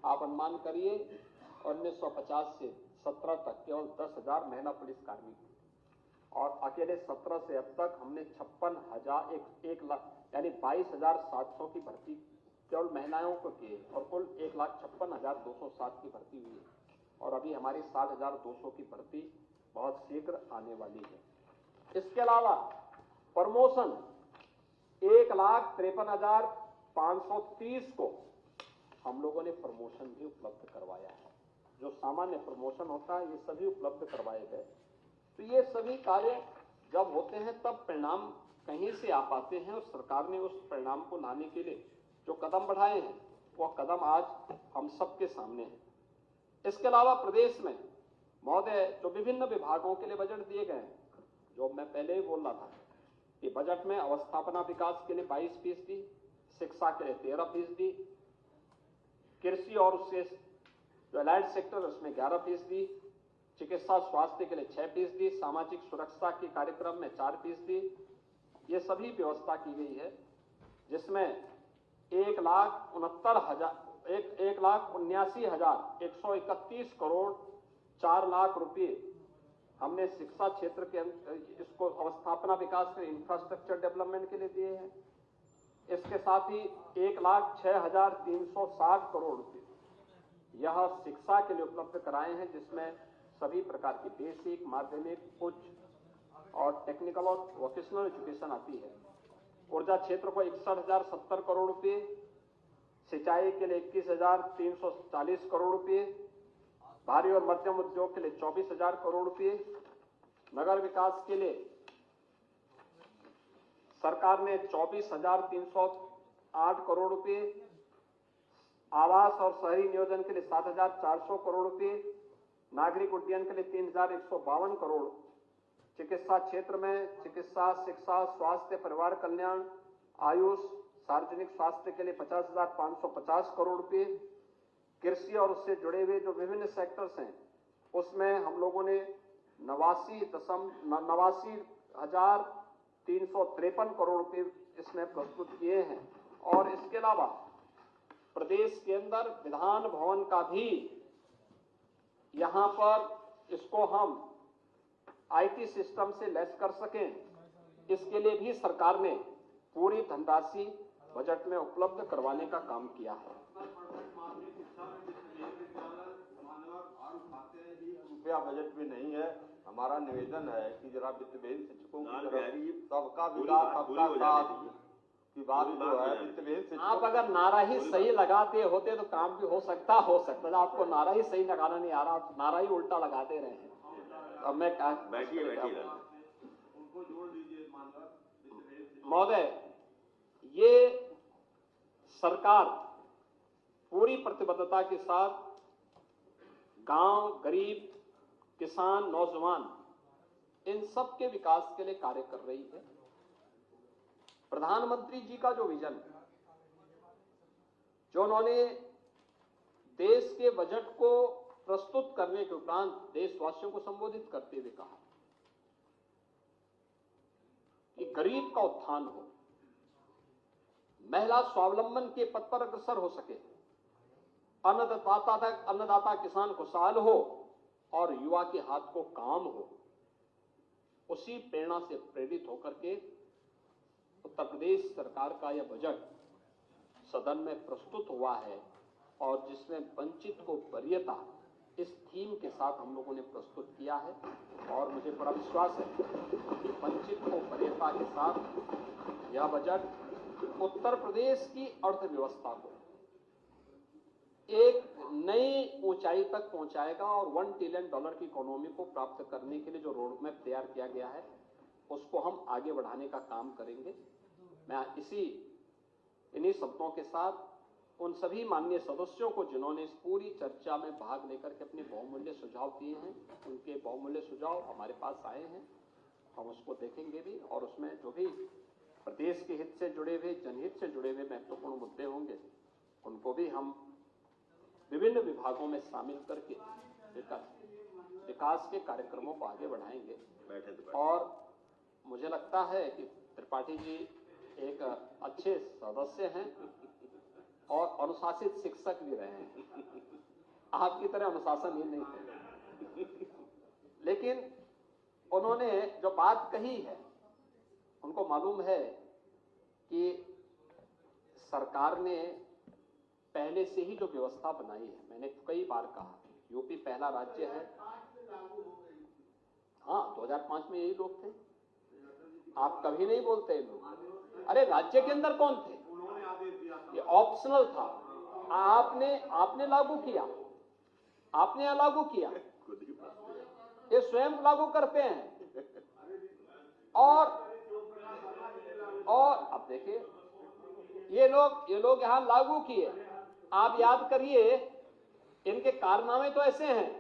आप अनुमान करिए 1950 से 17 तक केवल 10,000 महिला पुलिस कार्मिक और अकेले 17 से अब तक हमने 1 लाख यानी 22,700 की भर्ती केवल महिलाओं को की और कुल 1,56,207 की भर्ती हुई है और अभी हमारी 60,200 की भर्ती बहुत शीघ्र आने वाली है। इसके अलावा प्रमोशन 1,53,530 को हम लोगों ने प्रमोशन भी उपलब्ध करवाया है। जो सामान्य प्रमोशन होता है ये सभी उपलब्ध करवाए गए। तो ये सभी कार्य जब होते हैं तब परिणाम कहीं से आ पाते हैं और सरकार ने उस परिणाम को लाने के लिए जो कदम बढ़ाए हैं वो कदम आज हम सबके सामने हैं। इसके अलावा प्रदेश में महोदय जो विभिन्न विभागों के लिए बजट दिए गए हैं, जो मैं पहले ही बोल रहा था कि बजट में अवस्थापना विकास के लिए 22%, शिक्षा के लिए 13%, कृषि और उससे जो एलाइड सेक्टर उसमें 11%, चिकित्सा स्वास्थ्य के लिए 6%, सामाजिक सुरक्षा के कार्यक्रम में 4%, ये सभी व्यवस्था की गई है, जिसमें 1,79,131 करोड़ 4 लाख रुपए हमने शिक्षा क्षेत्र के इसको अवस्थापना विकास के इंफ्रास्ट्रक्चर डेवलपमेंट के लिए दिए हैं। इसके साथ ही 1,06,360 करोड़ रुपए यह शिक्षा के लिए उपलब्ध कराए हैं, जिसमें सभी प्रकार की बेसिक, माध्यमिक, उच्च और टेक्निकल और वोकेशनल एजुकेशन आती है। ऊर्जा क्षेत्र को 61,070 करोड़ रुपए, सिंचाई के लिए 21,340 करोड़ रुपए, भारी और मध्यम उद्योग के लिए 24,000 करोड़ रुपए, नगर विकास के लिए सरकार ने 24,308 करोड़ रुपए, आवास और शहरी नियोजन के लिए 7,400 करोड़ रुपए, नागरिक उड्डयन के लिए 3,152 करोड़, चिकित्सा क्षेत्र में चिकित्सा, शिक्षा, स्वास्थ्य, परिवार कल्याण, आयुष, सार्वजनिक स्वास्थ्य के लिए 50,550 करोड़ रुपए, कृषि और उससे जुड़े हुए जो विभिन्न सेक्टर्स हैं उसमें हम लोगों ने 89,353 करोड़ रुपए इसमें प्रस्तुत किए हैं। और इसके अलावा प्रदेश के अंदर विधान भवन का भी यहां पर इसको हम आईटी सिस्टम से लैस कर सकें, इसके लिए भी सरकार ने पूरी धनराशि बजट में उपलब्ध करवाने का काम किया है। रुपया बजट में नहीं है। हमारा निवेदन है कि जरा वित्तविहीन शिक्षकों की तरफ सबका विकास सबका साथ की बात जो है वित्तविहीन शिक्षकों। आप अगर नारा ही सही लगाते होते तो काम भी हो सकता है। आपको नारा ही सही लगाना नहीं आ रहा, आप नारा ही उल्टा लगाते रहे हैं। अब मैं बैठिए उनको जोड़ दीजिए महोदय, ये सरकार पूरी प्रतिबद्धता के साथ गांव, गरीब, किसान, नौजवान इन सब के विकास के लिए कार्य कर रही है। प्रधानमंत्री जी का जो विजन है, जो उन्होंने देश के बजट को प्रस्तुत करने के उपरांत देशवासियों को संबोधित करते हुए कहा कि गरीब का उत्थान हो, महिला स्वावलंबन के पथ पर अग्रसर हो सके, अन्नदाता किसान खुशहाल हो और युवा के हाथ को काम हो। उसी प्रेरणा से प्रेरित होकर के उत्तर प्रदेश सरकार का यह बजट सदन में प्रस्तुत हुआ है और जिसमें वंचित को वरीयता इस थीम के साथ हम लोगों ने प्रस्तुत किया है। और मुझे बड़ा विश्वास है कि वंचित को वरीयता के साथ यह बजट उत्तर प्रदेश की अर्थव्यवस्था को एक नई ऊंचाई तक पहुंचाएगा और $1 ट्रिलियन की इकोनॉमी को प्राप्त करने के लिए जो रोड मैप तैयार किया गया है उसको हम आगे बढ़ाने का काम करेंगे। मैं इन्हीं शब्दों के साथ उन सभी माननीय सदस्यों को जिन्होंने इस पूरी चर्चा में भाग लेकर के अपने बहुमूल्य सुझाव दिए हैं, उनके बहुमूल्य सुझाव हमारे पास आए हैं, हम उसको देखेंगे भी और उसमें जो भी प्रदेश के हित से जुड़े हुए, जनहित से जुड़े हुए महत्वपूर्ण मुद्दे होंगे उनको भी हम विभिन्न विभागों में शामिल करके विकास के कार्यक्रमों को आगे बढ़ाएंगे। और मुझे लगता है कि त्रिपाठी जी एक अच्छे सदस्य हैं और अनुशासित शिक्षक भी रहे हैं। आपकी तरह अनुशासनहीन नहीं थे, लेकिन उन्होंने जो बात कही है उनको मालूम है कि सरकार ने पहले से ही जो व्यवस्था बनाई है, मैंने कई बार कहा यूपी पहला राज्य है। हाँ, 2005 में यही लोग थे, आप कभी नहीं बोलते लोग। अरे राज्य के अंदर कौन थे? ये ऑप्शनल था, आपने लागू किया, आपने यह लागू किया, ये स्वयं लागू करते हैं। और अब देखिए ये लोग यहां लागू किए। आप याद करिए इनके कारनामे तो ऐसे हैं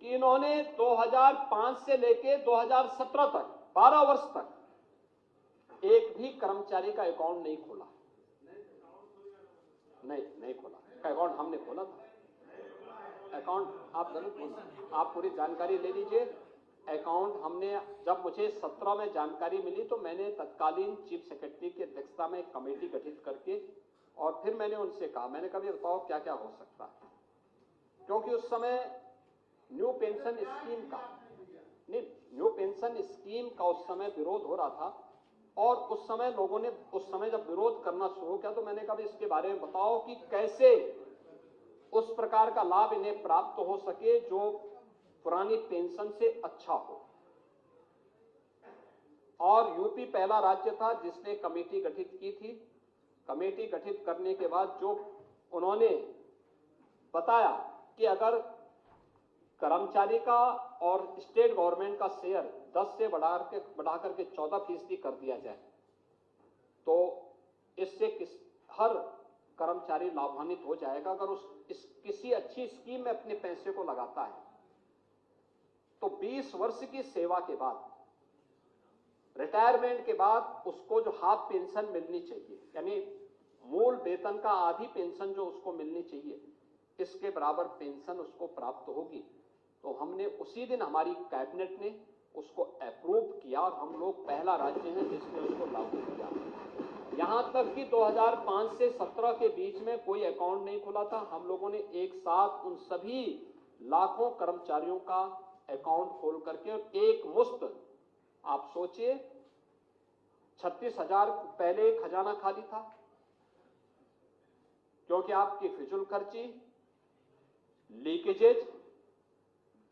कि इन्होंने 2005 से लेके 2017 तक 12 वर्ष तक एक भी कर्मचारी का अकाउंट नहीं खोला। नहीं खोला अकाउंट, हमने खोला था अकाउंट। आप गलत बोल रहे हैं, आप पूरी जानकारी ले लीजिए। अकाउंट हमने, जब मुझे 17 में जानकारी मिली तो मैंने तत्कालीन चीफ सेक्रेटरी की अध्यक्षता में एक कमेटी गठित करके और फिर मैंने उनसे कहा, मैंने कहा बताओ क्या क्या हो सकता है, क्योंकि उस समय न्यू पेंशन स्कीम का उस समय विरोध हो रहा था। और उस समय लोगों ने जब विरोध करना शुरू किया तो मैंने कहा इसके बारे में बताओ कि कैसे उस प्रकार का लाभ इन्हें प्राप्त हो सके जो पुरानी पेंशन से अच्छा हो। और यूपी पहला राज्य था जिसने कमेटी गठित की थी। कमेटी गठित करने के बाद जो उन्होंने बताया कि अगर कर्मचारी का और स्टेट गवर्नमेंट का शेयर 10 से बढ़ाकर के 14% कर दिया जाए तो इससे हर कर्मचारी लाभान्वित हो जाएगा। अगर किसी अच्छी स्कीम में अपने पैसे को लगाता है तो 20 वर्ष की सेवा के बाद, रिटायरमेंट के बाद उसको जो हाफ पेंशन मिलनी चाहिए, यानी मूल वेतन का आधी पेंशन जो उसको मिलनी चाहिए, इसके बराबर पेंशन उसको प्राप्त होगी। तो हमने उसी दिन, हमारी कैबिनेट ने उसको अप्रूव किया और हम लोग पहला राज्य हैं जिसने उसको लागू किया। यहां तक कि 2005 से 17 के बीच में कोई अकाउंट नहीं खुला था। हम लोगों ने एक साथ उन सभी लाखों कर्मचारियों का अकाउंट खोल करके एक मुश्त, आप सोचिए 36,000, पहले एक खजाना खाली था क्योंकि आपकी फिजूल खर्ची, लीकेजेज,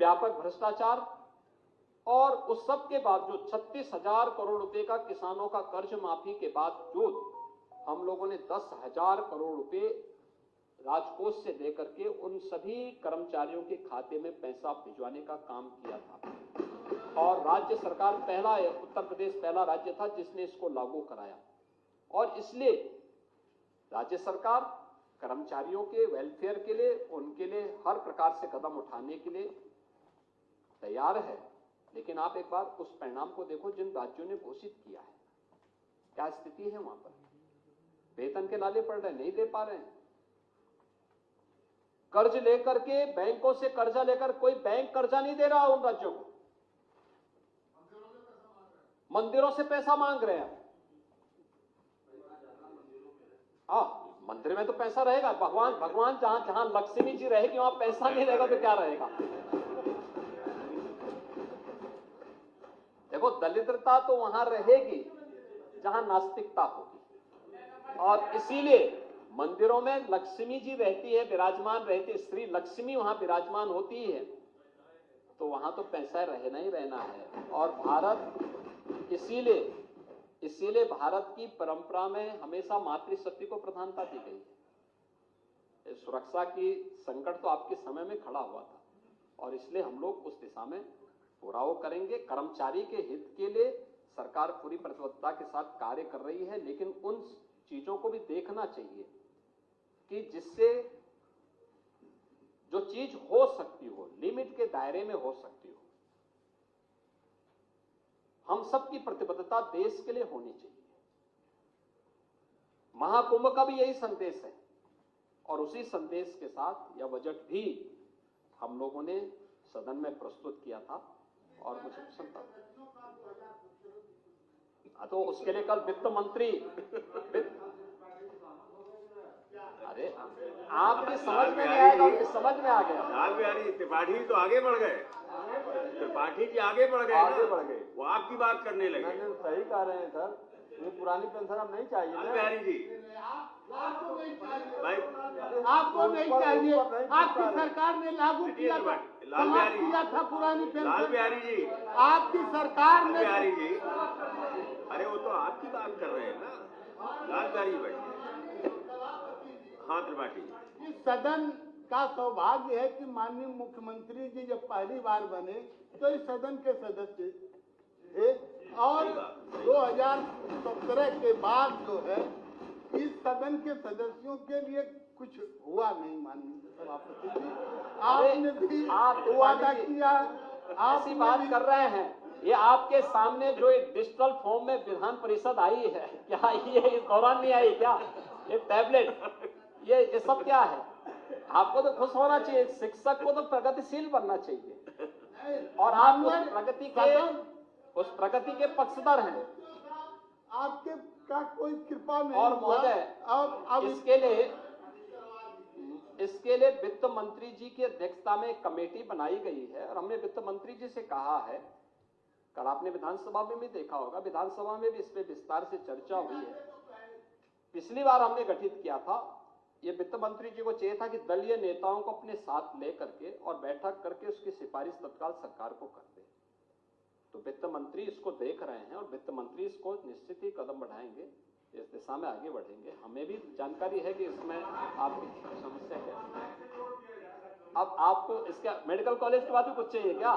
व्यापक भ्रष्टाचार और उस सब के बावजूद 36,000 करोड़ रुपए का किसानों का कर्ज माफी के बावजूद हम लोगों ने 10,000 करोड़ रुपए राजकोष से देकर के उन सभी कर्मचारियों के खाते में पैसा भिजवाने का काम किया था। और राज्य सरकार उत्तर प्रदेश पहला राज्य था जिसने इसको लागू कराया। और इसलिए राज्य सरकार कर्मचारियों के वेलफेयर के लिए, उनके लिए हर प्रकार से कदम उठाने के लिए तैयार है। लेकिन आप एक बार उस परिणाम को देखो जिन राज्यों ने घोषित किया है, क्या स्थिति है वहां पर। वेतन के लाले पड़ रहे, नहीं दे पा रहे हैं। कर्ज लेकर के, बैंकों से कर्जा लेकर, कोई बैंक कर्जा नहीं दे रहा उन राज्यों को, मंदिरों से पैसा मांग रहे हैं। मंदिर में तो पैसा रहेगा, भगवान जहां लक्ष्मी जी रहेगी वहां पैसा नहीं रहेगा तो क्या रहेगा। देखो, दरिद्रता तो वहां रहेगी जहां नास्तिकता होगी, और इसीलिए मंदिरों में लक्ष्मी जी रहती है, विराजमान रहती है, श्री लक्ष्मी वहां विराजमान होती है, तो वहां तो पैसा रहना ही रहना है। और भारत इसीलिए भारत की परंपरा में हमेशा मातृशक्ति को प्रधानता दी गई है। सुरक्षा की संकट तो आपके समय में खड़ा हुआ था, और इसलिए हम लोग उस दिशा में पूरा वो करेंगे। कर्मचारी के हित के लिए सरकार पूरी प्रतिबद्धता के साथ कार्य कर रही है, लेकिन उन चीजों को भी देखना चाहिए कि जिससे जो चीज हो सकती हो, लिमिट के दायरे में हो सकती हो। हम सबकी प्रतिबद्धता देश के लिए होनी चाहिए। महाकुंभ का भी यही संदेश है, और उसी संदेश के साथ यह बजट भी हम लोगों ने सदन में प्रस्तुत किया था, और मुझे पसंद था। तो उसके लिए कल वित्त मंत्री, अरे आपकी समझ में नहीं आएगा, उनकी समझ में आ गया। लाल बिहारी त्रिपाठी तो आगे बढ़ गए, त्रिपाठी जी आगे बढ़ गए, वो आपकी बात करने लगे। सही कह रहे हैं सर, ये पुरानी पेंशन अब नहीं चाहिए। लाल बिहारी जी भाई, आपको नहीं चाहिए, आपकी सरकार ने लागू किया था, लाल बिहारी किया था पुरानी पेंशन। लाल बिहारी जी, आपकी सरकार ने, बिहारी जी, अरे वो तो आपकी बात कर रहे हैं ना। लाल बिहारी भाई, हाँ त्रिपाठी जी, इस सदन का सौभाग्य है कि माननीय मुख्यमंत्री जी जब पहली बार बने तो इस सदन के सदस्य थे, और 2017 के बाद जो है इस सदन के सदस्यों के लिए कुछ हुआ नहीं। माननीय सभापति जी, आपने भी वादा किया, ऐसी बात कर रहे हैं। ये आपके सामने जो एक डिजिटल फॉर्म में विधान परिषद आई है, क्या ये इस दौरान नहीं आई क्या? ये टैबलेट, ये सब क्या है? आपको तो खुश होना चाहिए, शिक्षक को तो प्रगतिशील बनना चाहिए, और आप उस प्रगति के पक्षधर हैं। आपके का कोई कृपा नहीं। और महोदय, अब इसके लिए वित्त मंत्री जी की अध्यक्षता में एक कमेटी बनाई गई है, और हमने वित्त मंत्री जी से कहा है, कल आपने विधानसभा में भी देखा होगा, विधानसभा में भी इस पे विस्तार से चर्चा हुई है। पिछली बार हमने गठित किया था, ये वित्त मंत्री जी को चाहिए था कि दलीय नेताओं को अपने साथ लेकर के और बैठक करके उसकी सिफारिश तत्काल सरकार को कर दे। तो वित्त मंत्री इसको देख रहे हैं, और वित्त मंत्री इसको निश्चित ही कदम बढ़ाएंगे, इस दिशा में आगे बढ़ेंगे। हमें भी जानकारी है कि इसमें आपकी समस्या क्या है। अब आपको इसका मेडिकल कॉलेज के बाद भी कुछ चाहिए क्या?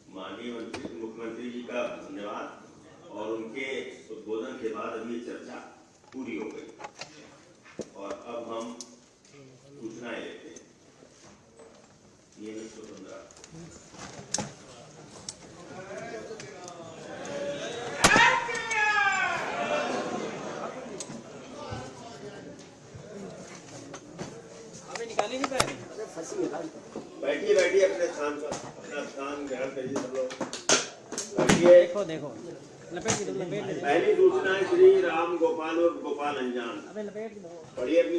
माननीय मुख्यमंत्री जी का धन्यवाद, और उनके उद्बोधन के बाद अब ये चर्चा पूरी हो गई, और अब हम सूचनाएं लेते हैं। नियमित स्वतंत्रता बैठिए अपने स्थान पर, अपना स्थान ग्रहण करिए सब लोग। बैठिए। देखो लपेट। पहली सूचना है श्री राम गोपाल और गोपाल अंजान। लपेट पढ़िए अपनी